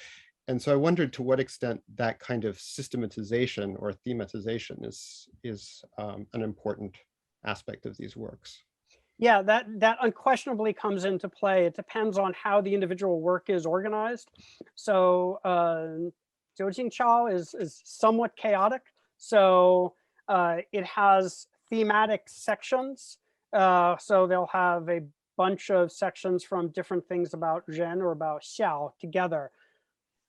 And so I wondered to what extent that kind of systematization or thematization is an important aspect of these works. Yeah, that unquestionably comes into play. It depends on how the individual work is organized. So Zhou is somewhat chaotic. So it has thematic sections. So they'll have a bunch of sections from different things about Zhen or about Xiao together.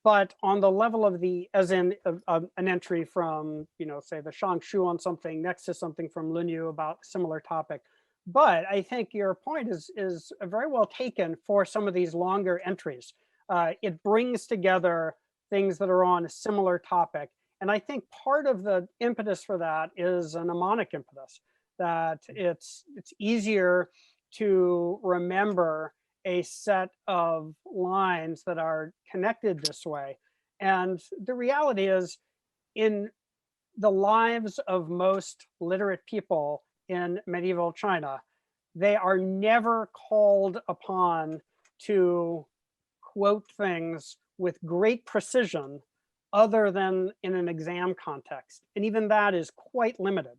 But on the level of the, as in an entry from, say the Shangshu on something next to something from Lunyu about a similar topic. But I think your point is very well taken for some of these longer entries. It brings together things that are on a similar topic. And I think part of the impetus for that is a mnemonic impetus, that it's easier to remember a set of lines that are connected this way. And the reality is, in the lives of most literate people in medieval China, they are never called upon to quote things with great precision other than in an exam context. And even that is quite limited.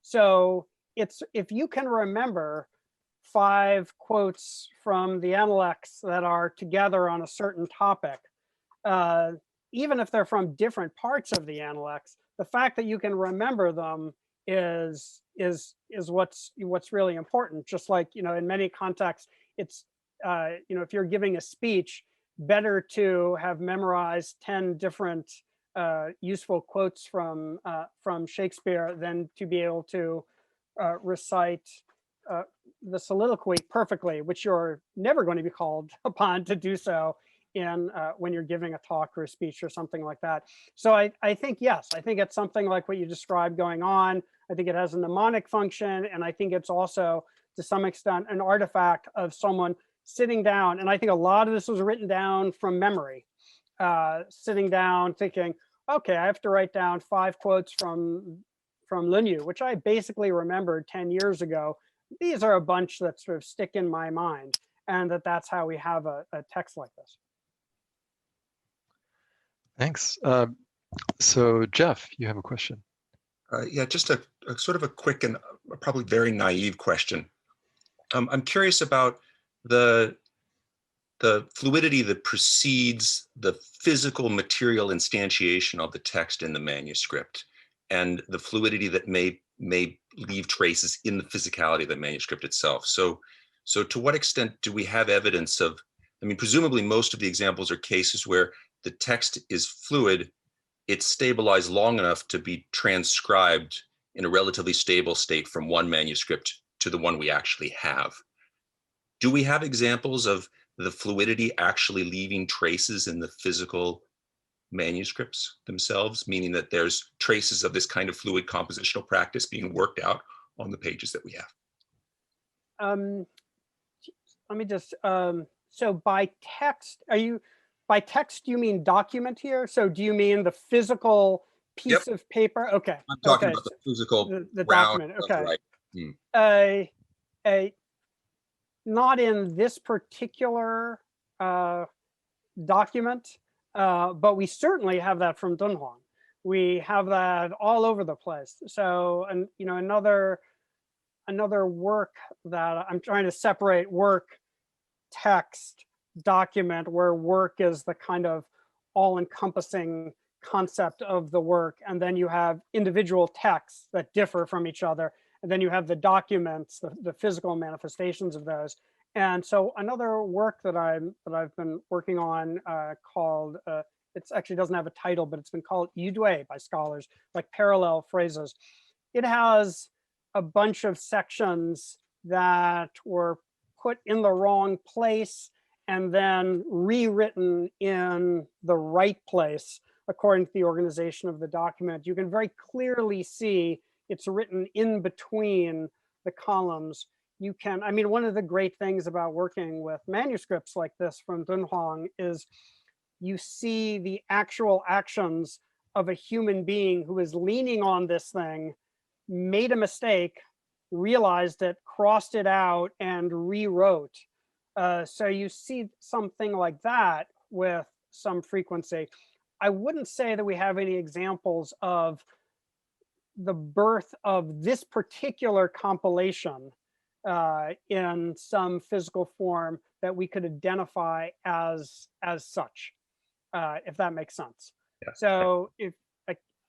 So if you can remember 5 quotes from the Analects that are together on a certain topic, even if they're from different parts of the Analects, the fact that you can remember them is what's really important. Just like, in many contexts, it's if you're giving a speech, better to have memorized 10 different useful quotes from Shakespeare than to be able to recite the soliloquy perfectly, which you're never going to be called upon to do so in when you're giving a talk or a speech or something like that. So I think, yes, I think it's something like what you described going on. I think it has a mnemonic function, and I think it's also, to some extent, an artifact of someone sitting down. And I think a lot of this was written down from memory, sitting down thinking, okay, I have to write down 5 quotes from Lunyu, which I basically remembered 10 years ago. These are a bunch that sort of stick in my mind, and that's how we have a text like this. Thanks. So Jeff, you have a question. Yeah, just a sort of a quick and probably very naive question. I'm curious about the fluidity that precedes the physical material instantiation of the text in the manuscript, and the fluidity that may leave traces in the physicality of the manuscript itself. So to what extent do we have evidence of, presumably most of the examples are cases where the text is fluid, it's stabilized long enough to be transcribed in a relatively stable state from one manuscript to the one we actually have. Do we have examples of the fluidity actually leaving traces in the physical manuscripts themselves, meaning that there's traces of this kind of fluid compositional practice being worked out on the pages that we have? Let me just, so by text, by text, do you mean document here? So do you mean the physical piece of paper? Okay. I'm talking about the physical the document. Okay. Right. Not in this particular document, but we certainly have that from Dunhuang. We have that all over the place. So, and another work that I'm trying to separate work, text, document, where work is the kind of all-encompassing concept of the work, and then you have individual texts that differ from each other, and then you have the documents, the physical manifestations of those. And so another work that I've been working on called, it actually doesn't have a title, but it's been called Yudui by scholars, like parallel phrases. It has a bunch of sections that were put in the wrong place and then rewritten in the right place according to the organization of the document. You can very clearly see it's written in between the columns. You can, one of the great things about working with manuscripts like this from Dunhuang is you see the actual actions of a human being who is leaning on this thing, made a mistake, realized it, crossed it out, and rewrote. So you see something like that with some frequency. I wouldn't say that we have any examples of the birth of this particular compilation in some physical form that we could identify as such, if that makes sense. Yeah. So if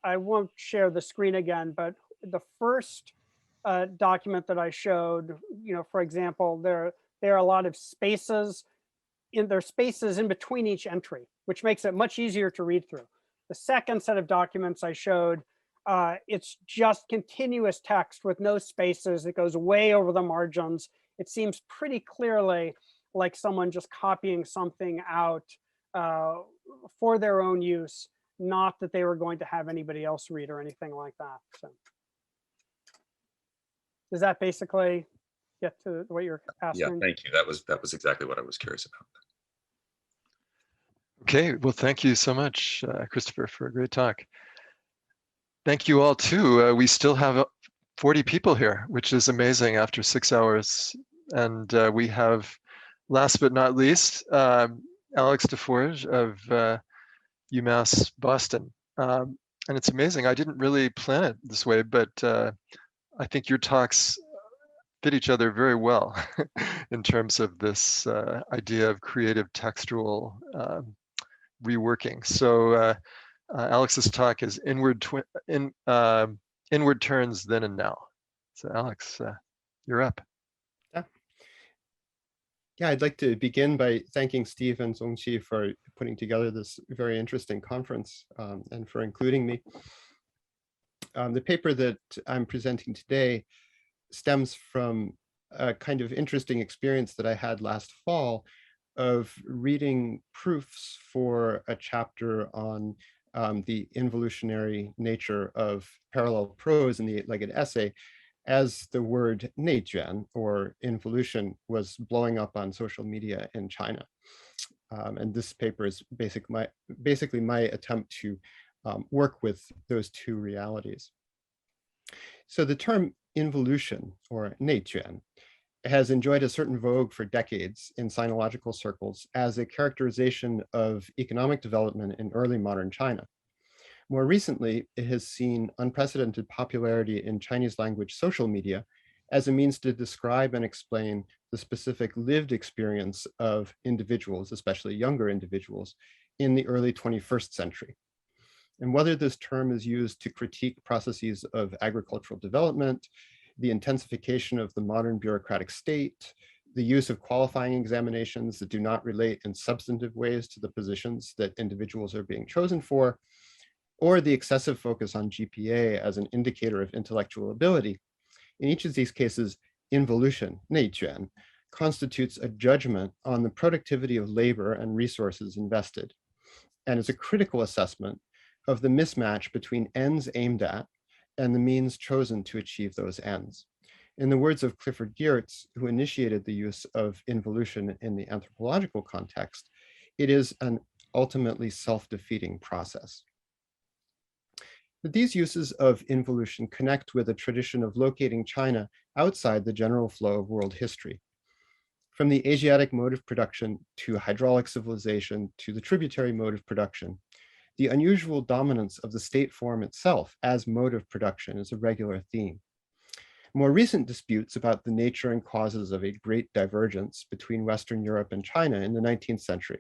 I won't share the screen again, but the first document that I showed, for example, there are a lot of spaces in between each entry, which makes it much easier to read through. The second set of documents I showed, it's just continuous text with no spaces. It goes way over the margins. It seems pretty clearly like someone just copying something out for their own use, not that they were going to have anybody else read or anything like that. So does that basically get to what you're asking? Yeah, thank you. That was exactly what I was curious about. Okay, well, thank you so much, Christopher, for a great talk. Thank you all too. We still have 40 people here, which is amazing after 6 hours. And we have, last but not least, Alex DeForge of UMass Boston. And it's amazing. I didn't really plan it this way, but I think your talks fit each other very well in terms of this idea of creative textual reworking. So Alex's talk is inward turns then and now. So Alex, you're up. Yeah, I'd like to begin by thanking Steve and Zong-qi for putting together this very interesting conference and for including me. The paper that I'm presenting today stems from a kind of interesting experience that I had last fall of reading proofs for a chapter on the involutionary nature of parallel prose in the eight-legged essay, as the word 内卷 or involution was blowing up on social media in China. And this paper is basically my attempt to work with those two realities. So the term involution or 内卷 has enjoyed a certain vogue for decades in sinological circles as a characterization of economic development in early modern China. More recently, it has seen unprecedented popularity in Chinese language social media as a means to describe and explain the specific lived experience of individuals, especially younger individuals, in the early 21st century. And whether this term is used to critique processes of agricultural development, the intensification of the modern bureaucratic state, the use of qualifying examinations that do not relate in substantive ways to the positions that individuals are being chosen for, or the excessive focus on GPA as an indicator of intellectual ability, in each of these cases, involution, 内卷, constitutes a judgment on the productivity of labor and resources invested, and is a critical assessment of the mismatch between ends aimed at and the means chosen to achieve those ends. In the words of Clifford Geertz, who initiated the use of involution in the anthropological context, it is an ultimately self-defeating process. But these uses of involution connect with a tradition of locating China outside the general flow of world history. From the Asiatic mode of production to hydraulic civilization to the tributary mode of production, the unusual dominance of the state form itself as mode of production is a regular theme. More recent disputes about the nature and causes of a great divergence between Western Europe and China in the 19th century,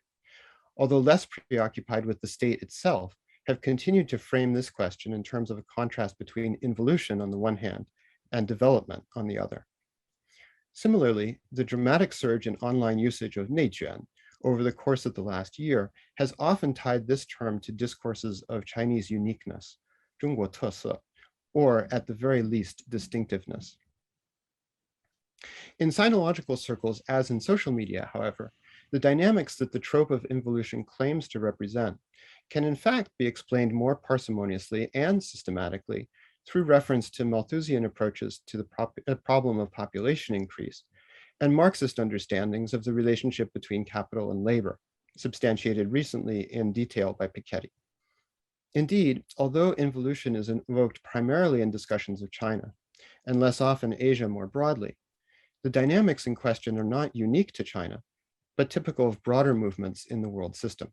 although less preoccupied with the state itself, have continued to frame this question in terms of a contrast between involution on the one hand and development on the other. Similarly, the dramatic surge in online usage of 内卷 over the course of the last year has often tied this term to discourses of Chinese uniqueness, 中国特色, or at the very least distinctiveness. In sinological circles, as in social media, however, the dynamics that the trope of involution claims to represent can in fact be explained more parsimoniously and systematically through reference to Malthusian approaches to the problem of population increase and Marxist understandings of the relationship between capital and labor, substantiated recently in detail by Piketty. Indeed, although involution is invoked primarily in discussions of China, and less often Asia more broadly, the dynamics in question are not unique to China, but typical of broader movements in the world system.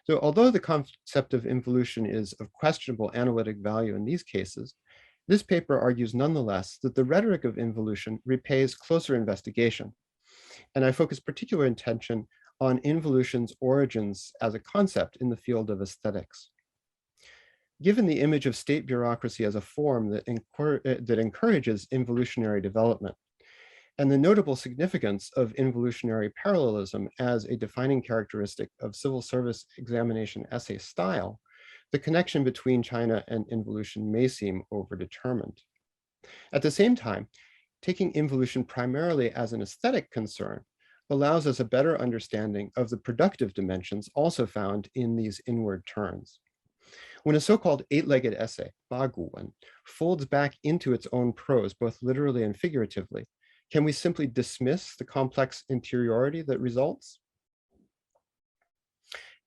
So although the concept of involution is of questionable analytic value in these cases, this paper argues nonetheless that the rhetoric of involution repays closer investigation. And I focus particular attention on involution's origins as a concept in the field of aesthetics. Given the image of state bureaucracy as a form that encourages involutionary development, and the notable significance of involutionary parallelism as a defining characteristic of civil service examination essay style, the connection between China and involution may seem overdetermined. At the same time, taking involution primarily as an aesthetic concern allows us a better understanding of the productive dimensions also found in these inward turns. When a so-called eight-legged essay, Baguan, folds back into its own prose, both literally and figuratively, can we simply dismiss the complex interiority that results?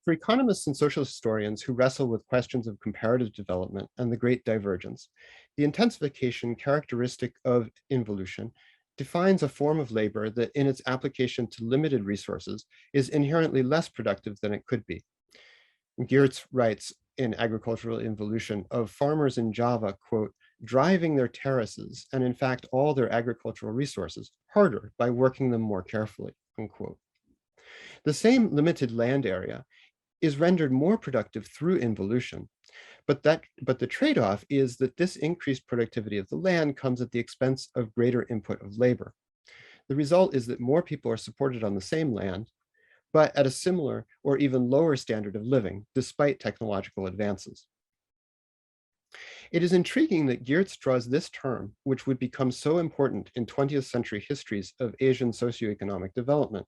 For economists and social historians who wrestle with questions of comparative development and the Great Divergence, the intensification characteristic of involution defines a form of labor that in its application to limited resources is inherently less productive than it could be. Geertz writes in Agricultural Involution of farmers in Java, quote, driving their terraces and in fact all their agricultural resources harder by working them more carefully, unquote. The same limited land area is rendered more productive through involution, but the trade-off is that this increased productivity of the land comes at the expense of greater input of labor. The result is that more people are supported on the same land, but at a similar or even lower standard of living, despite technological advances. It is intriguing that Geertz draws this term, which would become so important in 20th century histories of Asian socioeconomic development,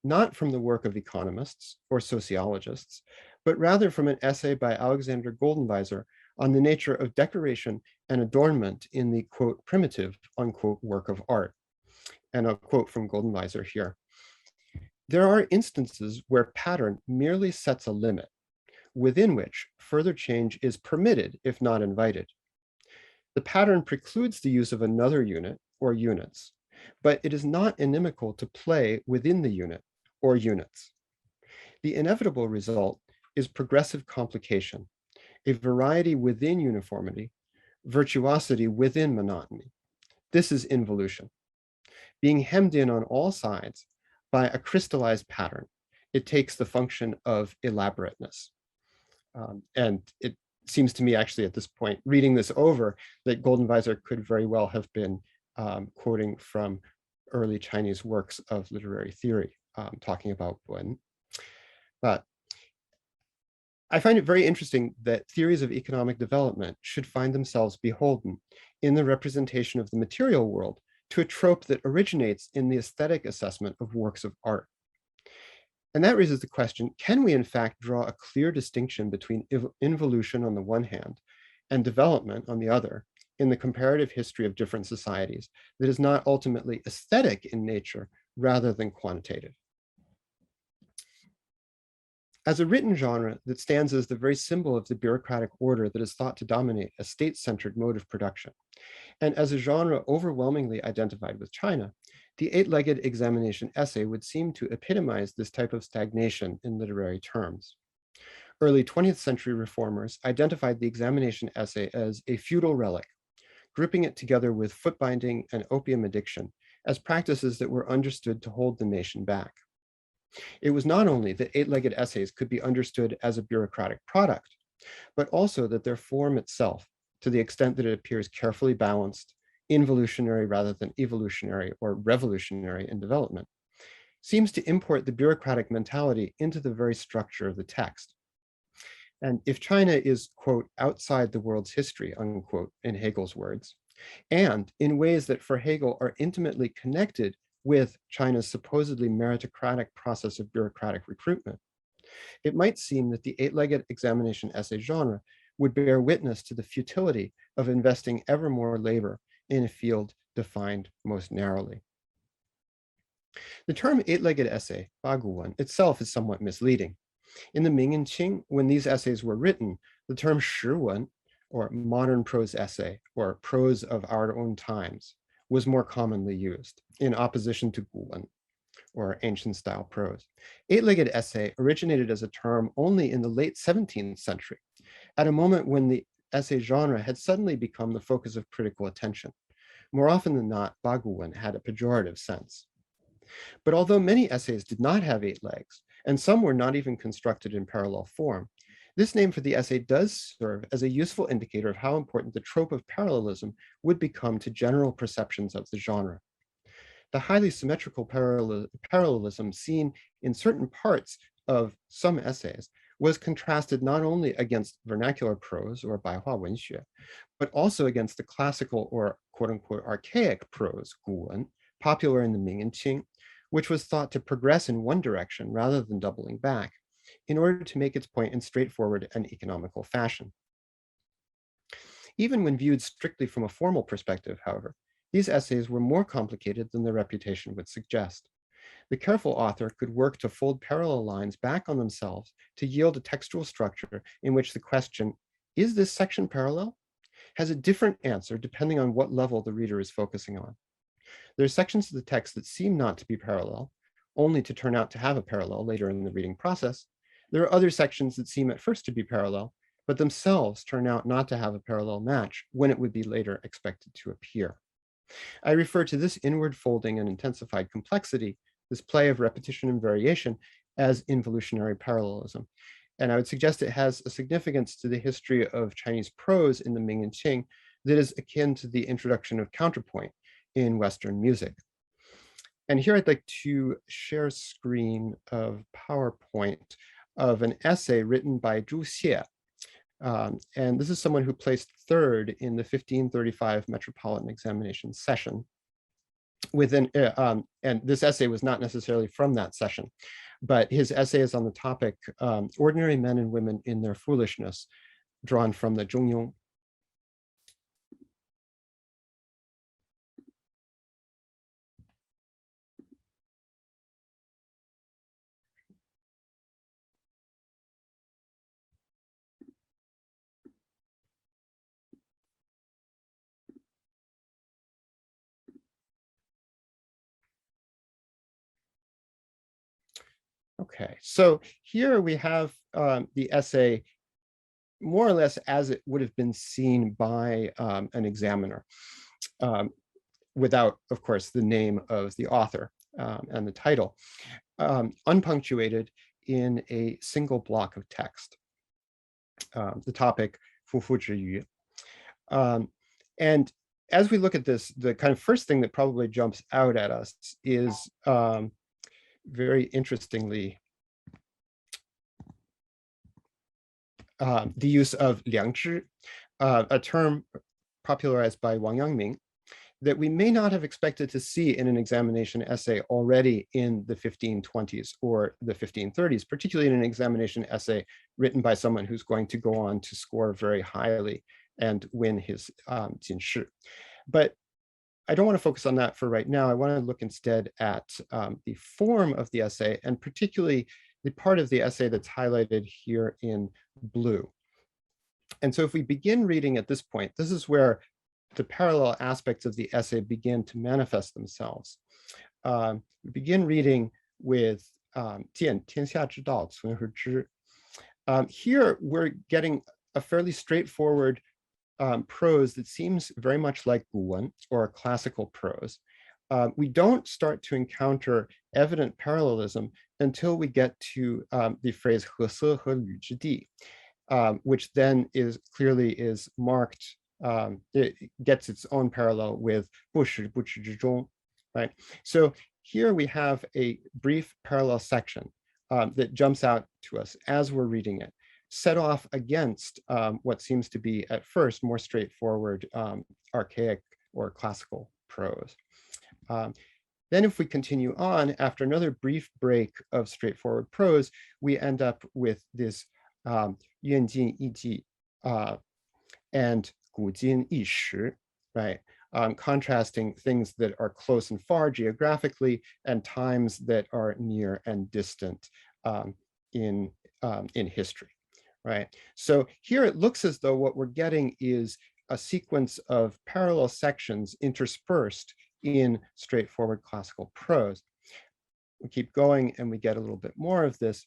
not from the work of economists or sociologists, but rather from an essay by Alexander Goldenweiser on the nature of decoration and adornment in the, quote, primitive, unquote, work of art. And I'll quote from Goldenweiser here. There are instances where pattern merely sets a limit, within which further change is permitted if not invited. The pattern precludes the use of another unit or units, but it is not inimical to play within the unit or units. The inevitable result is progressive complication, a variety within uniformity, virtuosity within monotony. This is involution. Being hemmed in on all sides by a crystallized pattern, it takes the function of elaborateness. And it seems to me actually at this point, reading this over, that Goldenweiser could very well have been quoting from early Chinese works of literary theory, talking about Yuan. But I find it very interesting that theories of economic development should find themselves beholden in the representation of the material world to a trope that originates in the aesthetic assessment of works of art. And that raises the question, can we in fact draw a clear distinction between involution on the one hand and development on the other in the comparative history of different societies that is not ultimately aesthetic in nature rather than quantitative? As a written genre that stands as the very symbol of the bureaucratic order that is thought to dominate a state-centered mode of production, and as a genre overwhelmingly identified with China, the eight-legged examination essay would seem to epitomize this type of stagnation in literary terms. Early 20th century reformers identified the examination essay as a feudal relic, grouping it together with foot-binding and opium addiction as practices that were understood to hold the nation back. It was not only that eight-legged essays could be understood as a bureaucratic product, but also that their form itself, to the extent that it appears carefully balanced, involutionary rather than evolutionary or revolutionary in development, seems to import the bureaucratic mentality into the very structure of the text. And if China is, quote, outside the world's history, unquote, in Hegel's words, and in ways that for Hegel are intimately connected with China's supposedly meritocratic process of bureaucratic recruitment, it might seem that the eight-legged examination essay genre would bear witness to the futility of investing ever more labor in a field defined most narrowly. The term eight-legged essay, Baguan, itself is somewhat misleading. In the Ming and Qing, when these essays were written, the term Shiwen, or modern prose essay, or prose of our own times, was more commonly used, in opposition to Guwen, or ancient style prose. Eight-legged essay originated as a term only in the late 17th century, at a moment when the essay genre had suddenly become the focus of critical attention. More often than not, baguwen had a pejorative sense. But although many essays did not have 8 legs, and some were not even constructed in parallel form, this name for the essay does serve as a useful indicator of how important the trope of parallelism would become to general perceptions of the genre. The highly symmetrical parallelism seen in certain parts of some essays was contrasted not only against vernacular prose or baihua wenxue, but also against the classical or quote-unquote archaic prose, guwen, popular in the Ming and Qing, which was thought to progress in one direction rather than doubling back, in order to make its point in straightforward and economical fashion. Even when viewed strictly from a formal perspective, however, these essays were more complicated than their reputation would suggest. The careful author could work to fold parallel lines back on themselves to yield a textual structure in which the question, is this section parallel, has a different answer depending on what level the reader is focusing on. There are sections of the text that seem not to be parallel, only to turn out to have a parallel later in the reading process. There are other sections that seem at first to be parallel, but themselves turn out not to have a parallel match when it would be later expected to appear. I refer to this inward folding and intensified complexity, this play of repetition and variation, as involutionary parallelism. And I would suggest it has a significance to the history of Chinese prose in the Ming and Qing that is akin to the introduction of counterpoint in Western music. And here I'd like to share a screen of PowerPoint of an essay written by Zhu Xie. And this is someone who placed 3rd in the 1535 Metropolitan Examination session. And this essay was not necessarily from that session, but his essay is on the topic, Ordinary Men and Women in Their Foolishness, drawn from the Zhongyong. Okay, so here we have the essay more or less as it would have been seen by an examiner, without, of course, the name of the author and the title, unpunctuated in a single block of text. The topic, 夫妇之余. And as we look at this, the kind of first thing that probably jumps out at us is very interestingly, the use of 良知, a term popularized by Wang Yangming that we may not have expected to see in an examination essay already in the 1520s or the 1530s, particularly in an examination essay written by someone who's going to go on to score very highly and win his 进士. But I don't want to focus on that for right now. I want to look instead at the form of the essay, and particularly the part of the essay that's highlighted here in blue. And so if we begin reading at this point, this is where the parallel aspects of the essay begin to manifest themselves. We begin reading with 见天下之道存而知. Here we're getting a fairly straightforward prose that seems very much like guwen or classical prose. We don't start to encounter evident parallelism until we get to the phrase 和色和履之地, which then is marked, it gets its own parallel with 不始不知之中, right? So here we have a brief parallel section that jumps out to us as we're reading it, set off against what seems to be at first more straightforward archaic or classical prose. Then if we continue on, after another brief break of straightforward prose, we end up with this 愿尽意计 and 古今一时, right? Contrasting things that are close and far geographically and times that are near and distant in history, right? So here it looks as though what we're getting is a sequence of parallel sections interspersed in straightforward classical prose. We keep going and we get a little bit more of this.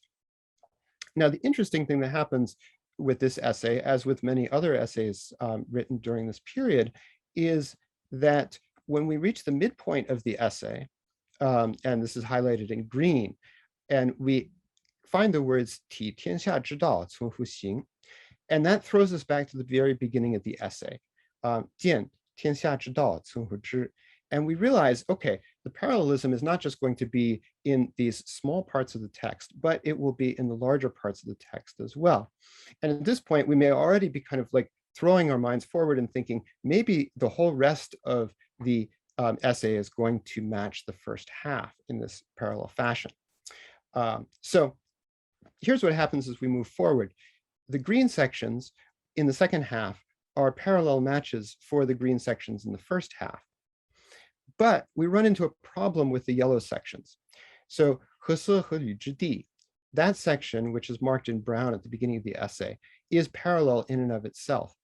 Now, the interesting thing that happens with this essay, as with many other essays written during this period, is that when we reach the midpoint of the essay, and this is highlighted in green, and we find the words 体天下之道从乎行, and that throws us back to the very beginning of the essay. 见天下之道从乎知. And we realize, okay, the parallelism is not just going to be in these small parts of the text, but it will be in the larger parts of the text as well. And at this point, we may already be kind of like throwing our minds forward and thinking, maybe the whole rest of the essay is going to match the first half in this parallel fashion. So here's what happens as we move forward. The green sections in the second half are parallel matches for the green sections in the first half. But we run into a problem with the yellow sections. So 和色和履之地, that section, which is marked in brown at the beginning of the essay, is parallel in and of itself.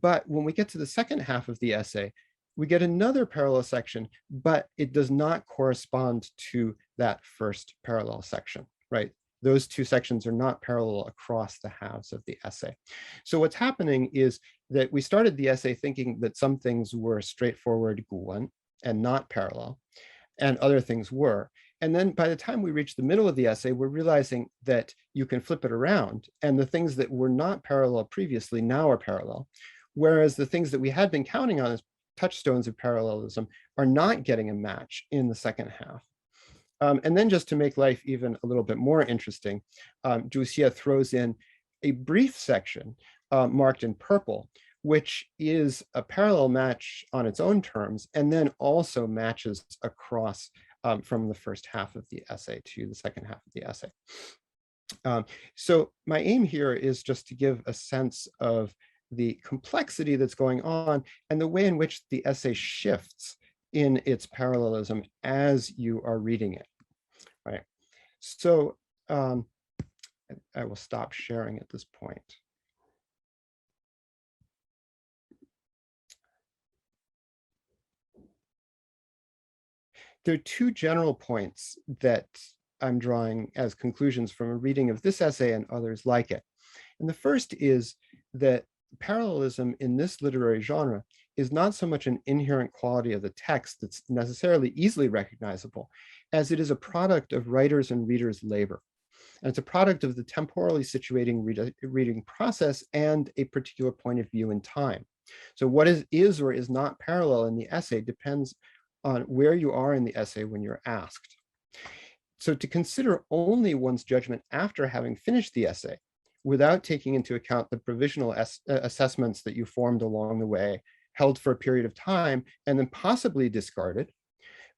But when we get to the second half of the essay, we get another parallel section, but it does not correspond to that first parallel section, right? Those two sections are not parallel across the halves of the essay. So what's happening is that we started the essay thinking that some things were straightforward guan and not parallel, and other things were. And then by the time we reach the middle of the essay, we're realizing that you can flip it around, and the things that were not parallel previously now are parallel, whereas the things that we had been counting on as touchstones of parallelism are not getting a match in the second half. And then just to make life even a little bit more interesting, Zhu Xie throws in a brief section marked in purple, which is a parallel match on its own terms, and then also matches across from the first half of the essay to the second half of the essay. So my aim here is just to give a sense of the complexity that's going on and the way in which the essay shifts in its parallelism as you are reading it, right? So I will stop sharing at this point. There are two general points that I'm drawing as conclusions from a reading of this essay and others like it. And the first is that parallelism in this literary genre is not so much an inherent quality of the text that's necessarily easily recognizable, as it is a product of writers' and readers' labor. And it's a product of the temporally situating reading process and a particular point of view in time. So what is or is not parallel in the essay depends on where you are in the essay when you're asked. So to consider only one's judgment after having finished the essay, without taking into account the provisional assessments that you formed along the way, held for a period of time, and then possibly discarded,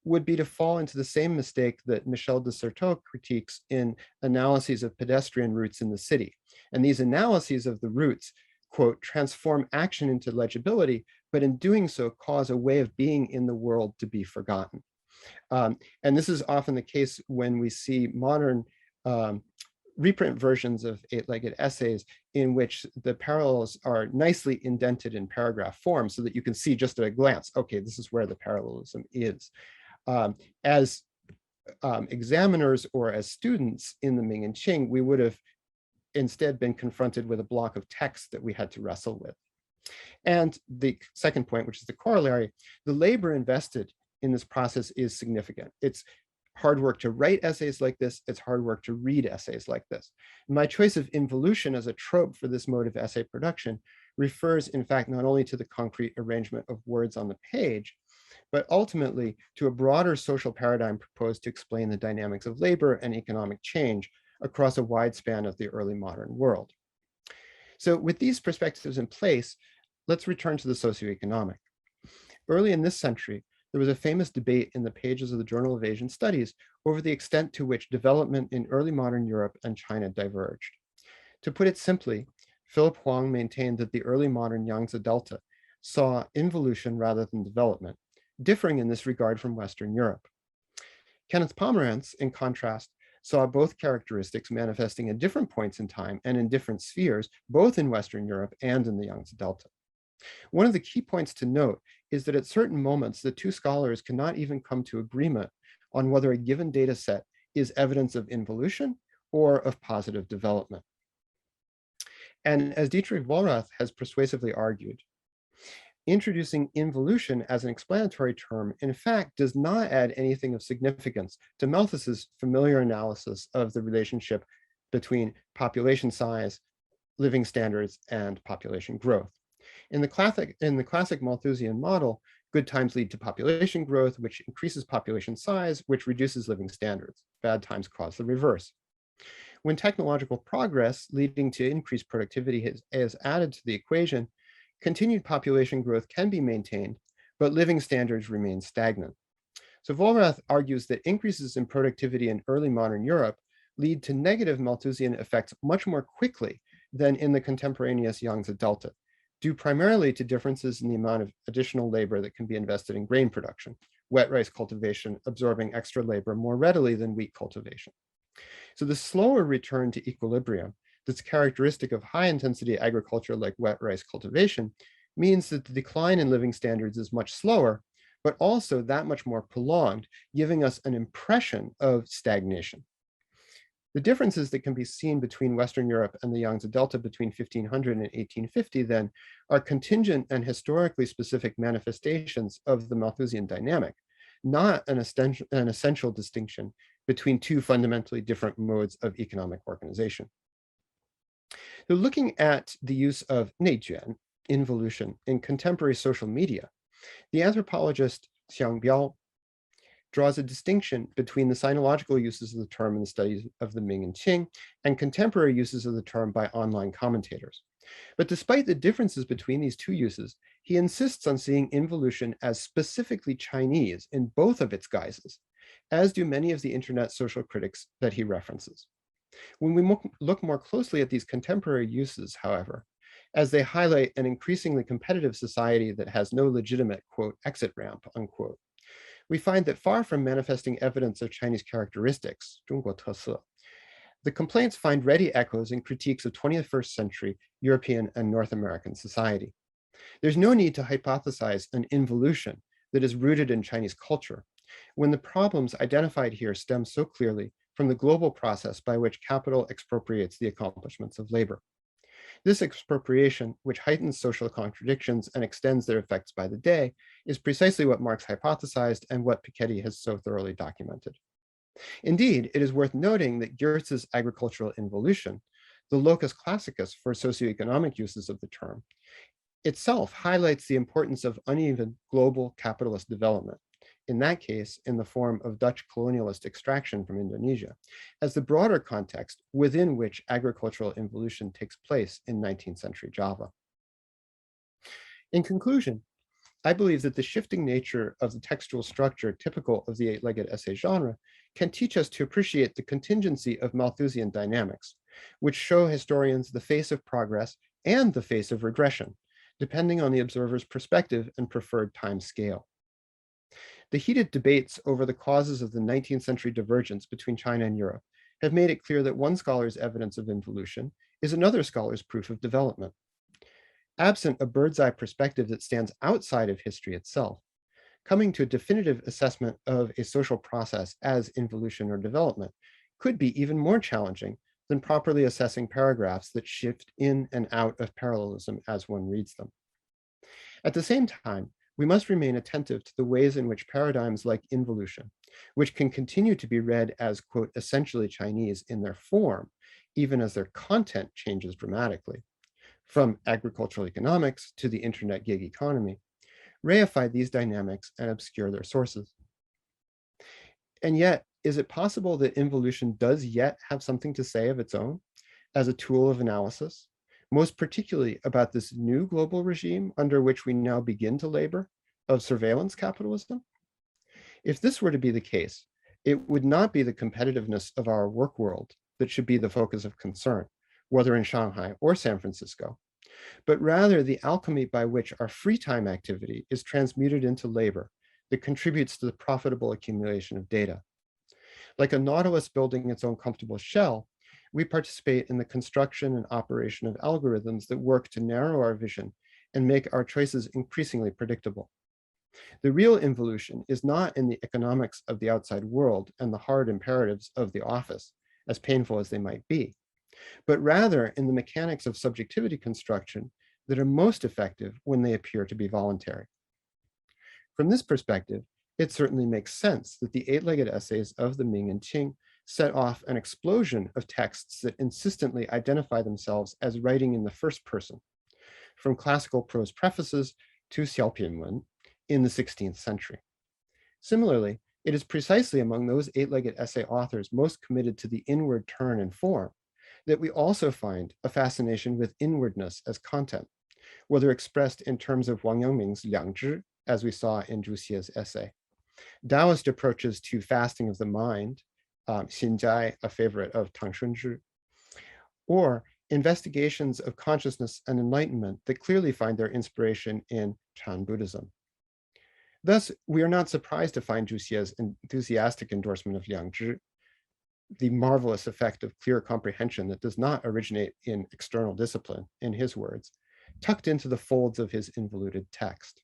would be to fall into the same mistake that Michel de Certeau critiques in Analyses of Pedestrian Routes in the City. And these analyses of the routes, quote, transform action into legibility, but in doing so cause a way of being in the world to be forgotten. And this is often the case when we see modern reprint versions of eight-legged essays in which the parallels are nicely indented in paragraph form so that you can see just at a glance, okay, this is where the parallelism is. As examiners or as students in the Ming and Qing, we would have instead been confronted with a block of text that we had to wrestle with. And the second point, which is the corollary, the labor invested in this process is significant. It's hard work to write essays like this. It's hard work to read essays like this. My choice of involution as a trope for this mode of essay production refers, in fact, not only to the concrete arrangement of words on the page, but ultimately to a broader social paradigm proposed to explain the dynamics of labor and economic change across a wide span of the early modern world. So with these perspectives in place, let's return to the socioeconomic. Early in this century, there was a famous debate in the pages of the Journal of Asian Studies over the extent to which development in early modern Europe and China diverged. To put it simply, Philip Huang maintained that the early modern Yangtze Delta saw involution rather than development, differing in this regard from Western Europe. Kenneth Pomerantz, in contrast, saw both characteristics manifesting at different points in time and in different spheres, both in Western Europe and in the Yangtze Delta. One of the key points to note is that at certain moments, the two scholars cannot even come to agreement on whether a given data set is evidence of involution or of positive development. And as Dietrich Wohlrath has persuasively argued, introducing involution as an explanatory term, in fact, does not add anything of significance to Malthus's familiar analysis of the relationship between population size, living standards, and population growth. In the classic Malthusian model, good times lead to population growth, which increases population size, which reduces living standards. Bad times cause the reverse. When technological progress leading to increased productivity is added to the equation, continued population growth can be maintained, but living standards remain stagnant. So Wohlrath argues that increases in productivity in early modern Europe lead to negative Malthusian effects much more quickly than in the contemporaneous Yangtze Delta, due primarily to differences in the amount of additional labor that can be invested in grain production, wet rice cultivation absorbing extra labor more readily than wheat cultivation. So the slower return to equilibrium that's characteristic of high-intensity agriculture like wet rice cultivation means that the decline in living standards is much slower, but also that much more prolonged, giving us an impression of stagnation. The differences that can be seen between Western Europe and the Yangtze Delta between 1500 and 1850 then are contingent and historically specific manifestations of the Malthusian dynamic, not an essential distinction between two fundamentally different modes of economic organization. So looking at the use of 内卷, involution, in contemporary social media, the anthropologist Xiang Biao draws a distinction between the sinological uses of the term in the studies of the Ming and Qing and contemporary uses of the term by online commentators. But despite the differences between these two uses, he insists on seeing involution as specifically Chinese in both of its guises, as do many of the internet social critics that he references. When we look more closely at these contemporary uses, however, as they highlight an increasingly competitive society that has no legitimate, quote, exit ramp, unquote, we find that far from manifesting evidence of Chinese characteristics, 中国特色, the complaints find ready echoes in critiques of 21st century European and North American society. There's no need to hypothesize an involution that is rooted in Chinese culture, when the problems identified here stem so clearly from the global process by which capital expropriates the accomplishments of labor. This expropriation, which heightens social contradictions and extends their effects by the day, is precisely what Marx hypothesized and what Piketty has so thoroughly documented. Indeed, it is worth noting that Geertz's agricultural involution, the locus classicus for socioeconomic uses of the term, itself highlights the importance of uneven global capitalist development, in that case, in the form of Dutch colonialist extraction from Indonesia, as the broader context within which agricultural involution takes place in 19th century Java. In conclusion, I believe that the shifting nature of the textual structure typical of the eight-legged essay genre can teach us to appreciate the contingency of Malthusian dynamics, which show historians the face of progress and the face of regression, depending on the observer's perspective and preferred time scale. The heated debates over the causes of the 19th century divergence between China and Europe have made it clear that one scholar's evidence of involution is another scholar's proof of development. Absent a bird's eye perspective that stands outside of history itself, coming to a definitive assessment of a social process as involution or development could be even more challenging than properly assessing paragraphs that shift in and out of parallelism as one reads them. At the same time, we must remain attentive to the ways in which paradigms like involution, which can continue to be read as, quote, essentially Chinese in their form, even as their content changes dramatically, from agricultural economics to the internet gig economy, reify these dynamics and obscure their sources. And yet, is it possible that involution does yet have something to say of its own as a tool of analysis, most particularly about this new global regime under which we now begin to labor, of surveillance capitalism? If this were to be the case, it would not be the competitiveness of our work world that should be the focus of concern, whether in Shanghai or San Francisco, but rather the alchemy by which our free time activity is transmuted into labor that contributes to the profitable accumulation of data. Like a nautilus building its own comfortable shell, we participate in the construction and operation of algorithms that work to narrow our vision and make our choices increasingly predictable. The real involution is not in the economics of the outside world and the hard imperatives of the office, as painful as they might be, but rather in the mechanics of subjectivity construction that are most effective when they appear to be voluntary. From this perspective, it certainly makes sense that the eight-legged essays of the Ming and Qing set off an explosion of texts that insistently identify themselves as writing in the first person, from classical prose prefaces to xiaopinwen in the 16th century. Similarly, it is precisely among those eight-legged essay authors most committed to the inward turn and form that we also find a fascination with inwardness as content, whether expressed in terms of Wang Yangming's liangzhi, as we saw in Zhu Xie's essay, Taoist approaches to fasting of the mind, Xinzhai, a favorite of Tang Shunzhi, or investigations of consciousness and enlightenment that clearly find their inspiration in Chan Buddhism. Thus, we are not surprised to find Zhu Xie's enthusiastic endorsement of liangzhi, the marvelous effect of clear comprehension that does not originate in external discipline, in his words, tucked into the folds of his involuted text.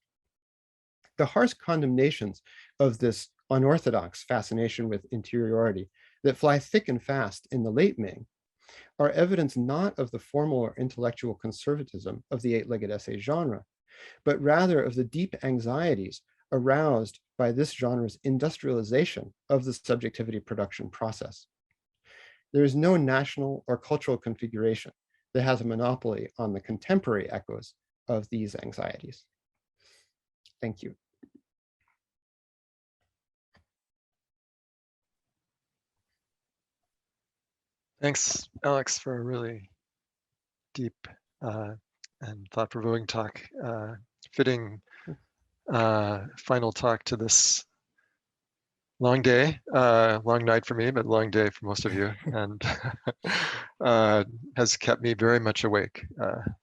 The harsh condemnations of this unorthodox fascination with interiority that fly thick and fast in the late Ming are evidence not of the formal or intellectual conservatism of the eight-legged essay genre, but rather of the deep anxieties aroused by this genre's industrialization of the subjectivity production process. There is no national or cultural configuration that has a monopoly on the contemporary echoes of these anxieties. Thank you. Thanks, Alex, for a really deep and thought-provoking talk. Fitting final talk to this long day, long night for me, but long day for most of you, and has kept me very much awake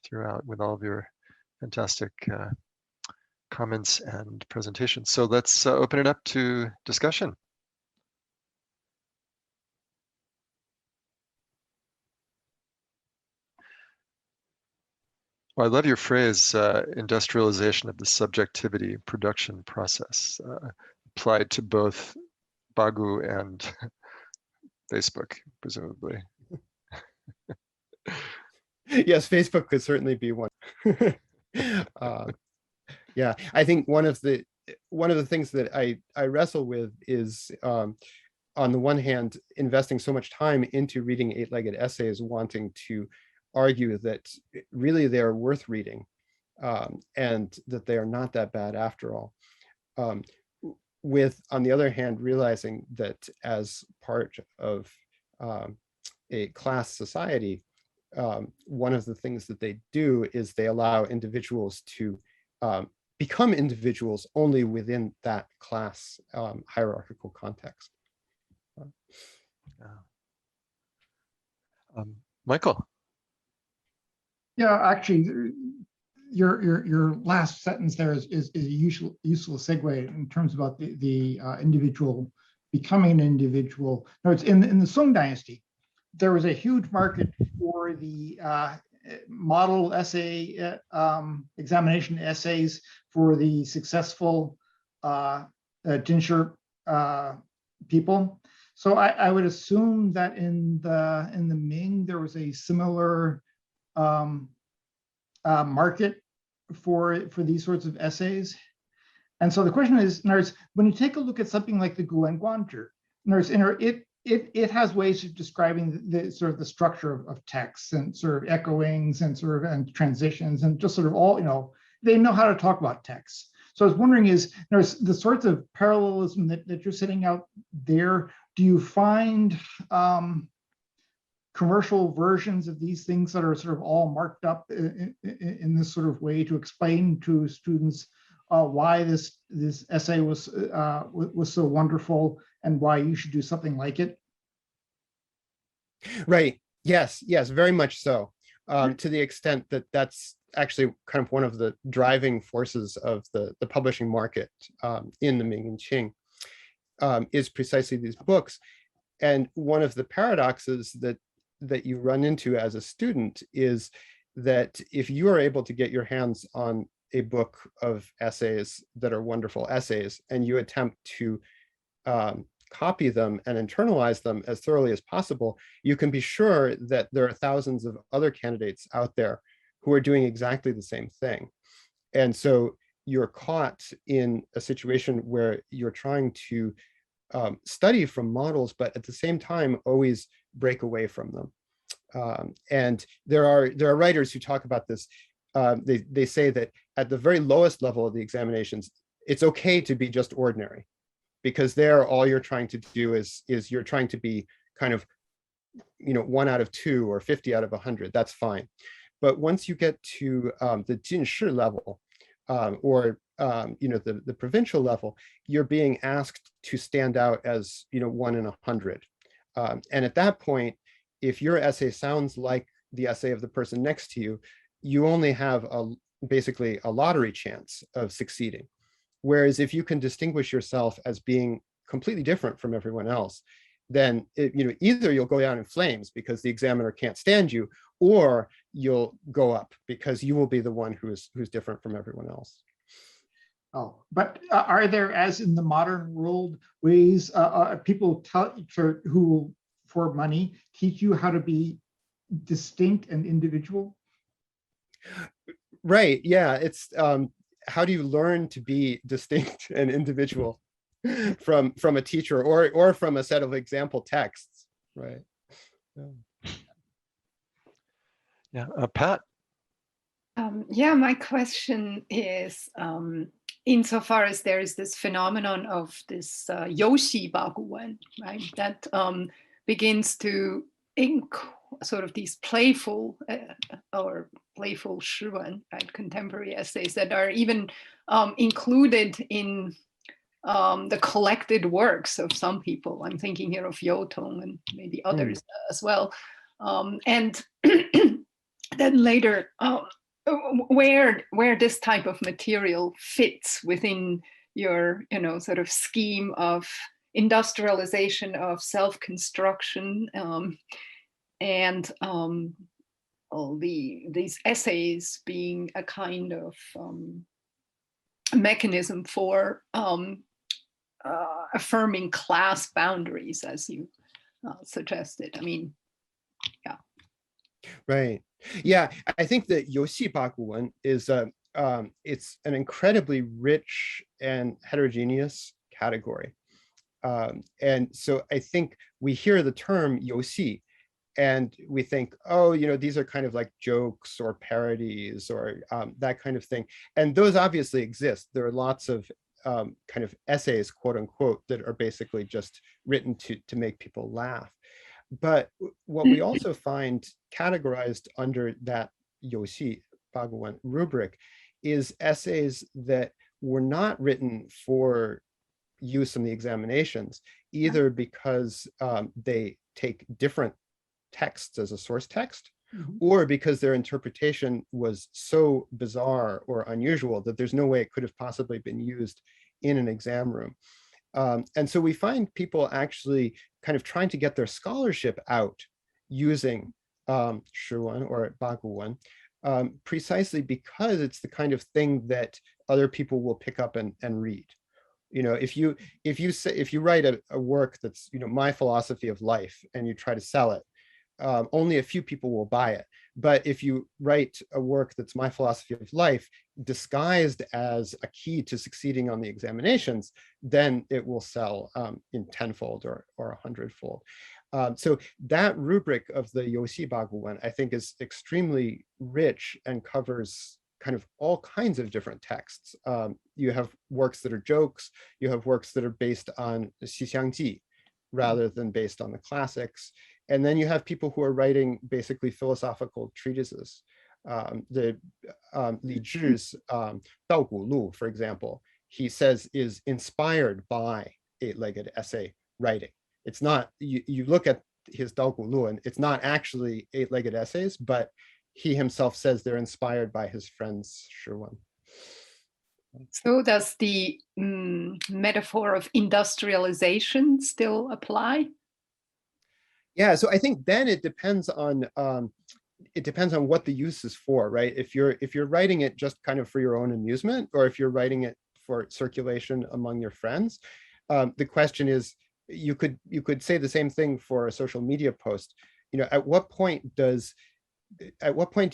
throughout with all of your fantastic comments and presentations. So let's open it up to discussion. Well, I love your phrase, industrialization of the subjectivity production process, applied to both Bagu and Facebook, presumably. Yes, Facebook could certainly be one. Yeah, I think one of the things that I wrestle with is, on the one hand, investing so much time into reading eight-legged essays, wanting to argue that really they are worth reading, and that they are not that bad after all. With, on the other hand, realizing that as part of a class society, one of the things that they do is they allow individuals to become individuals only within that class hierarchical context. Michael. Yeah, actually, your last sentence there is a useful segue in terms about the individual becoming an individual. No, it's in the Song Dynasty. There was a huge market for the model essay examination essays for the successful Jinsher people. So I would assume that in the Ming there was a similar market for these sorts of essays. And so the question is, when you take a look at something like the Guan Guanzhi, it has ways of describing the sort of the structure of texts and sort of echoings and sort of and transitions and just sort of all, they know how to talk about texts. So I was wondering is, the sorts of parallelism that you're setting out there, do you find commercial versions of these things that are sort of all marked up in this sort of way to explain to students why this essay was so wonderful and why you should do something like it? Right. Yes, very much so. To the extent that that's actually kind of one of the driving forces of the publishing market in the Ming and Qing, is precisely these books. And one of the paradoxes that you run into as a student is that if you are able to get your hands on a book of essays that are wonderful essays, and you attempt to copy them and internalize them as thoroughly as possible, you can be sure that there are thousands of other candidates out there who are doing exactly the same thing. And so you're caught in a situation where you're trying to study from models, but at the same time, always break away from them. And there are writers who talk about this. They say that at the very lowest level of the examinations, it's okay to be just ordinary, because there all you're trying to do is you're trying to be kind of, 1 out of 2 or 50 out of 100. That's fine. But once you get to the Jinshi level, or the provincial level, you're being asked to stand out as 1 in 100. And at that point, if your essay sounds like the essay of the person next to you, you only have basically a lottery chance of succeeding. Whereas if you can distinguish yourself as being completely different from everyone else, then either you'll go down in flames because the examiner can't stand you, or you'll go up because you will be the one who's different from everyone else. Oh, but are there, as in the modern world, ways people who for money teach you how to be distinct and individual? Right. Yeah. It's how do you learn to be distinct and individual from a teacher or from a set of example texts, right? Yeah, Pat. Yeah, my question is, insofar as there is this phenomenon of this Yoshi Baguan, right, that begins to sort of these playful Shiwen, right, contemporary essays that are even included in the collected works of some people. I'm thinking here of Yotong and maybe others as well. And then later, where this type of material fits within your, sort of scheme of industrialization of self-construction, and all these essays being a kind of mechanism for affirming class boundaries, as you suggested. I mean, yeah. Right. Yeah, I think that Yoshi Baguan is it's an incredibly rich and heterogeneous category. And so I think we hear the term Yoshi and we think, oh, these are kind of like jokes or parodies or that kind of thing. And those obviously exist. There are lots of kind of essays, quote unquote, that are basically just written to make people laugh. But what we also find categorized under that Yoshi Baguan rubric is essays that were not written for use in the examinations, either because they take different texts as a source text, or because their interpretation was so bizarre or unusual that there's no way it could have possibly been used in an exam room. And so we find people actually kind of trying to get their scholarship out using Shiwen or Baguan, precisely because it's the kind of thing that other people will pick up and read. If you write a work that's my philosophy of life and you try to sell it, only a few people will buy it. But if you write a work that's my philosophy of life disguised as a key to succeeding on the examinations, then it will sell in tenfold or 100-fold. So that rubric of the Yoshi Baguan, I think, is extremely rich and covers kind of all kinds of different texts. You have works that are jokes, you have works that are based on Xixiangji rather than based on the classics. And then you have people who are writing basically philosophical treatises. Li Zhi's Dao Gu Lu, for example, he says is inspired by eight-legged essay writing. It's not, you look at his Dao Gu Lu and it's not actually eight-legged essays, but he himself says they're inspired by his friends Shiwen. So does the metaphor of industrialization still apply? Yeah, so I think then it depends on it depends on what the use is for, right? If you're writing it just kind of for your own amusement, or if you're writing it for circulation among your friends, the question is, you could say the same thing for a social media post. At what point do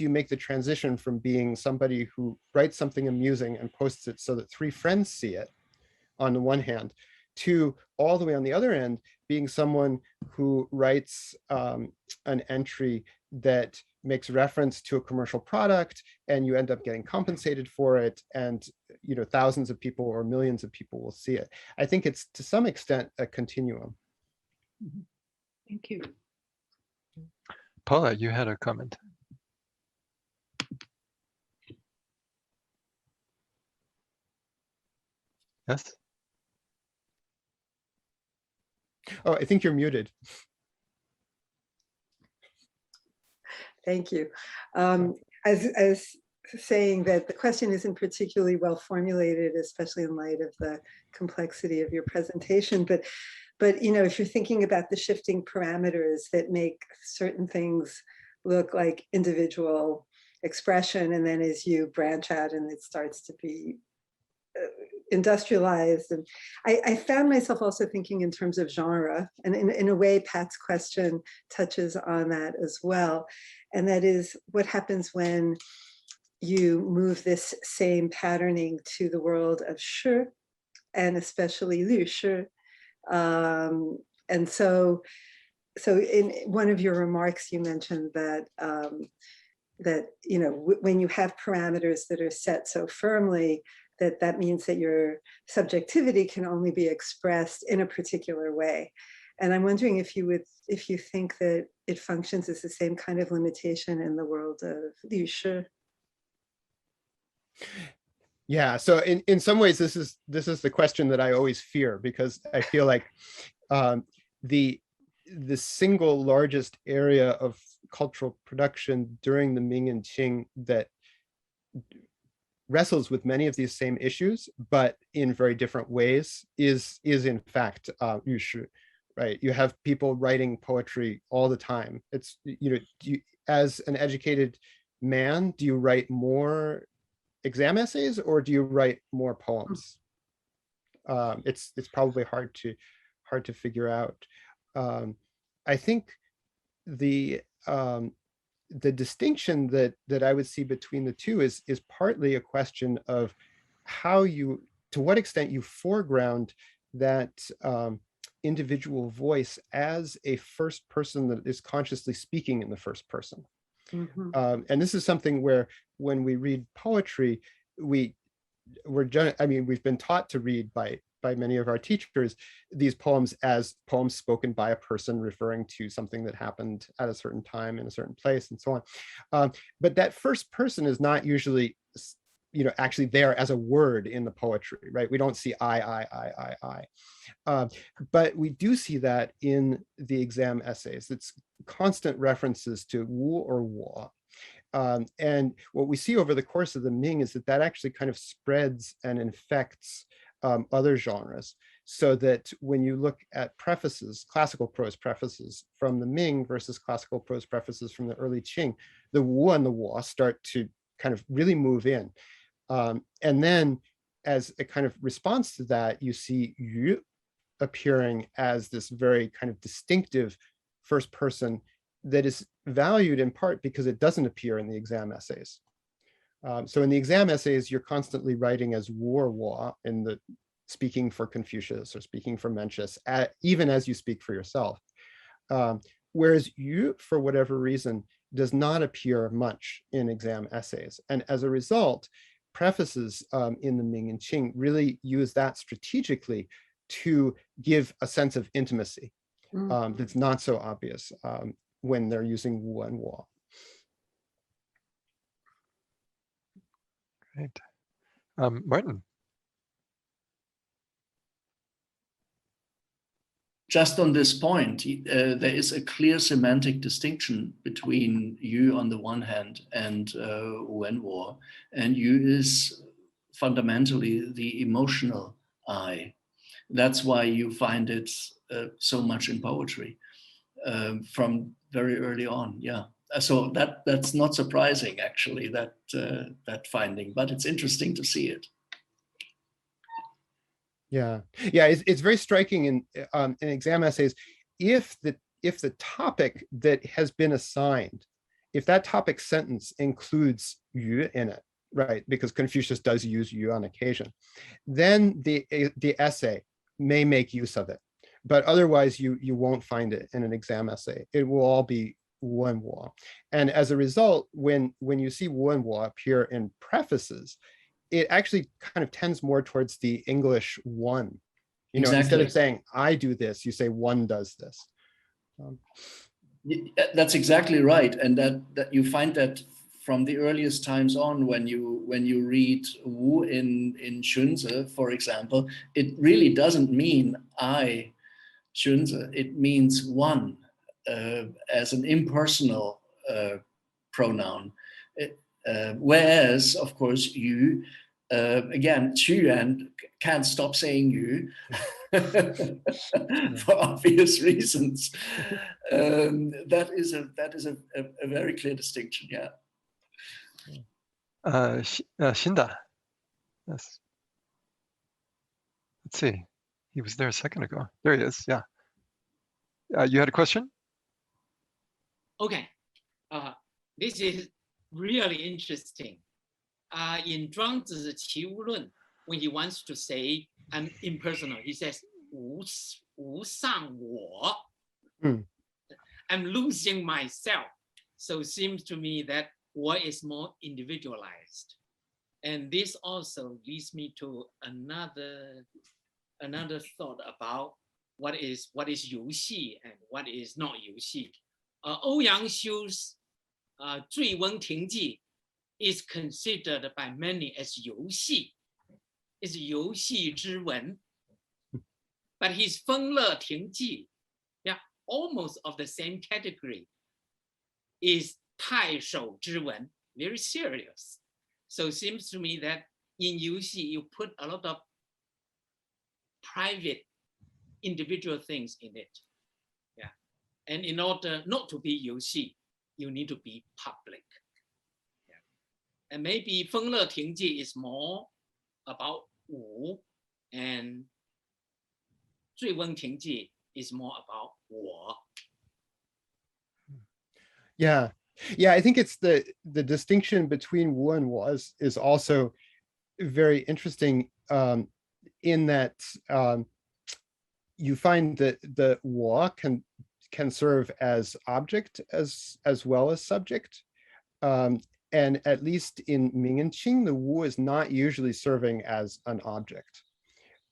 you make the transition from being somebody who writes something amusing and posts it so that 3 friends see it, on the one hand, to all the way on the other end, being someone who writes an entry that makes reference to a commercial product, and you end up getting compensated for it, and thousands of people or millions of people will see it. I think it's to some extent a continuum. Thank you. Paula, you had a comment. Yes? Oh, I think you're muted. Thank you. As saying that the question isn't particularly well formulated, especially in light of the complexity of your presentation, but if you're thinking about the shifting parameters that make certain things look like individual expression, and then as you branch out and it starts to be industrialized, and I found myself also thinking in terms of genre, and in a way Pat's question touches on that as well, and that is what happens when you move this same patterning to the world of shi, and especially liu shi. And so in one of your remarks, you mentioned that when you have parameters that are set so firmly, that means that your subjectivity can only be expressed in a particular way. And I'm wondering if you think that it functions as the same kind of limitation in the world of liu shi. Yeah, so in some ways, this is the question that I always fear, because I feel like the single largest area of cultural production during the Ming and Qing that wrestles with many of these same issues, but in very different ways, is in fact yu shi, right? You have people writing poetry all the time. It's as an educated man, do you write more exam essays or do you write more poems? It's probably hard to figure out. I think the distinction that I would see between the two is partly a question of to what extent you foreground that individual voice as a first person that is consciously speaking in the first person. Mm-hmm. And this is something where when we read poetry, we've been taught to read by many of our teachers these poems as poems spoken by a person referring to something that happened at a certain time in a certain place and so on. But that first person is not usually actually there as a word in the poetry, right? We don't see I. But we do see that in the exam essays. It's constant references to wu or wo. And what we see over the course of the Ming is that actually kind of spreads and infects other genres, so that when you look at prefaces, classical prose prefaces from the Ming versus classical prose prefaces from the early Qing, the wu and the wo start to kind of really move in. And then as a kind of response to that, you see yu appearing as this very kind of distinctive first person that is valued in part because it doesn't appear in the exam essays. So in the exam essays, you're constantly writing as wu or wo in the speaking for Confucius or speaking for Mencius, even as you speak for yourself. Whereas yu, for whatever reason, does not appear much in exam essays. And as a result, prefaces in the Ming and Qing really use that strategically to give a sense of intimacy that's not so obvious when they're using wu and wo. Great. Martin. Just on this point, there is a clear semantic distinction between yu on the one hand and wu and wo. And yu is fundamentally the emotional I. That's why you find it so much in poetry from very early on. Yeah, So that's not surprising, actually, that finding, but it's interesting to see it. Yeah, it's very striking in exam essays. If the topic that has been assigned, if that topic sentence includes yu in it, right? Because Confucius does use yu on occasion, then the essay may make use of it. But otherwise, you won't find it in an exam essay. It will all be wu and wo. And as a result, when you see wu and wo appear in prefaces, it actually kind of tends more towards the English one. You know, instead of saying I do this, you say one does this. That's exactly right, and that you find that from the earliest times on, when you read Wu in Xunzi, for example, it really doesn't mean I, Xunzi. It means one as an impersonal pronoun. Whereas, of course, you, again, Yuan can't stop saying you for obvious reasons. That is a very clear distinction, yeah. Shinda, yes. Let's see, he was there a second ago. There he is, yeah. You had a question? Okay, this is really interesting. In Zhuangzi's Qi Wu Lun, when he wants to say I'm impersonal, he says wu sang wo. I'm losing myself. So it seems to me that wo is more individualized. And this also leads me to another thought about what is 游戏 and what is not 游戏. Ouyang Xiu's 醉翁亭记 is considered by many as 游戏, is 游戏之文. But his 风乐亭记, yeah, almost of the same category, is 太守之文, very serious. So it seems to me that in 游戏 you put a lot of private individual things in it. Yeah. And in order not to be 游戏, you need to be public. Yeah. And maybe 风乐亭记 is more about 武 and 醉翁亭记 is more about 我. Yeah, I think it's the distinction between wu and wo is also very interesting in that you find that the wo can serve as object as well as subject. And at least in Ming and Qing, the wu is not usually serving as an object.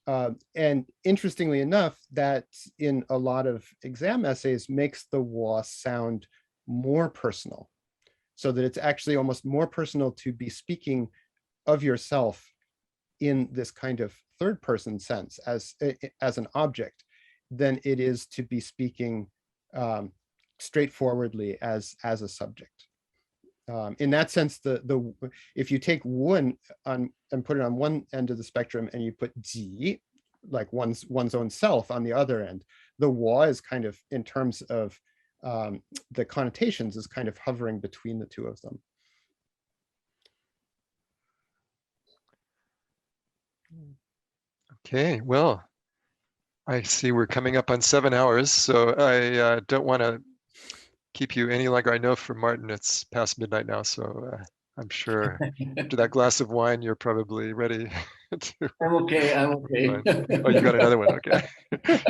And interestingly enough, that in a lot of exam essays makes the wo sound more personal, so that it's actually almost more personal to be speaking of yourself in this kind of third person sense as an object than it is to be speaking straightforwardly as a subject. In that sense, if you take wu and put it on one end of the spectrum and you put ji, like one's own self, on the other end, the wo is kind of, in terms of the connotations, is kind of hovering between the two of them. Okay, well, I see we're coming up on 7 hours, so I don't want to keep you any longer. I know for Martin it's past midnight now, so I'm sure after that glass of wine you're probably ready to... I'm okay. Oh, you got another one, okay.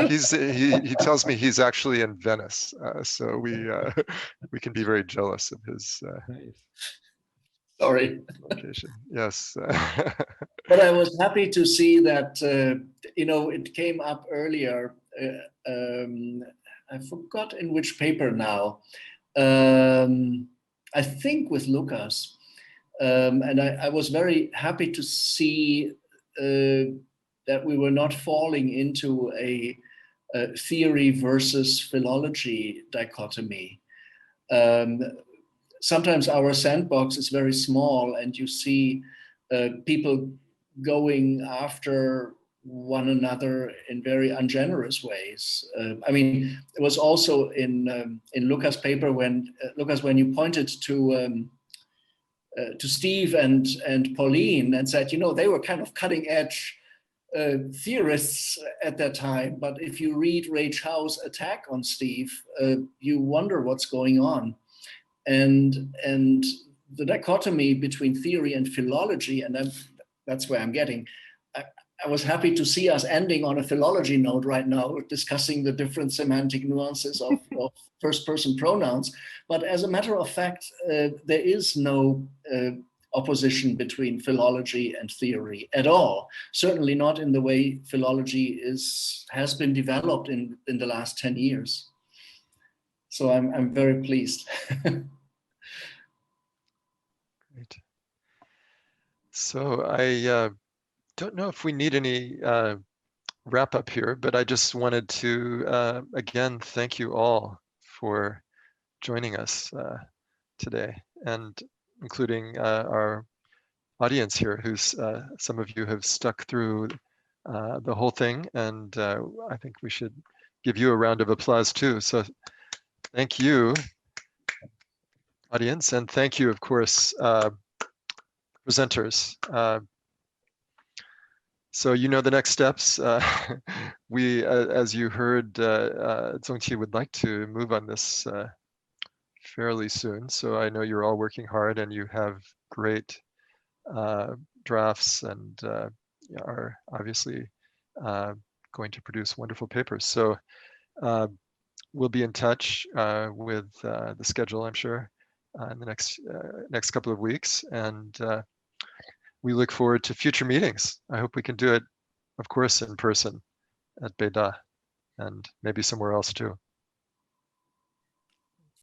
He tells me he's actually in Venice, so we can be very jealous of his sorry location. Yes. But I was happy to see that it came up earlier. I forgot in which paper now. I think with Lucas, and I was very happy to see that we were not falling into a theory versus philology dichotomy. Sometimes our sandbox is very small, and you see people going after one another in very ungenerous ways. I mean, it was also in Luca's paper when Lucas, when you pointed to Steve and Pauline and said, you know, they were kind of cutting edge theorists at that time. But if you read Ray Chow's attack on Steve, you wonder what's going on. And the dichotomy between theory and philology, and that's where I'm getting. I was happy to see us ending on a philology note right now, discussing the different semantic nuances of first-person pronouns. But as a matter of fact, there is no opposition between philology and theory at all. Certainly not in the way philology has been developed in the last 10 years. So I'm very pleased. Great. So I don't know if we need any wrap up here, but I just wanted to again thank you all for joining us today, and including our audience here, who's some of you have stuck through the whole thing, and I think we should give you a round of applause too. So thank you, audience, and thank you, of course, presenters. So you know the next steps. We, as you heard, Zong-qi would like to move on this fairly soon. So I know you're all working hard and you have great drafts and are obviously going to produce wonderful papers. So we'll be in touch with the schedule, I'm sure, in the next couple of weeks. And we look forward to future meetings. I hope we can do it, of course, in person at Beida and maybe somewhere else too.